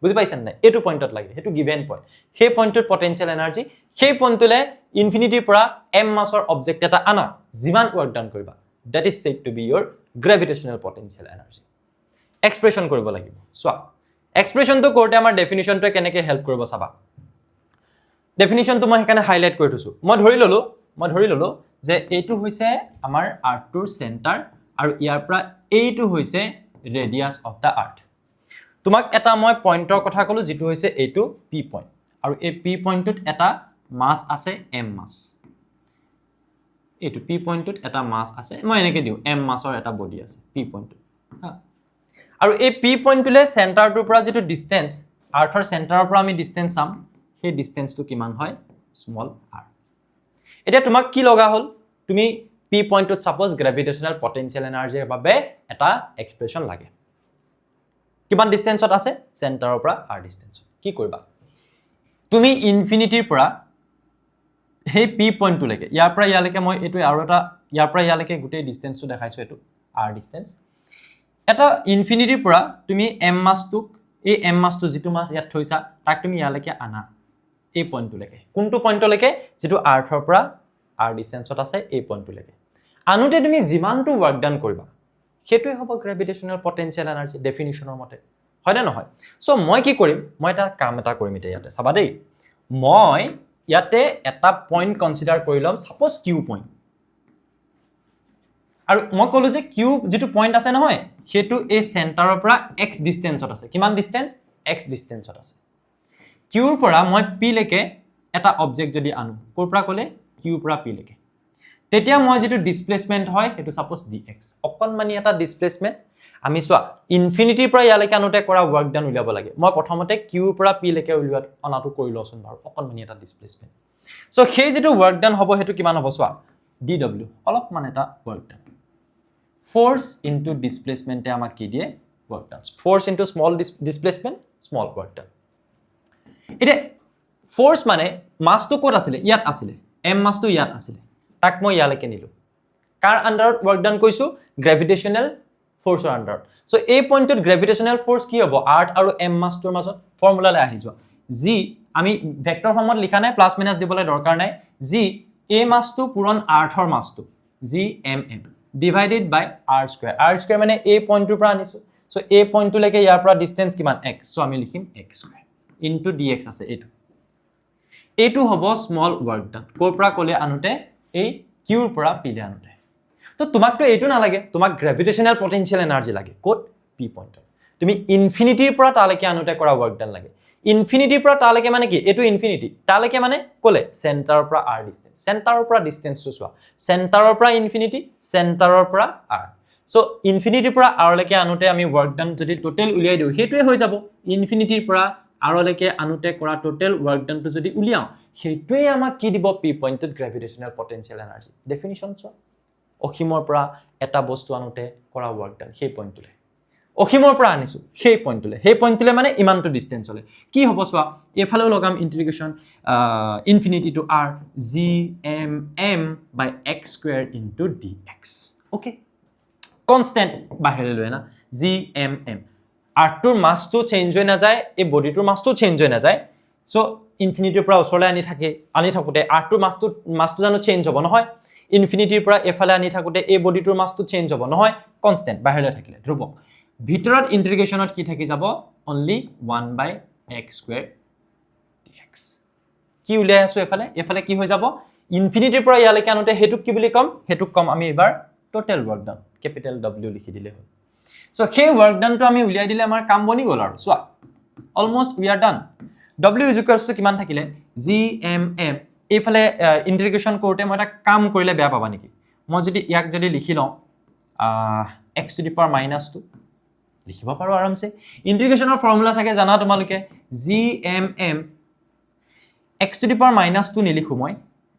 বুজি পাইছেন নাই এইটো পইণ্টত লাগে হেতু given point সেই পইণ্টৰ potential energy সেই পইণ্টলে ইনফিনিটিৰ পৰা m মাছৰ অবজেক্ট এটা আনা যিমান work done কৰিবা that is said to be your gravitational potential energy expression কৰিব লাগিব চোৱা এক্সপ্ৰেছনটো কৰোতে আমাৰ ডেফিনিশনটোৱে কেনেকৈ হেল্প কৰিব চাবা ডেফিনিশনটো মই এখানে হাইলাইট কৰি থৈছো মই ধৰি ললো যে এইটো হৈছে আমাৰ আৰ্থটোৰ সেন্টাৰ আৰু ইয়াৰ পৰা এইটো হৈছে ৰেডিয়াস অফ দা আৰ্থ তোমাক এটা মই পইণ্টৰ কথা কলো যেটো হৈছে এইটো p পইণ্ট আৰু এই p পইণ্টত এটা মাস আছে m মাস এইটো p পইণ্টত এটা মাস আছে মই এনেকৈ দিও m মাসৰ এটা বডি আছে p পইণ্টত আৰু এই p পইণ্টলে সেন্টাৰটোৰ পৰা যেটো ডিসটেন্স আৰ্থৰ সেন্টাৰৰ পৰা আমি ডিসটেন্স চাম সেই ডিসটেন্সটো কিমান হয় স্মল r এটা তোমাক কি লগা হল তুমি p পইণ্টত সাপোজ গ্ৰেভিটেশনাল পটেনশিয়াল এনাৰ্জিৰ বাবে এটা এক্সপ্ৰেছন লাগে কিমান ডিসটেন্সত আছে সেন্টাৰৰ পৰা r ডিসটেন্সত কি কৰিবা তুমি ইনফিনিটিৰ পৰা সেই p পইণ্টটো লৈকে ইয়াৰ পৰা ইয়ালৈকে মই এটো আৰু এটা ইয়াৰ পৰা ইয়ালৈকে গোটেই ডিসটেন্সটো দেখাইছো এটো r ডিসটেন্স এটা ইনফিনিটিৰ পৰা তুমি m মাসটোক এই m মাসটো যেটো মাস ইয়াত থৈছা তাক তুমি ইয়ালৈকে আনা এই পইণ্টলৈকে কোনটো পইণ্টলৈকে যেটো আৰ্থৰ পৰা r ডিসটেন্সত আছে এই পইণ্টলৈকে আনুতে তুমি যিমানটো ওয়াৰ্ক ডান কৰিবা হেতুই হ'ব গ্ৰেভিটেশনাল পটেনশিয়াল এনাৰ্জি ডেফিনিশনৰ মতে হয় না নহয় সো মই কি কৰিম মই এটা কাম এটা কৰিম এতিয়া ইয়াতে চাবা দেই মই ইয়াতে এটা পইণ্ট কনসিডাৰ কৰি লম সাপোজ q পইণ্ট আৰু মই কলো যে q যেটো পইণ্ট আছে নহয় হেতু এই সেন্টাৰৰ পৰা x ডিসটেন্সত আছে কিমান ডিসটেন্স x ডিসটেন্সত আছে q ৰ পৰা মই p লৈকে এটা অবজেক্ট যদি আনো কোৰ পৰা কলে q পৰা p লৈকে তেতিয়া মই যেটো ডিসপ্লেসমেন্ট হয় হেতু সাপোজ dx অকনমানি এটা ডিসপ্লেসমেন্ট আমি সোৱা ইনফিনিটিৰ পৰা ইয়ালৈকে আনোতে কৰা ওয়াৰ্ক ডান উলিয়াব লাগে মই প্ৰথমতে q পৰা p লৈকে উলিয়াত অনাটো কৰি লচোন বাৰু অকনমানি এটা ডিসপ্লেসমেন্ট সো সেই যেটো ওয়াৰ্ক ডান হ'ব হেতু কিমান হ'ব সোৱা dw অলপমান এটা work done force into displacement এ আমাক কি দিয়ে work done force into small displacement small work done এটা force মানে মাসটো ক'ত আছিল ইয়াত আছিল m মাসটো ইয়াত আছিল তাক মই ইয়ালৈকে নিলো কাৰ আন্ডাৰত work done কৈছো gravitational force ৰ আন্ডাৰত সো এই পইণ্টত gravitational force কি হ'ব আৰ্থ আৰু m মাসটোৰ মাজত ফৰ্মুলালৈ আহি যোৱা g আমি ভেক্টৰ ফৰ্মত লিখা নাই প্লাস মাইনাস দিবলৈ দৰকাৰ নাই g a মাসটো পুৰণ আৰ্থৰ মাসটো g mm divided by r square মানে a পইণ্টৰ পৰা আনিছো সো a পইণ্টলৈকে ইয়াৰ পৰা ডিসটেন্স কিমান x সো আমি লিখিম x square into dx আছে এইটো হ'ব স্মল ওয়ার্ক ডান কোৰ পৰা কলে আনোতে এই q ৰ পৰা p লে আনোতে তো তোমাক তো এইটো না লাগে তোমাক গ্ৰেভিটেশনাল পটেনশিয়াল এনাৰ্জি লাগে কোত p পইণ্টত তুমি ইনফিনিটিৰ পৰা তালৈকে আনোতে কৰা ওয়াৰ্ক ডান লাগে ইনফিনিটিৰ পৰা তালৈকে মানে কি এটো ইনফিনিটি তালৈকে মানে কলে সেন্টাৰৰ পৰা r ডিসটেন্স সেন্টাৰৰ পৰা ডিসটেন্সটো সোৱা সেন্টাৰৰ পৰা ইনফিনিটি সেন্টাৰৰ পৰা r সো ইনফিনিটিৰ পৰা r লৈকে আনোতে আমি ওয়াৰ্ক ডান যদি টোটাল উলিয়াই দিও হেতুৱে হৈ যাব ইনফিনিটিৰ পৰা r লৈকে আনোতে কৰা টোটাল ওয়াৰ্ক ডানটো যদি উলিয়াও হেতুৱে আমাক কি দিব p পইণ্টত গ্ৰেভিটেশনাল পটেনশিয়াল এনাৰ্জি ডেফিনিশন সোৱা অসীমৰ পৰা এটা বস্তু আনোতে কৰা ওয়াৰ্ক ডান সেই পইণ্টলৈ অসীমৰ পৰা আনিছো সেই পইণ্টলৈ মানে ইমানটো ডিসটেন্স হলে কি হ'ব সোৱা এফালেও লগাম integration infinity to r g m m by x square into dx okay constant বাহিৰে লৈ না g m m আৰ্থটোৰ মাসটো চেঞ্জ হৈ না যায় এই বডিটোৰ মাসটো চেঞ্জ হৈ না যায় সো ইনফিনিটিৰ পৰা ওচৰলৈ আনি থাকোতে আৰ্থটোৰ মাসটো জানো চেঞ্জ হ'ব নহয় ইনফিনিটিৰ পৰা এফালে আনি থাকোতে এই বডিটোৰ মাসটো চেঞ্জ হ'ব নহয় কনস্ট্যান্ট বাহিৰলৈ থাকিলে ধ্ৰুৱক ভিতৰত ইন্টিগ্ৰেশনত কি থাকি যাব only 1 by x square dx কি উলিয়াই আছো এফালে কি হৈ যাব ইনফিনিটিৰ পৰা ইয়ালৈকে আনোতে হেতুক কি বুলি কম আমি এবাৰ total work done capital w লিখি দিলে হ'ল সো সেই ওয়ার্ক ডানটো আমি উলিয়াই দিলে আমাৰ কাম বনি গল আৰু so almost we are done w কিমান থাকিলে GMM এইফালে ইন্টিগ্ৰেশ্যন কৰোঁতে মই এটা কাম কৰিলে বেয়া পাবা নেকি মই যদি ইয়াক যদি লিখি লওঁ x to the power -2 লিখিব পাৰো আৰামছে ইন্টিগ্ৰেশ্যনৰ ফৰ্মুলা চাগে জানা তোমালোকে GMM x to the power -2 নিলিখো মই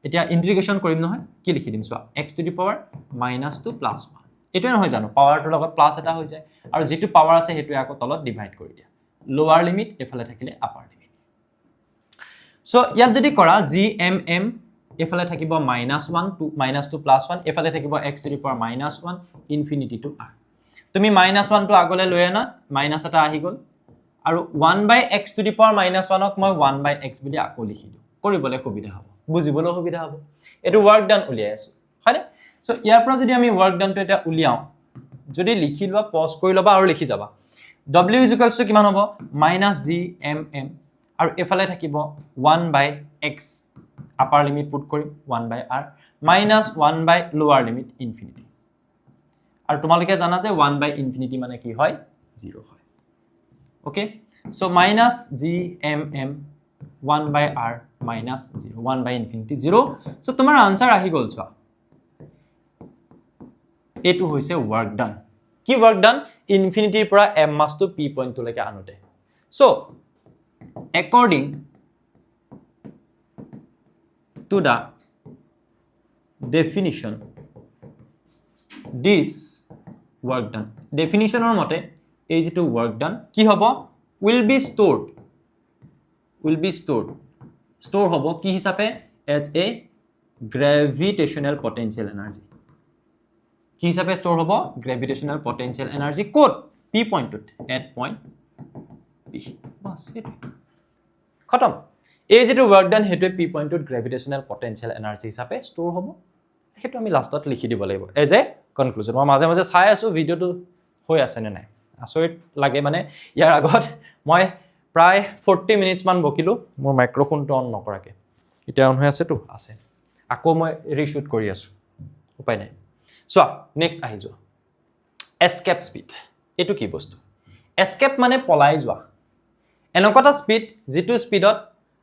এতিয়া ইন্টিগ্ৰেশ্যন কৰিম নহয় কি লিখি দিম চোৱা x to the power -2 + 1 এটোৱে নহয় জানো পাৱাৰটোৰ লগত প্লাস এটা হৈ যায় আৰু যেটো পাৱাৰ আছে হেতু আকৌ তলত ডিভাইড কৰি দিয়া লোৱাৰ লিমিট এফালে থাকিলে আপাৰ লিমিট সো ইয়াত যদি কৰা GMM এফালে থাকিব -1 to -2 + 1 এফালে থাকিব x to the power -1 infinity to r তুমি -1 টো আগলে লৈ আনা মাইনাস এটা আহি গল আৰু 1/x to the power -1 ক মই 1/x বুলি আকৌ লিখি দিও কৰিবলে সুবিধা হ'ব বুজিবলৈ সুবিধা হ'ব এটো ওয়াৰ্ক ডান উলিয়াই আছো হয়নে সো ইয়াৰ পৰা যদি আমি ওয়াৰ্ক ডানটো এটা উলিয়াও যদি লিখি লোৱা পজ কৰি লবা আৰু লিখি যাবা w = কিমান হ'ব -gmm আৰু এফালে থাকিব 1/x আপাৰ লিমিট পুট কৰিম 1/r -1 বাই লোৱাৰ লিমিট ইনফিনিটি আৰু তোমালোকে জানা যে 1/∞ মানে কি হয় 0 হয় okay so -gmm 1/r -0 1/∞ 0 so তোমাৰ আনসাৰ আহি গল চোৱা এটো হৈছে ওয়াৰ্ক ডান কি ওয়াৰ্ক ডান ইনফিনিটিৰ পৰা m মাস টু p পইণ্ট লৈকে আনোতে so according to the definition this work done definition or মতে এই যেটো work done কি হ'ব will be stored store হ'ব কি হিচাপে as a gravitational potential energy কি হিচাপে store হ'ব gravitational potential energy ক'ত p পইণ্টত at point p বাস এটো খতম এই যেটো work done হেতু p পইণ্টত gravitational potential energy হিচাপে store হ'ব হেতু আমি লাষ্টত লিখি দিব লাগিব as a conclusion মই মাজে মাজে চাই আছো ভিডিওটো হৈ আছে নে নাই আসৰিত লাগে মানে ইয়াৰ আগত মই প্ৰায় 40 মিনিটস মান বকিলো মোৰ মাইক্ৰোফোনটো অন নকৰাকে এটা অন হৈ আছে তো আছে আকৌ মই ৰিশুট কৰি আছো উপায় নাই সো নেক্সট আহি যোৱা এস্কেপ স্পিড এটো কি বস্তু এস্কেপ মানে পলাই যোৱা এনেকুৱা স্পিড যেটো স্পিডত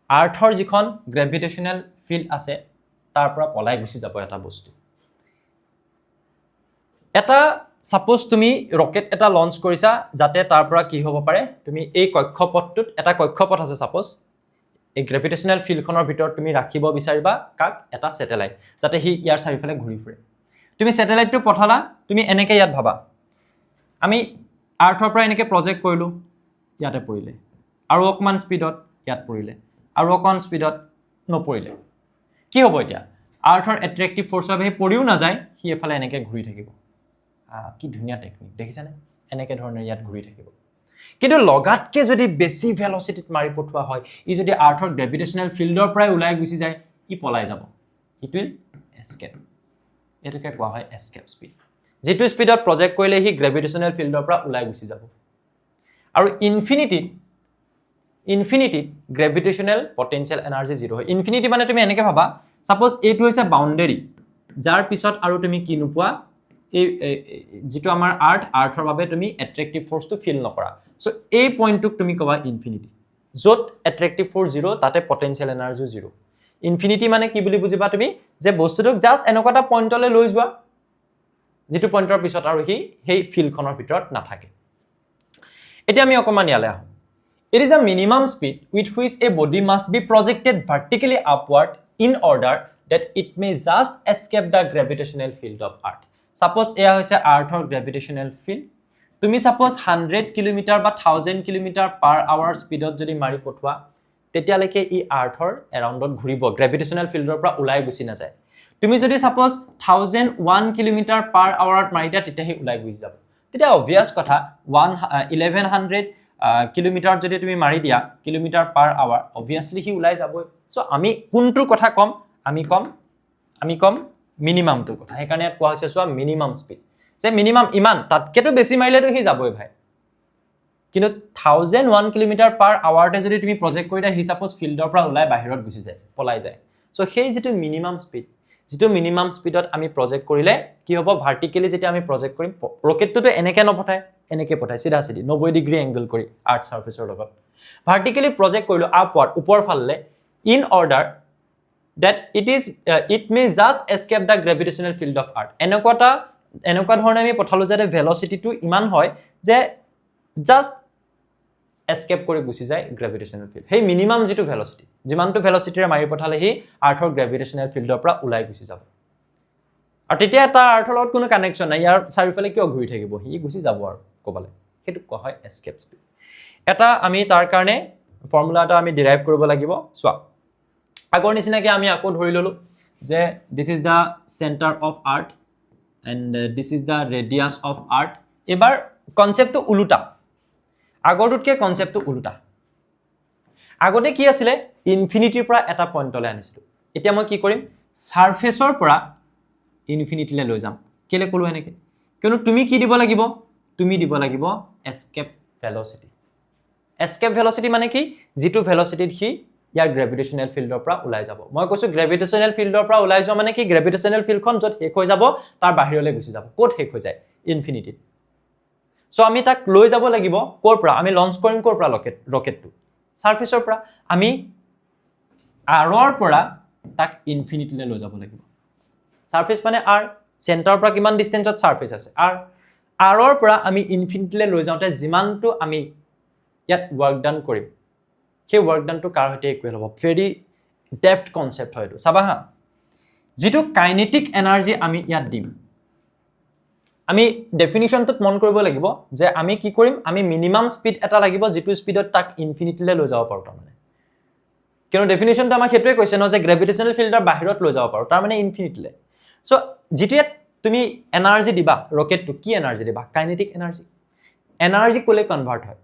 আৰ্থৰ যিখন গ্ৰেভিটেশনাল ফিল্ড আছে তাৰ পৰা পলাই গুছি যাব এটা বস্তু এটা সাপোজ তুমি ৰকেট এটা লঞ্চ কৰিছা যাতে তাৰ পৰা কি হ'ব পাৰে তুমি এই কক্ষপথটোত এটা কক্ষপথ আছে সাপোজ এই গ্ৰেভিটেশনাল ফিল্ডখনৰ ভিতৰত তুমি ৰাখিব বিচাৰিবা কাক এটা স্যাটেলাইট যাতে হি ইয়াৰ চাৰিফালে ঘূৰি ফুৰে তুমি স্যাটেলাইটটো পঠালা তুমি এনেকে ইয়াত ভাবা আমি আৰ্থৰ পৰা এনেকে প্ৰজেক্ট কৰিলো ইয়াতে পৰিলে আৰু অকমান স্পিডত ইয়াত পৰিলে আৰু অকন স্পিডত নপৰিলে কি হ'ব এতিয়া আৰ্থৰ এট্ৰেক্টিভ ফোৰ্স অফ হে পৰিও না যায় হি এফালে এনেকে ঘূৰি থাকিব কি ধুনিয়া টেকনিক দেখিছানে এনেকে ধৰণৰ ইয়াত ঘূৰি থাকিব কিন্তু লগাতকে যদি বেছি ভেলোসিটিত মাৰি পঠোৱা হয় ই যদি আৰ্থৰ গ্ৰেভিটেশনাল ফিল্ডৰ পৰা ওলাই গুছি যায় ই পলাই যাব ইট উইল এস্কেপ এটোকে কোৱা হয় এস্কেপ স্পিড যেটো স্পিডত প্ৰজেক্ট কৰিলে হি গ্ৰেভিটেশনাল ফিল্ডৰ পৰা ওলাই গুছি যাব আৰু ইনফিনিটি গ্ৰেভিটেশনাল পটেনশিয়াল এনাৰ্জি 0 হয় ইনফিনিটি মানে তুমি এনেকে ভাবা সাপোজ এটো হৈছে বাউন্ডাৰী যাৰ পিছত আৰু তুমি কি নোপোৱা এই যেটো আমাৰ আৰ্থৰ বাবে তুমি এট্ৰেক্টিভ ফোৰ্সটো ফিল নকৰা সো এই পইণ্টটোক তুমি কবা ইনফিনিটি যত এট্ৰেক্টিভ ফোৰ্স 0 তাতে পটেনশিয়াল এনাৰ্জি 0 ইনফিনিটি মানে কি বুলি বুজিবা তুমি যে বস্তুটোক জাস্ট এনেকুৱা পইণ্টলৈ লৈ যোৱা যেটো পইণ্টৰ পিছত আৰু সেই ফিল্ডখনৰ ভিতৰত নাথাকে এতিয়া আমি অকমান ইয়ালে আহো It is a minimum speed with which a body must be projected vertically upward in order that it may just escape the gravitational field of Earth. Suppose এয়া হৈছে আৰ্থৰ গ্ৰেভিটেশনাল ফিল্ড তুমি সাপোজ 100 কিলোমিটাৰ বা 1000 কিলোমিটাৰ পাৰ আৱাৰ স্পিডত যদি মাৰি পঠোৱা তেতিয়ালৈকে ই আৰ্থৰ এৰাউণ্ডত ঘূৰিব গ্ৰেভিটেশনাল ফিল্ডৰ পৰা ওলাই গুছি না যায় তুমি যদি সাপোজ 1001 কিলোমিটাৰ পাৰ আৱাৰত মাৰি দিয়া তেতিয়া হি ওলাই গুছি যাব তেতিয়া অবভিয়াস কথা 1100 কিলোমিটাৰ যদি তুমি মাৰি দিয়া কিলোমিটাৰ পাৰ আৱাৰ অবভিয়াসলি হি ওলাই যাবই সো আমি কোনটোৰ কথা কম আমি কম মিনিমামটোৰ কথা হেকাৰণে কোৱা হৈছে সোৱা মিনিমাম স্পিড যে মিনিমাম ইমান তাতকেটো বেছি মাৰিলেটো হি যাবই ভাই কিন্তু 1001 কিলোমিটাৰ পাৰ আৱাৰতে যদি তুমি প্ৰজেক্ট কৰি দিয়া হি সাপোজ ফিল্ডৰ পৰা ওলাই বাহিৰত গুছি যায় পলাই যায় সো সেই যেটো মিনিমাম স্পিডত আমি প্ৰজেক্ট কৰিলে কি হ'ব ভাৰ্টিক্যালি যেতিয়া আমি প্ৰজেক্ট কৰিম ৰকেটটো এনেকে নপঠায় এনেকে পঠায় সিধা 90 ডিগ্ৰী এংগল কৰি আৰ্থ সাৰফেসৰ লগত ভাৰ্টিক্যালি প্ৰজেক্ট কৰিলো আপওয়াৰ্ড ওপৰ ফাললে in order that it may just escape the gravitational field of earth এনেকুৱা ধৰণে আমি পঠালো যাতে ভেলোসিটিটো ইমান হয় যে জাস্ট এস্কেপ কৰি গুচি যায় গ্ৰেভিটেশনাল ফিল্ড সেই মিনিমাম যেটো ভেলোসিটি যিমানটো ভেলোসিটিৰে মাৰি পঠালে হি আৰ্থৰ গ্ৰেভিটেশনাল ফিল্ডৰ পৰা ওলাই গুচি যাব আৰু তেতিয়া তাৰ আৰ্থৰ লগত কোনো কানেকচন নাই ইয়াৰ চাৰিফালে কিয় ঘূৰি থাকিব হি গুচি যাব আৰু কবালে সেইটো কোৱা হয় এস্কেপ স্পীড এটা আমি তাৰ কাৰণে ফৰ্মুলাটা আমি ডিৰাইভ কৰিব লাগিব সোৱা আগৰ নিচিনাকৈ আমি আকৌ ধৰি ললো যে this is the center of earth and this is the radius of earth এবাৰ কনসেপ্টটো উলুটা আগৰটোতকে কনসেপ্টটো উলুটা আগতে কি আছিল ইনফিনিটিৰ পৰা এটা পইণ্টলৈ আনিছিলো এতিয়া মই কি কৰিম সাৰফেসৰ পৰা ইনফিনিটিলৈ লৈ যাম কেলে কলো এনেকে কিয়নো তুমি কি দিব লাগিব তুমি দিব লাগিব এস্কেপ ভেলোসিটি মানে কি যেটো ভেলোসিটিত হি ইয়াৰ গ্ৰেভিটেশনাল ফিল্ডৰ পৰা ওলাই যাব মই কৈছো গ্ৰেভিটেশনাল ফিল্ডৰ পৰা ওলাই যোৱা মানে কি গ্ৰেভিটেশনাল ফিল্ডখন যত শেষ হৈ যাব তাৰ বাহিৰলৈ গুচি যাব ক'ত শেষ হৈ যায় ইনফিনিটিত সো আমি তাক লৈ যাব লাগিব ক'ৰ পৰা আমি লঞ্চ কৰিম ক'ৰ পৰা ৰকেটটো সাৰফেসৰ পৰা আমি আৰৰ পৰা তাক ইনফিনিটিলৈ লৈ যাব লাগিব সাৰফেস মানে আৰ সেন্টাৰৰ পৰা কিমান ডিসটেন্সত সাৰফেস আছে আৰৰ পৰা আমি ইনফিনিটিলৈ লৈ যাওঁতে যিমানটো আমি ইয়াত ওয়াৰ্ক ডান কৰিম সেই ওয়াৰ্ক ডানটো কাৰ হৈতে ইকুৱেল হ'ব ভেৰি ডেপ্থ কনসেপ্ট হয় এটো চাবা হা যেটো কাইনেটিক এনাৰ্জি আমি ইয়াত দিম আমি ডেফিনিশনটোত মন কৰিব লাগিব যে আমি কি কৰিম আমি মিনিমাম স্পিড এটা লাগিব যেটো স্পিডত তাক ইনফিনিটিলৈ লৈ যাব পাৰো তাৰ মানে কিয়নো ডেফিনিশনটো আমাক হেতুৱে কৈছে ন যে গ্ৰেভিটেশনাল ফিল্ডৰ বাহিৰত লৈ যাব পাৰো তাৰ মানে ইনফিনিটিলৈ সো যেটো ইয়াত তুমি এনাৰ্জি দিবা ৰকেটটো কি এনাৰ্জি দিবা কাইনেটিক এনাৰ্জি কোলে কনভাৰ্ট হয়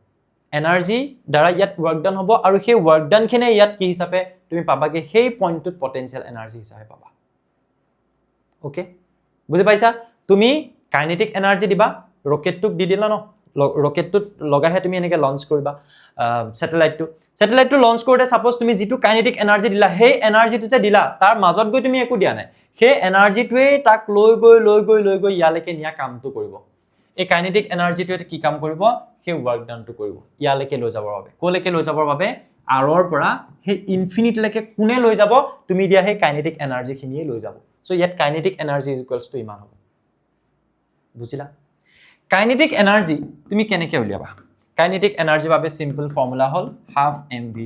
এনাৰ্জি দ্বাৰা ইয়াত ওয়াৰ্ক ডান হ'ব আৰু সেই ওয়ার্ক ডান খিনি ইয়াত কি হিচাপে তুমি পাবাগে সেই পইণ্টটোত পটেনশিয়াল এনাৰ্জি হিচাপে পাবা ওকে বুজি পাইছা তুমি কাইনেটিক এনাৰ্জি দিবা ৰকেটটোক দি দিলা ন ৰকেটটোত লগাহে তুমি এনেকে লঞ্চ কৰিবা স্যাটেলাইটটো লঞ্চ কৰোতে সাপোজ তুমি যেটো কাইনেটিক এনাৰ্জি দিলা সেই এনাৰ্জিটো যে দিলা তাৰ মাজত গৈ তুমি একো দিয়া নাই সেই এনাৰ্জিটোৱে তাক লৈ গৈ ইয়ালৈকে নিয়া কামটো কৰিব এই কাইনেটিক এনাৰ্জিটোৱে কি কাম কৰিব সেই ওয়াৰ্ক ডানটো কৰিব ইয়ালৈকে লৈ যাবৰ বাবে কোলৈকে লৈ যাবৰ বাবে আৰৰ পৰা সেই ইনফিনিটিলৈকে কোনে লৈ যাব তুমি দিয়া সেই কাইনেটিক এনাৰ্জি খিনিয়ে লৈ যাব সো ইয়াত কাইনেটিক এনাৰ্জি ইকুৱেলস টু ইমান হ'ব বুজিলা কাইনেটিক এনাৰ্জি তুমি কেনেকৈ উলিয়াবা কাইনেটিক এনাৰ্জিৰ বাবে সিম্পল ফৰ্মুলা হল হাফ mv²।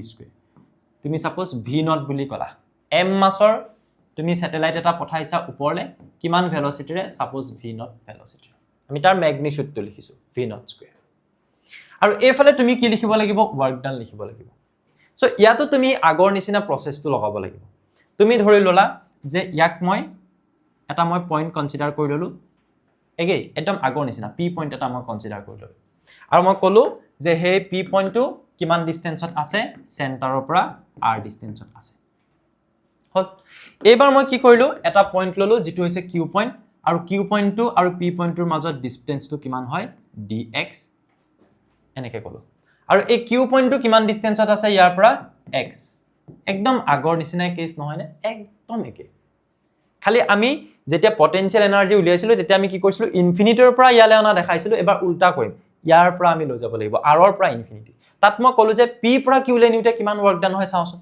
তুমি সাপোজ v0 বুলি কলা m মাছৰ তুমি স্যাটেলাইট এটা পঠাইছা ওপৰলে কিমান ভেলোসিটিৰে সাপোজ v0 ভেলোসিটি আমি তাৰ ম্যাগনিটিউডটো লিখিছো v0²। আৰু এইফালে তুমি কি লিখিব লাগিব ওয়াৰ্ক ডান লিখিব লাগিব সো ইয়াতো তুমি আগৰ নিচিনা প্ৰসেসটো লগাব লাগিব তুমি ধৰি ললা যে ইয়াক মই পইণ্ট কনসিডাৰ কৰি ললো এগেই একদম আগৰ নিচিনা পি পইণ্ট এটা মই কনসিডাৰ কৰি ললো আৰু মই কলো যে হে পি পইণ্টটো কিমান ডিসটেন্সত আছে সেন্টাৰৰ পৰা r ডিসটেন্সত আছে হল এবাৰ মই কি কৰিলো এটা পইণ্ট ললো যেটো হৈছে কিউ পইণ্ট আৰু কিউ পইণ্টটো আৰু পি পইণ্টৰ মাজত ডিসটেন্সটো কিমান হয় dx এনেকে কলো আৰু এই কিউ পইণ্টটো কিমান ডিসটেন্সত আছে ইয়াৰ পৰা x একদম আগৰ নিচিনা কেস নহয় নে একদম একে খালি আমি যেতিয়া পটেনশিয়াল এনাৰ্জি উলিয়াইছিলো তেতিয়া আমি কি কৰিছিলো ইনফিনিটিৰ পৰা ইয়ালে অনা দেখাইছিলো এবাৰ উল্টা কৰিম ইয়াৰ পৰা আমি লৈ যাব লাগিব আৰৰ পৰা ইনফিনিটি তাত মই কলো যে পি পৰা কিউ লে নিউতে কিমান ওয়ার্ক ডান হয় চাওচোন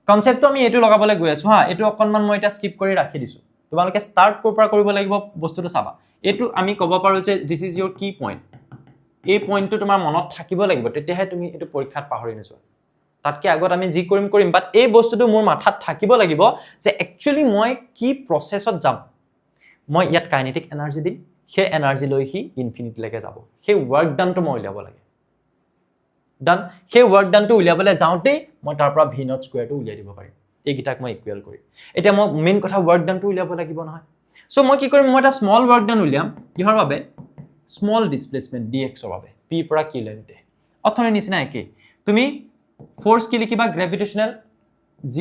কনসেপ্টটো আমি এটো লগাবলৈ গৈ আছো হা এটো অকনমান মই এটা স্কিপ কৰি ৰাখি দিছো তোমালোকে স্টাৰ্ট কৰ পৰা কৰিব লাগিব বস্তুটো চাবা এটো আমি ক'ব পাৰো যে দিস ইজ ইওৰ কি পইণ্ট এই পইণ্টটো তোমাৰ মনত থাকিব লাগিব তেতিয়াহে তুমি এটো পৰীক্ষাত পাহৰি নোযোৱা তাতকে আগত আমি যি কৰিম বাট এই বস্তুটো মোৰ মাথাত থাকিব লাগিব যে একচুয়ালি মই কি প্ৰসেসত যাম মই ইয়াত কাইনেটিক এনাৰ্জি দিম সেই এনাৰ্জি লৈ হি ইনফিনিটি লৈকে যাব সেই ওয়ার্ক ডানটো মই উলিয়াব লাগে ডান সেই ওয়ার্ক ডানটো উলিয়াবলৈ যাওঁতে মই তাৰ পৰা v0² টো উলিয়াই দিব পাৰিম এই গিটাক মই ইকুৱেল কৰি এতিয়া মই মেইন কথা ওয়াৰ্ক ডানটো উলিয়াব লাগিব নহয় সো মই কি কৰিম মই এটা স্মল ওয়াৰ্ক ডান উলিয়াম কিহৰ বাবে স্মল ডিসপ্লেসমেন্ট dx ৰ বাবে p পৰা q লৈতে অথনি নিচিনা একে তুমি ফোৰ্স কি লিখিবা গ্ৰেভিটেশনাল g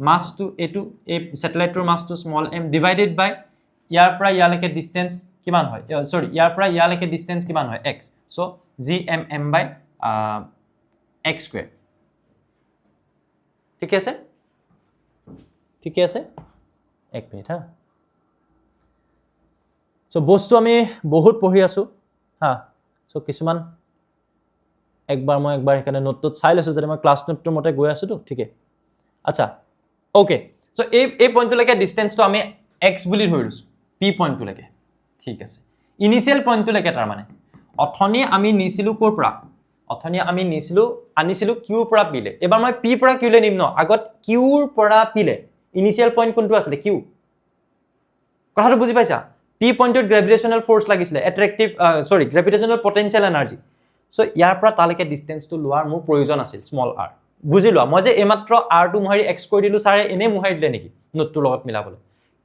মাস টু এটু এই স্যাটেলাইটৰ মাস টু স্মল m ডিভাইডেড বাই ইয়াৰ পৰা ইয়ালৈকে ডিসটেন্স কিমান হয় সৰি ইয়াৰ পৰা ইয়ালৈকে ডিসটেন্স কিমান হয় x সো gmm বাই x²। ঠিক আছে এক মিনিট হা সো বস্তু আমি বহুত পঢ়ি আছো হা সো কিছুমান একবাৰ মই এখানে নোটত চাই লৈছো যে মই ক্লাস নোটৰ মতে গৈ আছো তো ঠিকে আচ্ছা ওকে সো এই পইণ্টটোলৈকে ডিষ্টেঞ্চটো আমি এক্স বুলি ধৰি লৈছোঁ পি পইণ্টটোলৈকে ঠিক আছে ইনিচিয়েল পইণ্টটোলৈকে তাৰমানে অথনি আমি নিছিলোঁ ক'ৰ পৰা অথনি আমি আনিছিলোঁ কিউৰ পৰা পিলে এবাৰ মই পি পৰা কিউলৈ নিম ন আগত কিউৰ পৰা পিলে ইনিচিয়েল পইণ্ট কোনটো আছিলে কিউ কথাটো বুজি পাইছা পি পইণ্টত গ্ৰেভিটেশ্যনেল ফ'ৰ্চ লাগিছিলে attractive gravitational potential energy so ইয়াৰ পৰা তালৈকে ডিষ্টেঞ্চটো লোৱাৰ মোৰ প্ৰয়োজন আছিল স্মল আৰ বুজি লোৱা মই যে এইমাত্ৰ আৰটো মোহাৰি এক্স কৰি দিলোঁ ছাৰে এনেই মোহাৰি দিলে নেকি নোটটোৰ লগত মিলাবলৈ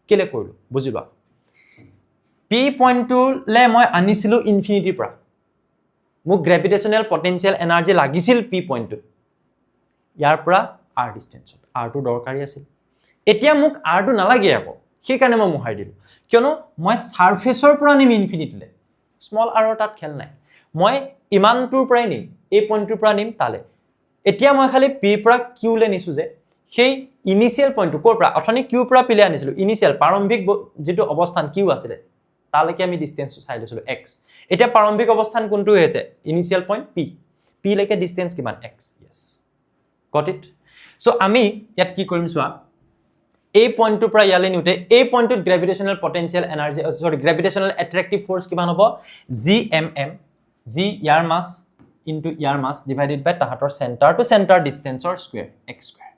কেলে কৰিলোঁ বুজি লোৱা পি পইণ্টটোলৈ মই আনিছিলোঁ ইনফিনিটিৰ পৰা মোক গ্ৰেভিটেশ্যনেল পটেঞ্চিয়েল এনাৰ্জি লাগিছিল পি পইণ্টটোত ইয়াৰ পৰা আৰ ডিষ্টেঞ্চত আৰটো দৰকাৰী আছিল এতিয়া মোক আৰটো নালাগে আকৌ সেইকাৰণে মই মোহাৰি দিলোঁ কিয়নো মই ছাৰফেচৰ পৰা নিম ইনফিনিটিলৈ স্মল আৰৰ তাত খেল নাই মই ইমানটোৰ পৰাই নিম এই পইণ্টটোৰ পৰা নিম তালৈ এতিয়া মই খালি পিৰ পৰা কিউলৈ নিছোঁ যে সেই ইনিচিয়েল পইণ্টটো ক'ৰ পৰা অথনি কিউৰ পৰা পিলে আনিছিলোঁ ইনিচিয়েল প্ৰাৰম্ভিক যিটো অৱস্থান কিউ আছিলে তালৈকে আমি ডিষ্টেঞ্চটো চাই লৈছিলোঁ এক্স এতিয়া প্ৰাৰম্ভিক অৱস্থান কোনটো হৈছে ইনিচিয়েল পইণ্ট পি পিলৈকে ডিষ্টেঞ্চ কিমান এক্স য়েছ গট ইট চ' আমি ইয়াত কি কৰিম চোৱা এই পইণ্টটোৰ পৰা ইয়ালৈ নিওঁতে এই পইণ্টটোত gravitational potential energy gravitational attractive force কিমান হ'ব জি এম এম জি ইয়াৰ মাছ ইনটু ইয়াৰ মাছ ডিভাইডেড বাই তাহাঁতৰ চেণ্টাৰ টু চেণ্টাৰ ডিষ্টেঞ্চৰ স্কুৱেৰ এক্স স্কুৱেৰ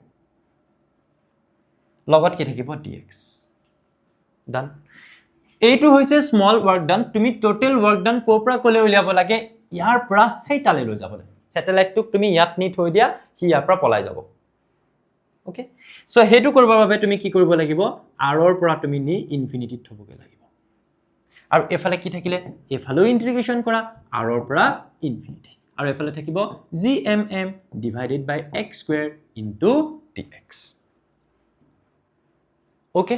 লগত কি থাকিব ডি এক্স ডান এইটো হৈছে স্মল ৱৰ্ক ডান তুমি টোটেল ৱৰ্ক ডান ক'ৰ পৰা ক'লৈ উলিয়াব লাগে ইয়াৰ পৰা সেই তালৈ লৈ যাবলৈ ছেটেলাইটটোক তুমি ইয়াত নি থৈ দিয়া সি ইয়াৰ পৰা পলাই যাব ওকে চ' সেইটো কৰিবৰ বাবে তুমি কি কৰিব লাগিব আৰৰ পৰা তুমি নি ইনফিনিটিত থ'বগৈ লাগিব আৰু এফালে কি থাকিলে এফালেও ইণ্টিগ্ৰেশ্যন কৰা আৰৰ পৰা ইনফিনিটি আৰু এফালে থাকিব G M M divided by X square into D X okay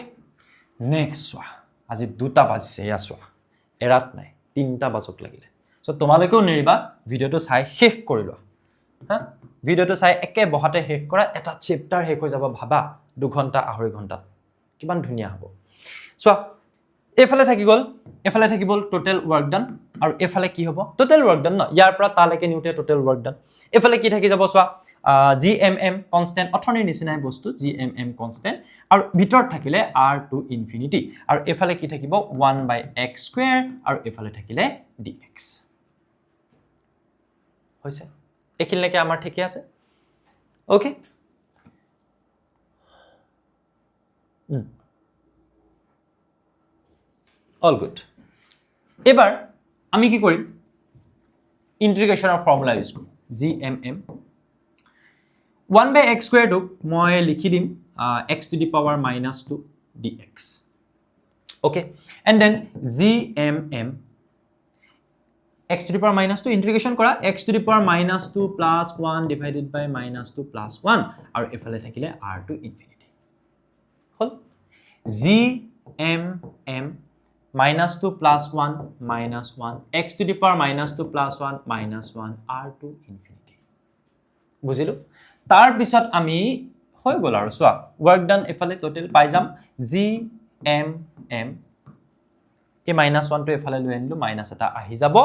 next চোৱা আজি 2টা বাজিছে এয়া চোৱা এৰাত নাই 3টা বাজক লাগিলে চ' তোমালোকেও নেৰিবা ভিডিঅ'টো চাই শেষ কৰি লোৱা হা ভিডিঅ'টো চাই একে বহাতে শেষ কৰা এটা চেপ্টাৰ শেষ হৈ যাব ভাবা 2 ঘণ্টা 2.5 ঘণ্টাত কিমান ধুনীয়া হ'ব চোৱা এফালে থাকি গ'ল এফালে থাকি গ'ল টোটেল ৱৰ্ক ডান আৰু এফালে কি হ'ব টোটেল ৱৰ্ক ডান ন ইয়াৰ পৰা তালৈকে নিওঁতে টোটেল ৱৰ্ক ডান এফালে কি থাকি যাব চোৱা জি এম এম কনষ্টেণ্ট অথনিৰ নিচিনাই বস্তু জি এম এম কনষ্টেণ্ট আৰু ভিতৰত থাকিলে আৰ টু ইনফিনিটি আৰু এফালে কি থাকিব 1 বাই এক্স স্কুৱেৰ আৰু এফালে থাকিলে ডি এক্স হৈছে এইখিনিলৈকে আমাৰ ঠিকে আছে ওকে অল গুড এবাৰ আমি কি কৰিম ইণ্টিগ্ৰেশ্যনৰ ফৰ্মুলা ইউজ কৰিম G M M 1 by x স্কুৱেৰটোক মই লিখি দিম x to the power -2 d x okay and then G M M x to the power -2 integration কৰা x to the power -2 plus 1 divided by -2 plus 1 আৰু এফালে থাকিলে r to infinity hall g m m -2 plus 1 -1 x to the power -2 plus 1 -1 r to infinity বুজিলো তাৰ পিছত আমি হৈ গল আৰু সোৱা work done এফালে total পাই যাম g m m এই -1 টো এফালে লৈ আনিলো মাইনাস এটা আহি যাব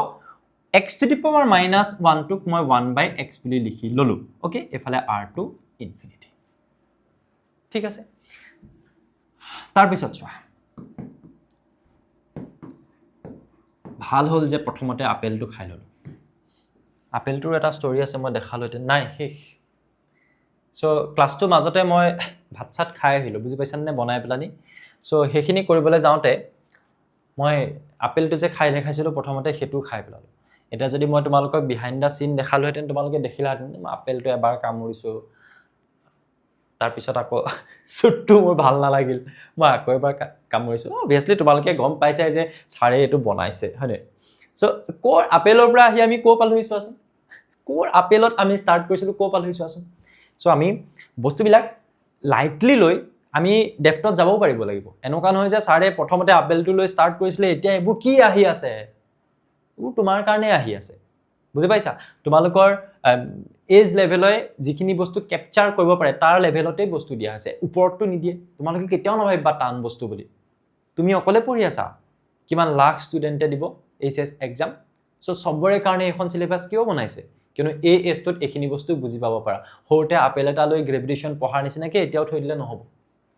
x to the power -1 টোক মই 1 by x বুলি লিখি ললো ওকে এফালে r to infinity ঠিক আছে তাৰ পিছত চোৱা ভাল হল যে প্ৰথমতে আপেলটো খাই ললো আপেলটোৰ এটা ষ্টৰী আছে মই দেখালো এটা নাই শেষ সো ক্লাছটো মাজতে মই ভাত চাত খাই আহিলো বুজি পাইছানে নে বনাই পেলানি সো হেখিনি কৰিবলৈ যাওঁতে মই আপেলটো যে খাই দেখাইছিলো প্ৰথমতে হেতু খাই পেলালো এটা যদি মই তোমালোকক বিহাইন্ড দা সিন দেখালো হেতেন তোমালোকে দেখিলাহেতেন মই আপেলটো এবাৰ কামুৰিছো তাৰ পিছত আকৌ সুটটো মোৰ ভাল নালাগিল মই আকৌ এবাৰ কামুৰিছো অবভিয়াসলি তোমালোকে গম পাইছাই যে ছাৰে এটো বনাইছে হয়নে সো কোৰ আপেলৰ পৰা আহি আমি কো পালহিছো আছে কোৰ আপেলত আমি স্টাৰ্ট কৰিছিলো কো পালহিছো আছে সো আমি বস্তুবিলাক লাইটলি লৈ আমি ডেফটত যাবও পাৰিব লাগিব এনেকুৱা নহয় যে ছাৰে প্ৰথমতে আপেলটো লৈ স্টাৰ্ট কৰিছিলে এতিয়া এবোৰ কি আহি আছে ও তোমাৰ কাৰণে আহি আছে বুজি পাইছা তোমালোকৰ এজ লেভেলৈ যিখিনি বস্তু ক্যাপচাৰ কৰিব পাৰে তাৰ লেভেলতে বস্তু দিয়া আছে ওপৰটো নিদিয়ে তোমালোকে কেতিয়াও নভাবিবা টান বস্তু বুলি তুমি অকলে পঢ়ি আছা কিমান লাখ ষ্টুডেন্টে দিব এইচএস এক্সাম সো সবৰে কাৰণে এখন সিলেবাস কিয় বনাইছে কিয়নো এই এজটোত এইখিনি বস্তু বুজি পাব পাৰা সৰুতে আপেল এটা লৈ গ্ৰেভিটেশ্যন পঢ়াৰ নিচিনাকৈ এতিয়াও থৈ দিলে নহ'ব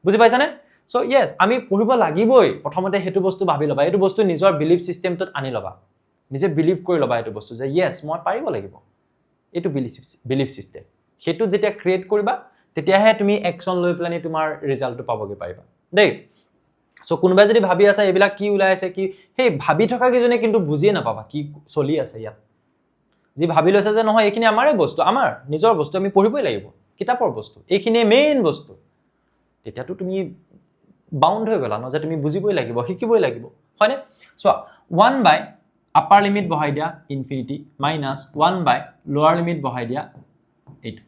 বুজি পাইছানে সো ইয়েছ আমি পঢ়িব লাগিবই প্ৰথমতে সেইটো বস্তু ভাবি ল'বা এইটো বস্তু নিজৰ বিলিফ চিষ্টেমটোত আনি ল'বা নিজে বিলিভ কৰি ল'বা এইটো বস্তু যে ইয়েছ মই পাৰিব লাগিব এইটো বিলিফ চিষ্টেম সেইটো যেতিয়া ক্ৰিয়েট কৰিবা তেতিয়াহে তুমি একশ্যন লৈ পেলাই তোমাৰ ৰিজাল্টটো পাবগৈ পাৰিবা দেই সো কোনোবাই যদি ভাবি আছে এইবিলাক কি ওলাই আছে কি সেই ভাবি থকা কিজনে কিন্তু বুজিয়ে নাপাবা কি চলি আছে ইয়াত যি ভাবি লৈছে যে নহয় এইখিনি আমাৰে বস্তু আমাৰ নিজৰ বস্তু আমি পঢ়িবই লাগিব কিতাপৰ বস্তু এইখিনি মেইন বস্তু তেতিয়াতো তুমি বাউণ্ড হৈ গলা ন যে তুমি বুজিবই লাগিব শিকিবই লাগিব হয়নে চোৱা 1 বাই আপাৰ লিমিট বহাই দিয়া ইনফিনিটি মাইনাছ 1 বাই লোৱাৰ লিমিট বহাই দিয়া এইটো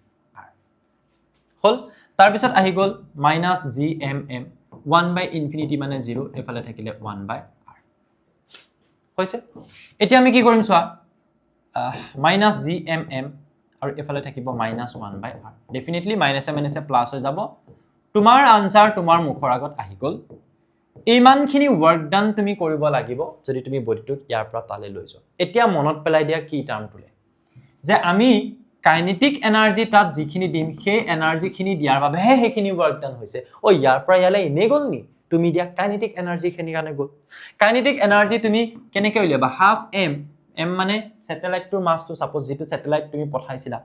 হল তাৰপিছত আহি গ'ল মাইনাছ জি এম এম 1 বাই ইনফিনিটি মানে 0 এফালে থাকিলে 1 বাই r হৈছে এতিয়া আমি কি কৰিম চোৱা মাইনাছ জি এম এম আৰু এফালে থাকিব মাইনাছ 1 বাই r ডেফিনেটলি মাইনাছে প্লাছ হৈ যাব তোমাৰ আনসাৰ তোমাৰ মুখৰ আগত আহি গ'ল ইমানখিনি ওয়াৰ্ক ডান তুমি কৰিব লাগিব যদি তুমি বডিটোক ইয়াৰ পৰা তালে লৈ যোৱা এতিয়া মনত পেলাই দিয়া কি টাৰ্মটোলে যে আমি কাইনেটিক এনাৰ্জি তাত যিখিনি দিম সেই এনাৰ্জিখিনি দিয়াৰ বাবেহে সেইখিনি ওয়াৰ্ক ডান হৈছে ও ইয়াৰ পৰা ইয়ালে এনে গ'ল নি তুমি দিয়া কাইনেটিক এনাৰ্জিখিনি কাৰণে গ'ল কাইনেটিক এনাৰ্জি তুমি কেনেকৈ উলিয়াবা হাফ এম এম মানে স্যাটেলাইটটোৰ মাছটো সাপোজ যেটো স্যাটেলাইট তুমি পঠাইছিলা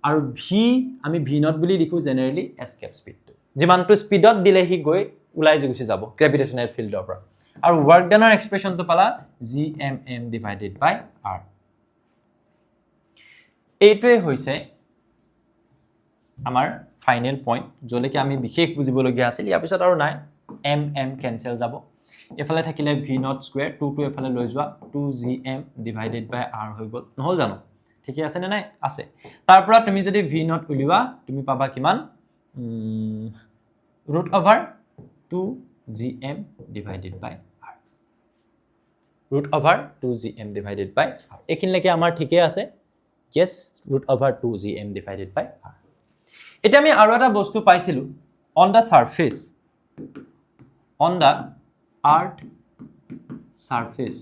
আৰু ভি আমি ভি নট বুলি লিখো জেনাৰেলি এস্কেপ স্পিডটো যিমানটো স্পিডত দিলে হি গৈ উলাই গুছি যাব গ্ৰেভিটেশনাল ফিল্ডৰ পৰা আৰু ওয়াৰ্ক ডানৰ এক্সপ্ৰেছনটো পালা gmm ডিভাইডেড বাই r এইটোৱে হৈছে আমাৰ ফাইনেল পইণ্ট যলৈকে আমি বিশেষ বুজিবলগীয়া আছিল ইয়াৰ পিছত আৰু নাই mm কেনসেল যাব এফালে থাকিলে v নট স্কয়াৰ 2 টু এফালে লৈ যোৱা 2gm ডিভাইডেড বাই r হৈ গ'ল নহল জানো ঠিকই আছে নে নাই আছে তাৰ পৰা তুমি যদি v নট উলিওৱা তুমি পাবা কিমান √2gm divided by r √2gm divided by r এখিনলৈকে আমাৰ ঠিকে আছে yes √2gm divided by r এতিয়া আমি আৰু এটা বস্তু পাইছিলো on the surface on the earth surface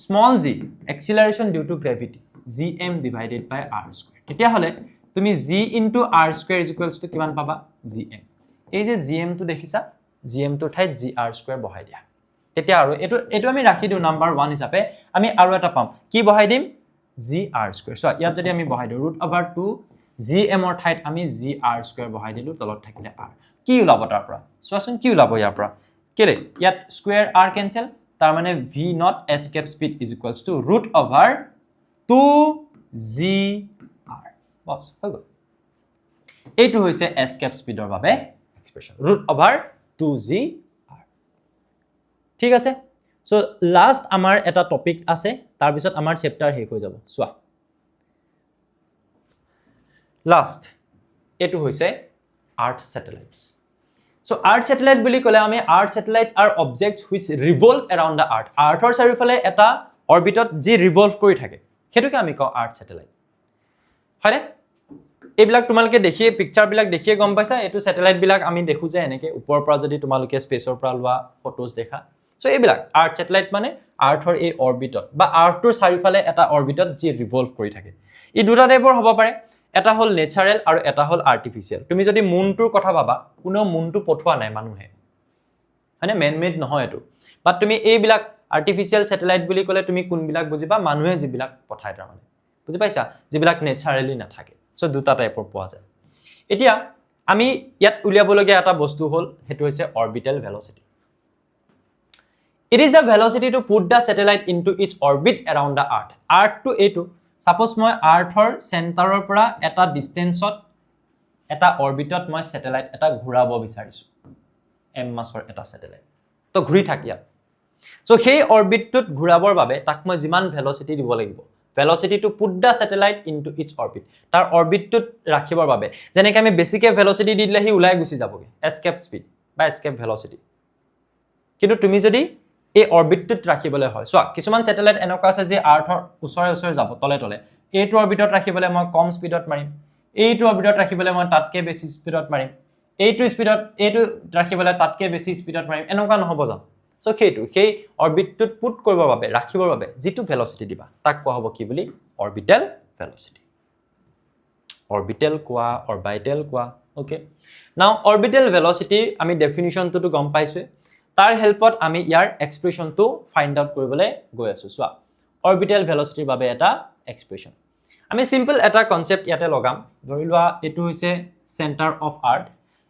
small g acceleration due to gravity gm divided by r square তেতিয়া হলে তুমি g into r square is equals to কিমান পাবা gm এই যে gm টো দেখিছা gm টো ঠাইত gr square বহাই দিয়া তেতিয়া আৰু এটো আমি ৰাখি দিও নাম্বাৰ 1 হিচাপে আমি আৰু এটা পাম কি বহাই দিম gr square সো ইয়াত যদি আমি বহাই দিও √2 gm ৰ ঠাইত আমি gr square বহাই দিলো তলত থাকিলে r কি ওলাব তাৰ পৰা সোৱাচোন কি ওলাব ইয়াৰ পৰা কেলে ইয়াত স্কয়াৰ r কেনসেল তাৰ মানে v not escape speed is equals to √2gr বস হৈ গ'ল এইটো হৈছে এস্কেপ স্পিডৰ বাবে এক্সপ্ৰেছন √2gr ঠিক আছে সো লাষ্ট আমাৰ এটা টপিক আছে তাৰ পিছত আমাৰ চেপ্টাৰ শেষ হৈ যাব সোৱা লাষ্ট এটো হৈছে earth satellites so earth satellite বুলি কলে আমি earth satellites are objects which revolve around the earth আৰ্থৰ চাৰিওফালে এটা অৰবিটত যি ৰিভলভ কৰি থাকে হেতুকে আমি কওঁ আৰ্থ স্যাটেলাইট হয়নে এইবিলাক তোমালকে দেখিয়ে পিকচাৰ বিলাক দেখিয়ে গম পাইছা এটো স্যাটেলাইট বিলাক আমি দেখু যে এনেকে ওপৰৰ পৰা যদি তোমালকে স্পেচৰ পৰা লোৱা ফটোজ দেখা সো এইবিলাক আৰ্থ স্যাটেলাইট মানে আৰ্থৰ এই অৰবিটত বা আৰ্থৰ চাৰিওফালে এটা অৰবিটত যি ৰিভলভ কৰি থাকে ই দুটা টাইপৰ হ'ব পাৰে এটা হল নেচাৰেল আৰু এটা হল আৰ্টিফিশিয়াল তুমি যদি মুনটোৰ কথা ভাবা কোনো মুনটো পঠোৱা নাই মানুহে মানে মেন মেড নহয় এটো বাট তুমি এইবিলাক আৰ্টিফিশিয়াল স্যাটেলাইট বুলি কলে তুমি কোনবিলাক বুজিবা মানুহে যিবিলাক পঠায় তাৰ মানে বুজি পাইছা যিবিলাক নেচাৰেলি নাথাকে সো দুটা টাইপৰ পোৱা যায় এতিয়া আমি ইয়াত উলিয়াবলগীয়া এটা বস্তু হল হেতু হৈছে orbital velocity It is the velocity to put the satellite into its orbit around the earth. Earth to A2. Suppose মই আৰ্থৰ চেণ্টাৰৰ পৰা এটা ডিসটেন্সত এটা অৰবিটত মই স্যাটেলাইট এটা ঘূৰাব বিচাৰিছো m মাছৰ এটা স্যাটেলাইট তো ঘূৰি থাকিয়া সো সেই অৰবিটটোত ঘূৰাবৰ বাবে তাক মই যিমান ভেলোসিটি দিব লাগিব velocity to put the satellite into its orbit তাৰ অৰবিটটোত ৰাখিবৰ বাবে যেনেকৈ আমি বেছিকে ভেলোসিটি দিলে হি উলাই গুছি যাবগে এস্কেপ স্পিড বা এস্কেপ ভেলোসিটি কিন্তু তুমি যদি এই অৰবিটটোত ৰাখিবলৈ হয় সো কিছুমান স্যাটেলাইট এনেকুৱা আছে যে আৰ্থৰ ওচৰে যাব তলে তলে এইটো অৰবিটত ৰাখিবলৈ মই কম স্পিডত মাৰিম এইটো অৰবিটত ৰাখিবলৈ মই তাতকে বেছি স্পিডত মাৰিম এইটো স্পিডত এইটো ৰাখিবলৈ তাতকে বেছি স্পিডত মাৰিম এনেকুৱা নহব জানো সো সেই অৰবিটটোত পুট কৰিবৰ বাবে ৰাখিবৰ বাবে যিটো ভেলোচিটি দিবা তাক কোৱা হ'ব কি বুলি অৰবিটেল ভেলোচিটি অৰবিটেল কোৱা অৰবিটেল কোৱা ওকে নাও অৰবিটেল ভেলোচিটিৰ আমি ডেফিনিশ্যনটো গম পাইছো তাৰ হেল্পত আমি ইয়াৰ এক্সপ্ৰেছনটো ফাইন্ড আউট কৰিবলৈ গৈ আছো সোৱা অৰবিটেল ভেলোচিটিৰ বাবে এটা এক্সপ্ৰেছন আমি সিম্পল এটা কনসেপ্ট ইয়াতে লগাম ধৰি লোৱা এটো হৈছে সেন্টাৰ অফ আৰ্থ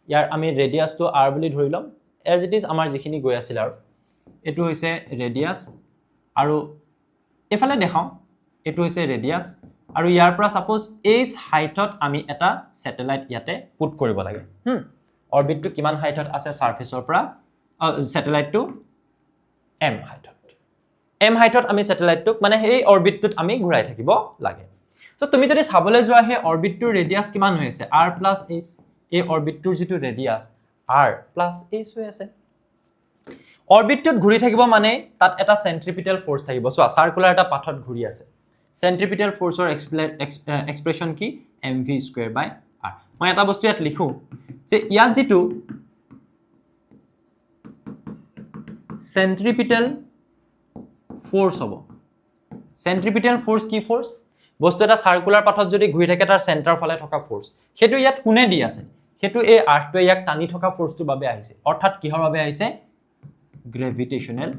ইয়াৰ আমি ৰেডিয়াসটো r বুলি ধৰি লম এজ ইট ইজ আমাৰ যিখিনি গৈ আছিল আৰু এটো হৈছে ৰেডিয়াস আৰু এফালে দেখাও এটো হৈছে ৰেডিয়াস আৰু ইয়াৰ পৰা সাপোজ এইচ হাইটত আমি এটা স্যাটেলাইট ইয়াতে পুট কৰিব লাগে অৰবিটটো কিমান হাইটত আছে সাৰফেসৰ পৰা স্যাটেলাইটটো m হাইটত আমি স্যাটেলাইটটোক মানে এই অৰবিটটোত আমি ঘূৰাই থাকিব লাগে সো তুমি যদি চাবলৈ যোৱা হে অৰবিটটোৰ ৰেডিয়াস কিমান হৈ আছে r + h এই অৰবিটটোৰ যেটো ৰেডিয়াস r + h হৈ আছে অৰবিটটোত ঘূৰি থাকিব মানে তাত এটা সেন্ট্ৰিপিটাল ফোৰ্স থাকিব সো সাৰ্কুলাৰ এটা পাথত ঘূৰি আছে সেন্ট্ৰিপিটাল ফোৰ্সৰ এক্সপ্ৰেছন কি mv²/r মই এটা বস্তু ইয়াত লিখো যে ইয়াত যেটো সেন্ট্ৰিপিটাল ফোৰ্স হ'ব সেন্ট্ৰিপিটাল ফোৰ্স কি ফোৰ্স বস্তু এটা সাৰ্কুলাৰ পাথত যদি ঘূৰি থাকে তাৰ সেন্টাৰ ফালে থকা ফোৰ্স হেতু ইয়াত কোনে দি আছে হেতু এই আৰ্থটোৱে ইয়াক টানি থকা ফোৰ্সটোৰ বাবে আহিছে অৰ্থাৎ কিহৰ বাবে আহিছে গ্ৰেভিটেশনাল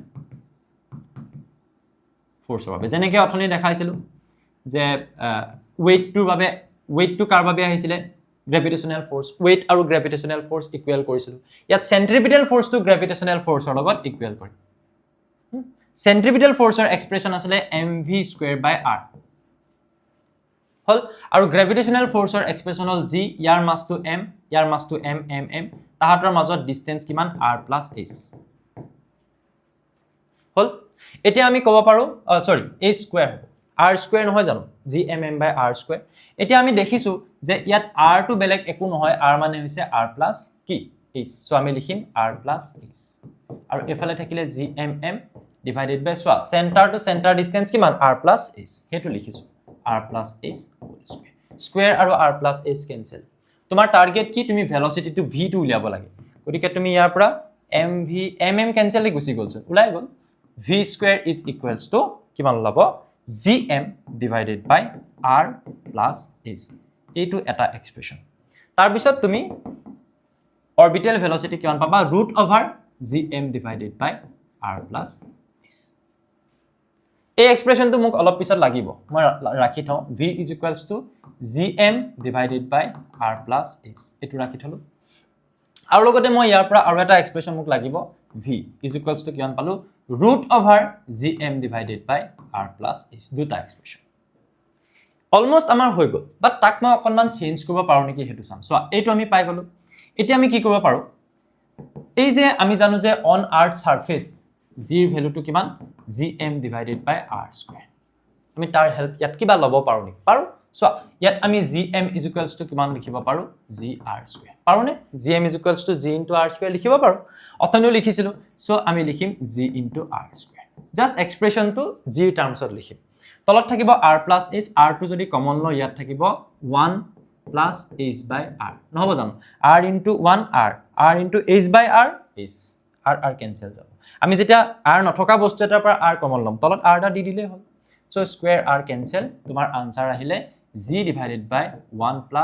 ফোৰ্সৰ বাবে যেনেকৈ অথনি দেখাইছিল যে ওয়েটটো কাৰ বাবে আহিছিল গ্ৰেভিটেশনাল ফোৰ্স ওয়েট আৰু গ্ৰেভিটেশনাল ফোৰ্স ইকুৱেল কৰিছিল ইয়াত সেন্ট্ৰিপিটাল ফোৰ্সটো গ্ৰেভিটেশনাল ফোৰ্সৰ লগত ইকুৱেল কৰে সেন্ট্ৰিপিটাল ফোৰ্সৰ এক্সপ্ৰেছন আছিল mv²/r হল আৰু গ্ৰেভিটেশনাল ফোৰ্সৰ এক্সপ্ৰেছন হল g ইয়াৰ মাসটো m ইয়াৰ মাসটো m তাহাতৰ মাজত ডিসটেন্স কিমান r + h হল এতিয়া আমি কব পাৰো সৰি h² r² নহয় জানো gmm/r² এতিয়া আমি দেখিছো যে ইয়াত r টো বেলেগ একো নহয় r মানে হৈছে r + কি h সো আমি লিখিম r + h আৰু এফালে থাকিলে gmm ডিভাইডেড বাই সোয়া সেন্টাৰ টু সেন্টাৰ ডিসটেন্স কিমান r + h হেতু লিখিছো r + h স্কয়াৰ আৰু r + h কেনসেল তোমাৰ টাৰ্গেট কি তুমি ভেলোচিটিটো v টো উলিয়াব লাগে গতিকে তুমি ইয়াৰ পৰা mm কেনসেল গুছি গলছ উলাই গল v² = কিমান লব gm divided by r + h এইটো এটা এক্সপ্ৰেছন তাৰ পিছত তুমি অৰবিটেল ভেলোচিটি কিমান পাবা √gm divided by r + h এই এক্সপ্ৰেছনটো মোক অলপ পিছত লাগিব মই ৰাখি থওঁ v = gm divided by r + h এটো ৰাখি থলো আৰু লগতে মই ইয়াৰ পৰা আৰু এটা এক্সপ্ৰেছন মোক লাগিব v = কিমান পালো √gm divided by r + h দুটা এক্সপ্ৰেছন অলমোস্ট আমাৰ হৈ গল বাট তাক মই অকনমান চেঞ্জ কৰিব পাৰো নেকি হেতু চাম সো এইটো আমি পাই গলো এতিয়া আমি কি কৰিব পাৰো এই যে আমি জানো যে অন আৰ্থ সাৰফেস g এৰ ভ্যালুটো কিমান gm ডিভাইডেড বাই r² আমি তাৰ হেল্প ইয়াত কিবা লব পাৰো নেকি পাৰো সো ইয়াত আমি gm = কিমান লিখিব পাৰো gr² পাৰো নে gm = g * r² লিখিব পাৰো অথনিও লিখিছিল সো আমি লিখিম g * r² জাস্ট এক্সপ্ৰেছনটো g টার্মছত লিখিম তলত থাকিব r + h r টো যদি কমন ল ইয়াত থাকিব 1 + h/r নহব জানো r * 1 r r * h/r h r cancel যাব আমি যেতিয়া r নথকা বস্তু এটাৰ পৰা r কমন লম তলত r টা দি দিলে হ'ল সো স্কয়াৰ r কেনসেল তোমাৰ আনসাৰ আহিলে g ডিভাইডেড বাই 1 +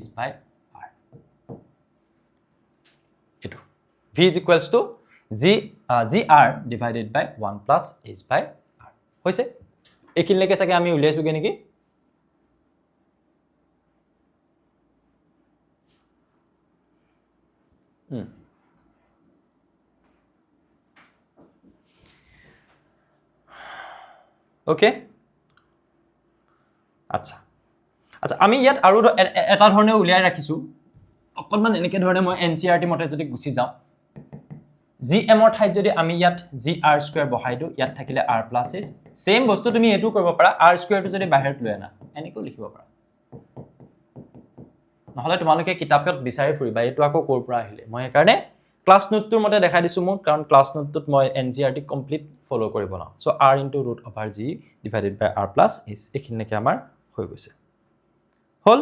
h/r এটো v = gr ডিভাইডেড বাই 1 + h/r হৈছে একিনলৈকে চাগে আমি উলিয়াইছোগে নেকি ওকে আচ্ছা আচ্ছা আমি ইয়াত আৰু এটা ধৰণে উলিয়াই ৰাখিছো অকনমান এনেকে ধৰণে মই এনসিআৰটি মতে যদি গুছি যাও gm ৰ ঠাইত যদি আমি ইয়াত gr² বহাই দিও ইয়াত থাকিলে r + h সেম বস্তু তুমি এটো কৰিব পাৰা r² টো যদি বাহিৰত লৈ আনা এনেকৈ লিখিব পাৰা নহলে তোমালোকে কিতাপত বিচাৰি ফুৰিবা এটো আকৌ কোৰ পৰা আহিলে মই একাৰণে ক্লাস নোটটোৰ মতে দেখাই দিছো মোক কাৰণ ক্লাস নোটটোত মই এনসিআৰটি কমপ্লিট ফলো কৰিব না so r * √g divided by r + h এখিনলৈকে আমাৰ হৈ গৈছে হল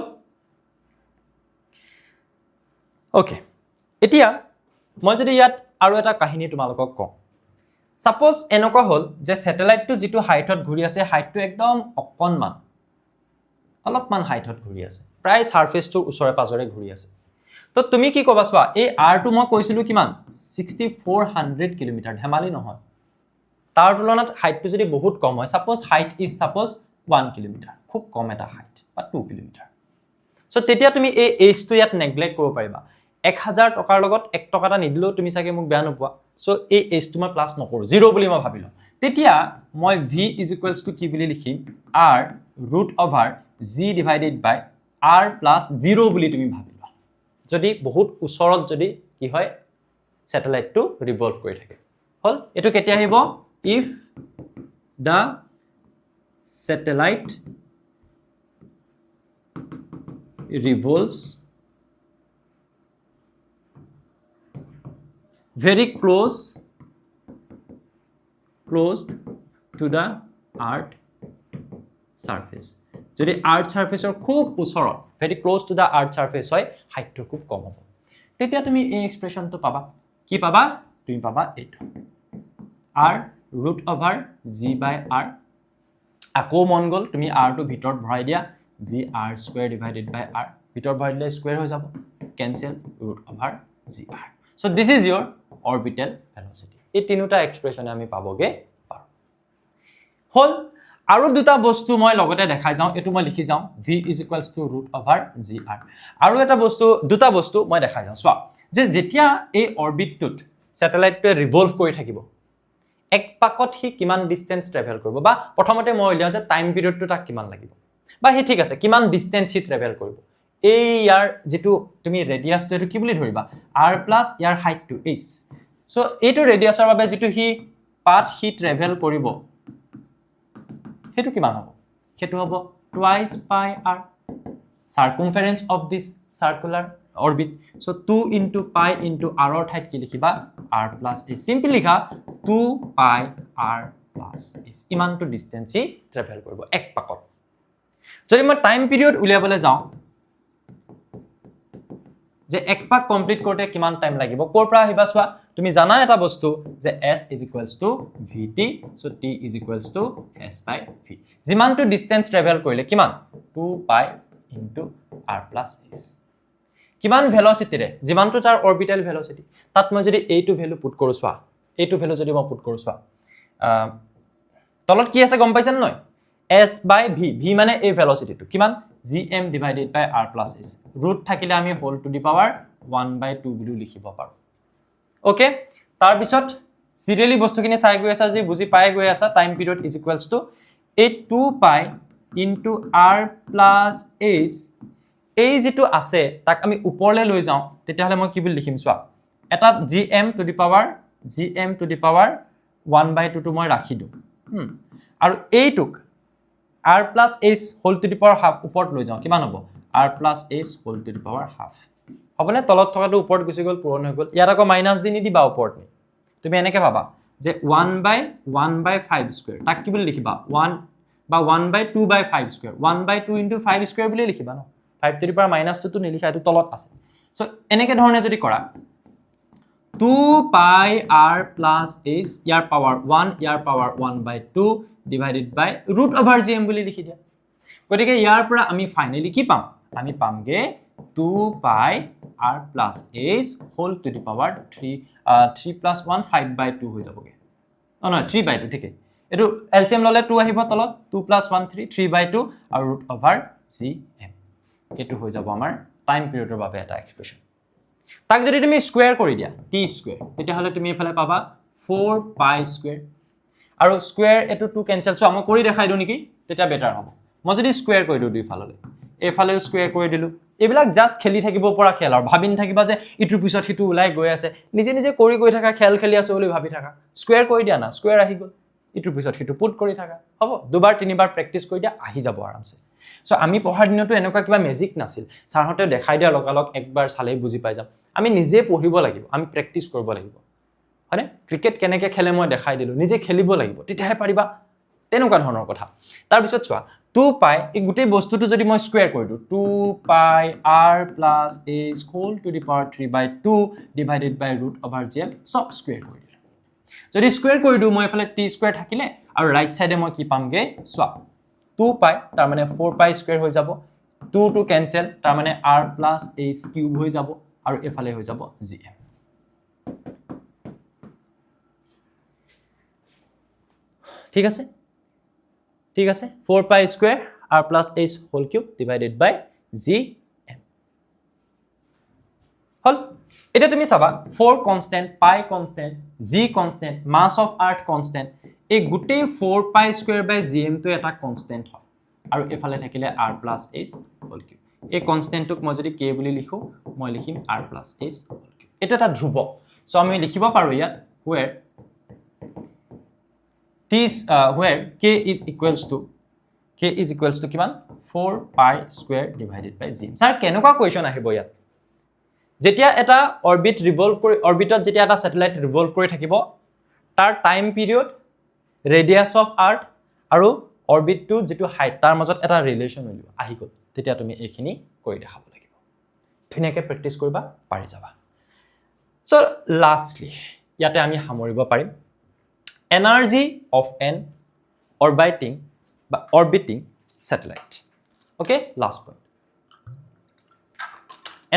ওকে এতিয়া মই যদি ইয়াত আৰু এটা কাহিনী তোমালোকক কওঁ সাপোজ এনেকুৱা হ'ল যে স্যাটেলাইটটো যেটো হাইটত ঘূৰি আছে হাইটটো একদম অকনমান অলপমান হাইটত ঘূৰি আছে প্ৰায় সাৰফেসটোৰ ওচৰে পাজৰে ঘূৰি আছে তো তুমি কি কবা চোৱা এই r টো মই কৈছিলো কিমান 6400 কিলোমিটাৰ ধেমালি নহয় তাৰ তুলনাত হাইটটো যদি বহুত কম হয় suppose height is suppose 1 kilometre খুব কম এটা হাইট বা 2 কিলোমিটাৰ সো তেতিয়া তুমি এই এজটো ইয়াত নেগলেক্ট কৰিব পাৰিবা 1000 টকাৰ লগত 1 টকা এটা নিদিলেও তুমি চাগে মোক বেয়া নোপোৱা সো এই এজটো মই প্লাস নকৰো 0 বুলি মই ভাবিলো তেতিয়া মই v কি বুলি লিখিম r root over g divided by r plus 0 বুলি তুমি ভাবিবা যদি বহুত ওচৰত যদি কি হয় স্যাটেলাইটটো ৰিভলভ কৰি থাকে হল এটো কেতিয়া আহিব if the satellite revolves very close to the earth surface যদি earth surface or খুব ওচৰত very close to the earth surface হয় হাইটটো খুব কম হ'ব তেতিয়া তুমি এই এক্সপ্ৰেশনটো পাবা কি পাবা তুমি পাবা এইটো r root over g by r আকৌ মন গল তুমি r টো ভিতৰত ভৰাই দিয়া g r square divided by r ভিতৰত ভৰাই দিলে স্কয়াৰ হৈ যাব cancel root over g r so this is your orbital velocity এই তিনিটা এক্সপ্ৰেশনে আমি পাবগে পাৰো হল আৰু দুটা বস্তু মই লগতে দেখাই যাও এটো মই লিখি যাও v root over g r আৰু এটা বস্তু দুটা বস্তু মই দেখাই যাও চোৱা যে যেতিয়া এই অৰবিটটোত স্যাটেলাইটটো ৰিভলভ কৰি থাকিব এক পাকত হি কিমান ডিসটেন্স ট্ৰেভেল কৰিব বা প্ৰথমতে মই উলিয়াও যে টাইম পিৰিয়ডটো তাক কিমান লাগিব বা হি ঠিক আছে কিমান ডিসটেন্স হি ট্ৰেভেল কৰিব এই ইয়াৰ যেটো তুমি ৰেডিয়াসটো এটো কি বুলি ধৰিবা r প্লাস ইয়াৰ হাইটটো h সো এটো ৰেডিয়াসৰ বাবে যেটো হি পাথ হি ট্ৰেভেল কৰিব হেতু কিমান হ'ব হেতু হ'ব twice pi r circumference of this circular orbit so 2 into pi into r or height ki likhiba r plus h simply likha 2 pi r plus h iman to distance hi travel koribo ek pakot jodi ma time period uliabole jao যে এক পাক complete করতে কিমান time লাগিব কোৰ পৰা আহিবা সোৱা তুমি জানা এটা বস্তু যে s vt so t s by v যিমান টু ডিসটেন্স ট্ৰেভেল কৰিলে কিমান 2 pi into r plus s কিমান ভেলোসিটি ৰে যিমান টু তাৰ অৰবিটাল ভেলোসিটি তাত মই যদি এইটো ভ্যালু পুট কৰো সোৱা এইটো ভ্যালু যদি মই পুট কৰো সোৱা তলত কি আছে গম পাইছেন নয় s by v v মানে এই ভেলোসিটিটো কিমান gm divided by r plus s root থাকিলে আমি whole to the power 1/2 বুলি লিখিব পাৰো ওকে তাৰ পিছত সিৰিয়ালি বস্তুখিনি চাই গৈ আছা যদি বুজি পাই গৈ আছা time period is equals to a 2 pi into r plus s এই যেটো আছে তাক আমি উপৰলে লৈ যাও তেতিয়া হলে মই কি বুলি লিখিম সোৱা এটা gm to the power 1/2 টো মই ৰাখি দিও আৰু এইটুক r plus h whole to the power half উপৰত লৈ যাও কিমান হ'ব r plus h whole to the power half হবনে তলত থকাটো উপৰত গুছি গল পূৰণ হৈ গল ইয়াত আকৌ মাইনাস দি নিদিবা উপৰত নি তুমি এনেকে ভাবা যে 1/1/5 স্কয়াৰ তাক কি বুলি লিখিবা 1 বা 1/2/5 স্কয়াৰ 1/2 into 5 স্কয়াৰ বুলি লিখিবা ন 5 to the power minus 2 টো নিলিখা এটো তলত আছে সো এনেকে ধৰণে যদি কৰা 2 pi r plus h year power 1 year power 1/2 divided by root over gm বুলি লিখি দিয়া গতিকে ইয়াৰ পৰা আমি ফাইনালি কি পাম আমি পামগে 2 pi r plus h whole to the power 3 plus 1 5/2 হৈ যাবগে নহয় 3/2 ঠিক আছে এটো এলসিএম ললে 2 আহিব তলত 2 plus 1 3 3/2 আৰু root over gm এটো হৈ যাব আমাৰ টাইম পিৰিয়ডৰ বাবে এটা এক্সপ্ৰেশন তাক যদি তুমি স্কয়াৰ কৰি দিয়া t স্কয়াৰ তেতিয়া হলে তুমি এফালে পাবা 4 pi স্কয়াৰ আৰু স্কয়াৰ এটো 2 ক্যান্সেল সো মই কৰি দেখাই দিও নেকি তেতিয়া বেটাৰ হ'ব মই যদি স্কয়াৰ কৰি দিও দুই ফাললে এফালেও স্কয়াৰ কৰি দিলো এবিলাক জাস্ট খেলি থাকিব পৰা খেল আৰু ভাবিন থাকিবা যে ইটোৰ পিছত হিটো উলাই গৈ আছে নিজে নিজে কৰি গৈ থাকা খেল খেলি আছে বুলি ভাবি থাকা স্কয়াৰ কৰি দিয়া না স্কয়াৰ আহি গল ইটোৰ পিছত হিটো পুট কৰি থাকা হ'ব দুবাৰ তিনিবাৰ প্ৰেক্টিস কৰি দিয়া আহি যাব আৰামছে সো আমি পঢ়াৰ দিনটো এনেকুৱা কিবা ম্যাজিক নাছিল সাৰহতে দেখাই দিয়া লগালক একবাৰ চালেই বুজি পাই যাম আমি নিজে পঢ়িব লাগিব আমি প্ৰেক্টিস কৰিব লাগিব হয়নে ক্ৰিকেট কেনেকৈ খেলে মই দেখাই দিলো নিজে খেলিব লাগিব তেতিয়াহে পাৰিবা তেনেকুৱা ধৰণৰ কথা তাৰ পিছত চোৱা 2 pi এই গুটেই বস্তুটো যদি মই স্কয়াৰ কৰি দিও 2 pi r plus h whole to the power 3/2 divided by root over gm সব স্কয়াৰ কৰি দিলো যদি স্কোয়াৰ কৰি দিওঁ মই এফালে t স্কোয়াৰ থাকিলে আৰু ৰাইট সাইডে মই কি পামগে সোৱা 2 পাই তাৰ মানে 4 পাই স্কোয়াৰ হৈ যাব 2 টু কেনসেল তাৰ মানে r + h কিউব হৈ যাব আৰু এফালে হৈ যাব gm ঠিক আছে 4 pi square r + h whole cube divided by gm হল এটা তুমি চাবা 4 constant pi constant g constant mass of earth constant এই গুটে 4 পাই স্কয়ার বাই gm তো এটা কনস্ট্যান্ট হয় আৰু এফালে থাকিলে r + h হোল কিউব এই কনস্ট্যান্টক মই যদি k বুলি লিখো মই লিখিম r + h হোল কিউব এটা এটা ধ্ৰুব সো আমি লিখিব পাৰো ইয়াত where k is equals to কিমান 4 পাই square divided by gm sir কেনেকুৱা কোৱেশ্চন আহিব ইয়াত যেতিয়া এটা অৰবিট ৰিভলভ কৰি অৰবিটত যেতিয়া এটা স্যাটেলাইট ৰিভলভ কৰি থাকিব তাৰ টাইম পিৰিয়ড ৰেডিয়াস অফ আৰ্থ আৰু অৰবিটটো যেটো হাইট তাৰ মাজত এটা ৰিলেচন উলিও আহি গল তেতিয়া তুমি এইখিনি কৰি দেখাব লাগিব ধুনিয়াকে প্ৰেক্টিস কৰিবা পাৰি যাবা সো লাষ্টলি ইয়াতে আমি সামৰিব পাৰিম energy of N orbiting satellite okay last point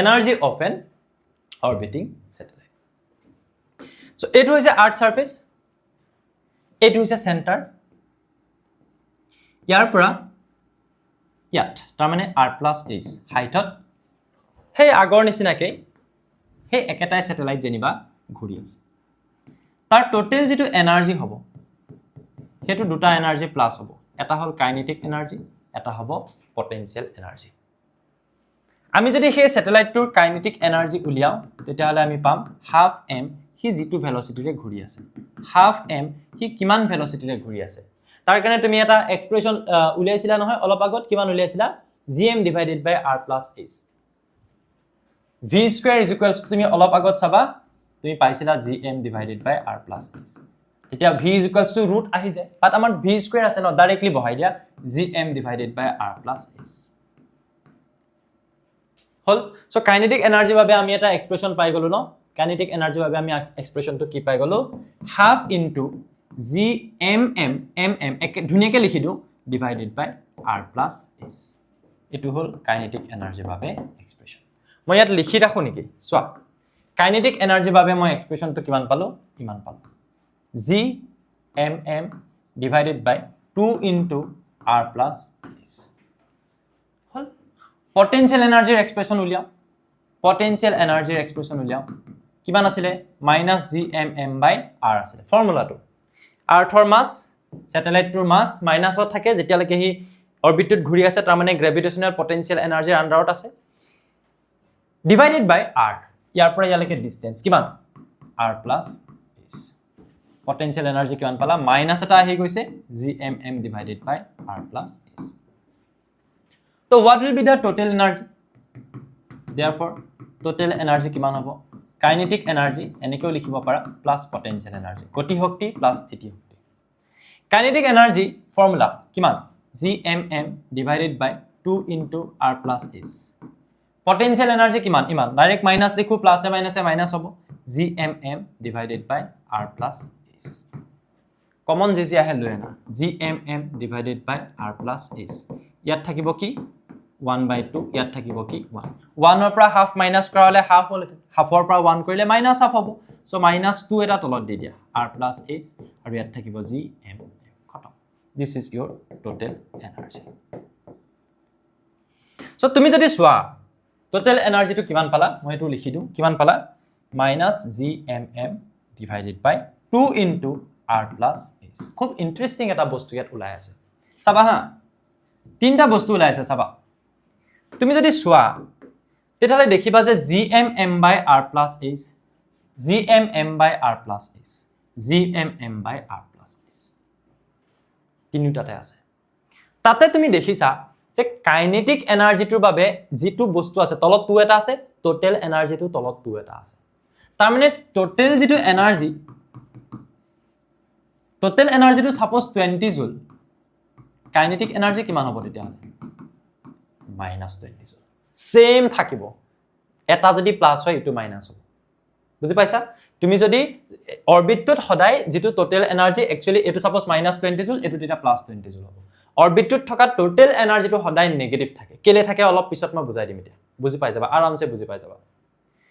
energy of an orbiting satellite so it is a earth surface it is a center ইয়াৰ পৰা ইয়াত তাৰ মানে r + h হাইটত হে আগৰ নিচিনাকৈ হে একেটাই স্যাটেলাইট জেনিবা ঘূৰি আছে তাৰ টোটাল যেটো এনাৰ্জি হ'ব হেতু দুটা এনাৰ্জি প্লাস হ'ব এটা হল কাইনেটিক এনাৰ্জি এটা হ'ব পটেনশিয়াল এনাৰ্জি আমি যদি হে স্যাটেলাইটটোৰ কাইনেটিক এনাৰ্জি উলিয়াও তেতিয়া হলে আমি পাম হাফ m হি যেটো ভেলোসিটিৰে ঘূৰি আছে হাফ m হি কিমান ভেলোসিটিৰে ঘূৰি আছে তাৰ কাৰণে তুমি এটা এক্সপ্ৰেছন উলিয়াইছিলা নহয় অলপ আগত কিমান উলিয়াইছিলা gm divided by r + h v² তুমি অলপ আগত চাবা তুমি পাইছিলা gm divided by r + h তেতিয়া v √, আহি যায় বাট আমাৰ v² আছে ন ডাইৰেক্টলি বহাই দিয়া gm divided by r + h hall so kinetic এনাৰ্জিৰ বাবে আমি এটা এক্সপ্ৰেছন পাই গলো ন কাইনেটিক এনাৰ্জিৰ বাবে আমি এক্সপ্ৰেছনটো কি পাই গলো হাফ ইনটু gmm একে ধুনিয়াকে লিখি দিও ডিভাইডেড বাই r + h এটো হল কাইনেটিক এনাৰ্জিৰ বাবে এক্সপ্ৰেছন মই ইয়াত লিখি ৰাখো নেকি সোৱা কাইনেটিক এনাৰ্জিৰ বাবে মই এক্সপ্ৰেছনটো কিমান পালো ইমান পালো gmm divided by 2 into r plus s hall potential energy expression উলিয়াও potential energy expression উলিয়াও কিমান আছিল -gmm by r আছিল ফৰ্মুলাটো আৰ্থৰ মাস স্যাটেলাইটৰ মাস মাইনাসত থাকে যেতিয়া লৈকে হি অৰবিটত ঘূৰি আছে তাৰ মানে গ্ৰেভিটেশনাল পটেনশিয়াল এনাৰ্জিৰ আন্ডাৰত আছে ডিভাইডেড বাই r ইয়াৰ পৰা ইয়ালৈকে ডিসটেন্স কিমান r plus s potential energy কিমান পালা মাইনাস এটা আহি গৈছে gmm divided by r plus s so what will be the total energy therefore total energy কিমান হ'ব kinetic energy এনেকৈ লিখিব পাৰা plus potential energy গতি শক্তি plus স্থিতি শক্তি kinetic energy formula কিমান gmm divided by 2 into r plus s potential energy কিমান ইমান ডাইৰেক্ট মাইনাস লিখো প্লাস এ মাইনাস হ'ব gmm divided by r plus common যে আহে লয় না gmm divided by r plus s ইয়াত থাকিব কি 1/2 ইয়াত থাকিব কি 1 1 ৰ পৰা হাফ মাইনাস কৰা হলে হাফ হল হাফৰ পৰা 1 কৰিলে মাইনাস হাফ হ'ব সো -2 এটা তলত দি দিয়া r plus s আৰু ইয়াত থাকিব gmm খতম this is your total energy so তুমি যদি সোৱা total energy টো কিমান পালা মই এটো লিখি দিও কিমান পালা -gmm divided by 2 into r plus s খুব ইন্টারেস্টিং এটা বস্তু ইয়াত ওলাই আছে চাবা হা তিনটা বস্তু ওলাই আছে চাবা তুমি যদি সোৱা তেতিয়ালে দেখিবা যে gmm by r plus s gmm by r plus s gmm by r plus s তিনিটাতে আছে তাতে তুমি দেখিছা যে কাইনেটিক এনাৰ্জিটোৰ বাবে যেটো বস্তু আছে তলত 2 এটা আছে টোটাল এনাৰ্জিটো তলত 2 এটা আছে তাৰ মানে টোটাল যেটো energy total energy to suppose 20 joule kinetic energy কিমান হ'ব তেতিয়া -20 joule same থাকিব এটা যদি প্লাস হয় ইটো মাইনাস হ'ব বুজি পাইছা তুমি যদি অৰবিটটোত সদায় যেটো টোটাল এনাৰ্জি একচুয়ালি এটো সাপোজ -20 জুল এটো তেতিয়া +20 জুল হ'ব অৰবিটটোত থকা টোটাল এনাৰ্জিটো সদায় নেগেটিভ থাকে কেলে থাকে অলপ পিছত মই বুজাই দিম এতিয়া বুজি পাই যাবা আৰামছে বুজি পাই যাবা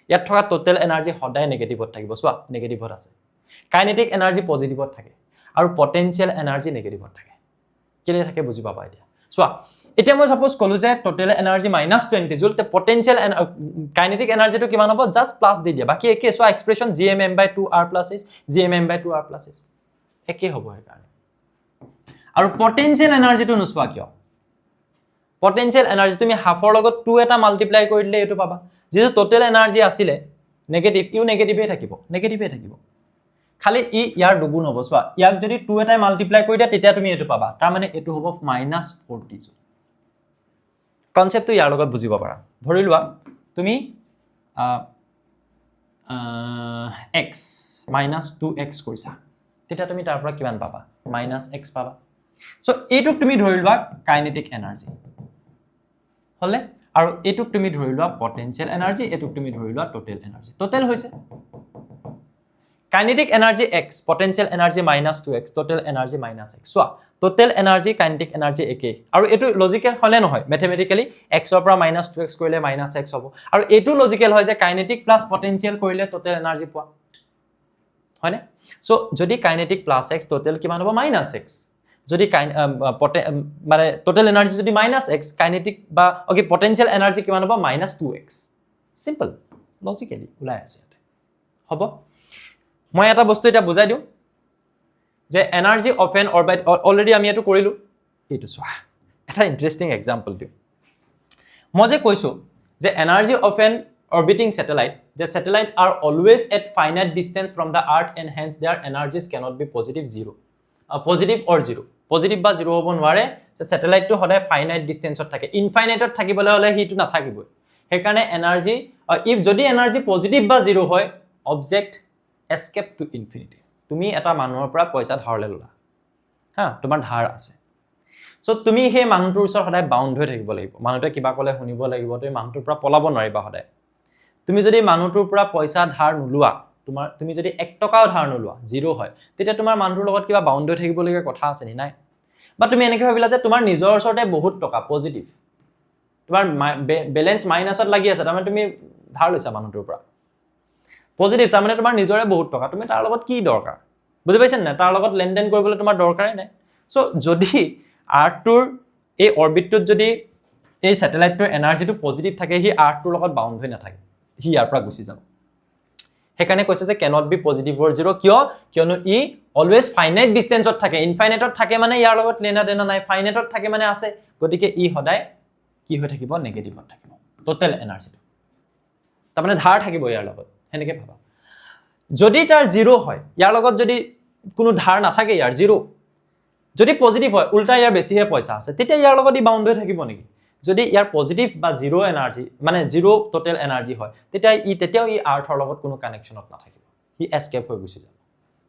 ইয়াত থকা টোটাল এনাৰ্জি সদায় নেগেটিভত থাকিব সোৱা নেগেটিভত আছে কাইনেটিক এনাৰ্জি পজিটিভত থাকে আৰু পটেনশিয়াল এনাৰ্জি নেগেটিভত থাকে কেলে থাকে বুজি পাবা এতিয়া সোৱা এতিয়া মই সাপোজ কলো যে টোটাল এনাৰ্জি -20 জুল তে পটেনশিয়াল কাইনেটিক এনাৰ্জিটো কিমান হ'ব জাস্ট প্লাস দি দিয়া বাকি একে সোৱা expression gmm/2r + s gmm/2r + s একে হ'ব এই কাৰণে আৰু পটেনশিয়াল এনাৰ্জিটো নুসুৱা কিয় পটেনশিয়াল এনাৰ্জি তুমি হাফৰ লগত 2 এটা মাল্টিপ্লাই কৰি দিলে এটো পাবা যেটো টোটাল এনাৰ্জি আছিলে নেগেটিভ ইউ নেগেটিভে থাকিব খালি ই ইয়াৰ দুগুণ হ'ব সোৱা ইয়াক যদি 2 এটাই মাল্টিপ্লাই কৰি দিয়া তেতিয়া তুমি এটো পাবা তাৰ মানে এটো হ'ব -40 জুল কনসেপ্টটো ইয়াৰ লগত বুজিব পাৰা ধৰি লোৱা তুমি x -2x কৰিছা তেতিয়া তুমি তাৰ পৰা কিমান পাবা -x পাবা সো এইটোক তুমি ধৰি লোৱা কাইনেটিক এনাৰ্জি হলে আৰু এইটোক তুমি ধৰি লোৱা পটেনশিয়াল এনাৰ্জি এইটোক তুমি ধৰি লোৱা টোটাল এনাৰ্জি টোটাল হৈছে kinetic energy x potential energy -2x total energy -x so total energy kinetic energy একে আৰু এটো লজিকেল হলে নহয় ম্যাথমেটিক্যালি x ৰ পৰা -2x কৰিলে -x হ'ব আৰু এটো লজিকেল হয় যে কাইনেটিক প্লাস পটেনশিয়াল কৰিলে টোটাল এনাৰ্জি পোৱা হয়নে সো যদি কাইনেটিক প্লাস x টোটাল কিমান হ'ব -x যদি মানে টোটাল এনাৰ্জি যদি -x কাইনেটিক বা ওকে পটেনশিয়াল এনাৰ্জি কিমান হ'ব -2x সিম্পল লজিক্যালি উলাই আছে হ'ব মই এটা বস্তু এটা বুজাই দিও যে energy of N orbit already আমি এটো কৰিলো এটো সোৱা এটা ইন্টাৰেষ্টিং এক্সাম্পল দিও মই যে কৈছো যে energy of N orbiting satellite the satellite are always at finite distance from the earth and hence their energies cannot be positive or zero positive বা zero হ'ব নোৱাৰে যে স্যাটেলাইট টো সদায় ফাইনাইট ডিসটেন্সত থাকে ইনফাইনাইটত থাকিবলৈ হলে হিটো না থাকিব সেই কাৰণে এনাৰ্জি ইফ যদি এনাৰ্জি পজিটিভ বা জিৰো হয় অবজেক্ট এস্কেপ টু ইনফিনিটি তুমি এটা মানুহৰ পৰা পইচা ধাৰলে ললা হা তোমাৰ ধাৰ আছে সো তুমি হে মানুহটোৰ ওচৰত সদায় বাউন্ড হৈ থাকিব লাগিব মানুহটোৱে কিবা কলে শুনিব লাগিব তুমি মানুহটোৰ পৰা পলাব নোৱাৰিবা সদায় তুমি যদি মানুহটোৰ পৰা পইচা ধাৰ নুলুৱা তুমি যদি 1 টকাও ধাৰ নুলুৱা জিৰো হয় তেতিয়া তোমাৰ মানুহটোৰ লগত কিবা বাউন্ড হৈ থাকিব লগা কথা আছে নি নাই বা তুমি এনেকৈ ভাবিলা যে তোমাৰ নিজৰ ওচৰতে বহুত টকা পজিটিভ তোমাৰ ব্যালেন্স মাইনাসত লাগি আছে তাৰমানে তুমি ধাৰ লৈছা মানুহটোৰ পৰা পজিটিভ তাৰমানে তোমাৰ নিজৰে বহুত টকা তুমি তাৰ লগত কি দৰকাৰ বুজি পাইছেন না তাৰ লগত লেনদেন কৰিবলৈ তোমাৰ দৰকাৰে নাই সো যদি আৰ্থটোৰ এই অৰবিটটোত যদি এই স্যাটেলাইটটোৰ এনাৰ্জিটো পজিটিভ থাকে হি আৰ্থটোৰ লগত বাউন্ড হৈ নাথাকে হি ইয়াৰ পৰা গুচি যাব হেকানে কৈছে যে cannot be positive or zero কিয়নো ই অলৱেজ ফাইনাইট ডিসটেন্সত থাকে ইনফাইনাইটত থাকে মানে ইয়াৰ লগত লেনা দেনা নাই ফাইনাইটত থাকে মানে আছে গতিকে ই সদায় কি হৈ থাকিব নেগেটিভত থাকিব টোটাল এনাৰ্জিটো তাৰমানে ধাৰ থাকিব ইয়াৰ লগত হেনেকে ভাবা যদি তাৰ জিৰো হয় ইয়াৰ লগত যদি কোনো ধাৰ নাথাকে ইয়াৰ জিৰো যদি পজিটিভ হয় উল্টা ইয়াৰ বেছিহে পইচা আছে তেতিয়া ইয়াৰ লগত ই বাউন্ড হৈ থাকিব নেকি যদি ইয়াৰ পজিটিভ বা জিৰো এনাৰ্জি মানে জিৰো টোটাল এনাৰ্জি হয় তেতিয়াও ই আৰ্থৰ লগত কোনো কানেকশনত নাথাকিব হি এস্কেপ হৈ গুচি যাব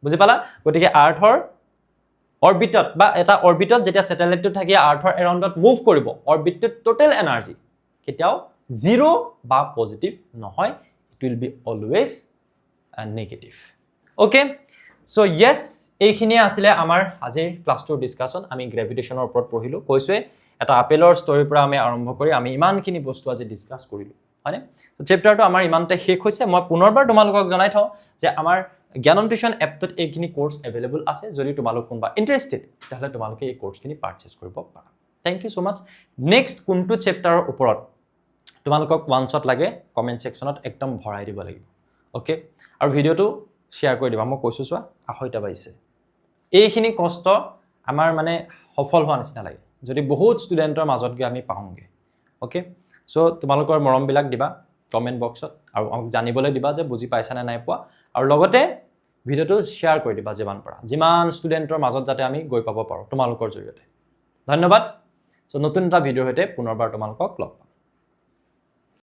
বুজি পালা গতিকে আৰ্থৰ অৰবিটত বা এটা অৰবিটত যেতিয়া স্যাটেলাইটটো থাকি আৰ্থৰ এৰাউণ্ডত মুভ কৰিব অৰবিটটোৰ টোটাল এনাৰ্জি কেতিয়াও জিৰো বা পজিটিভ নহয় it will be always negative okay so yes এইখিনি আছিল আমাৰ আজিৰ ক্লাছটোৰ ডিসকাশন আমি গ্ৰেভিটেশনৰ ওপৰত পঢ়িলো কৈছোৱে এটা আপেলৰ ষ্টৰীৰ পৰা আমি আৰম্ভ কৰি আমি ইমানখিনি বস্তু আজি ডিসকাস কৰিলো হয়নে তো চ্যাপ্টাৰটো আমাৰ ইমানতে শেষ হৈছে মই পুনৰবাৰ তোমালোকক জনাই থওঁ যে আমাৰ জ্ঞানম টিউশন এপটোত এইখিনি কোৰ্স अवेलेबल আছে যদি তোমালোক কোনবা ইন্টাৰেষ্টেড তাহলে তোমালোকে এই কোৰ্সখিনি পাৰচেজ কৰিব পাৰা থ্যাংক ইউ সো মাচ নেক্সট কোনটো চ্যাপ্টাৰৰ ওপৰত তোমালোকক ওয়ান শট লাগে কমেন্ট সেকশনত একদম ভৰাই দিব লাগিব ওকে আৰু ভিডিওটো শেয়াৰ কৰি দিবা মই কৈছো চোৱা 2:30 বাজিছে এইখিনি কষ্ট আমাৰ মানে সফল হোৱা নিচিনা লাগে যদি বহুত ষ্টুডেন্টৰ মাজত গৈ আমি পাওঁগে ওকে সো তোমালোকৰ মৰম বিলাক দিবা কমেন্ট বক্সত আৰু আমাক জানিবলৈ দিবা যে বুজি পাইছা নে নাই পোৱা আৰু লগতে ভিডিওটো শেয়াৰ কৰি দিবা যিমান ষ্টুডেন্টৰ মাজত যাতে আমি গৈ পাব পাৰো তোমালোকৰ জৰিয়তে ধন্যবাদ সো নতুন এটা ভিডিওৰ সৈতে পুনৰবাৰ তোমালোকক লগ পাম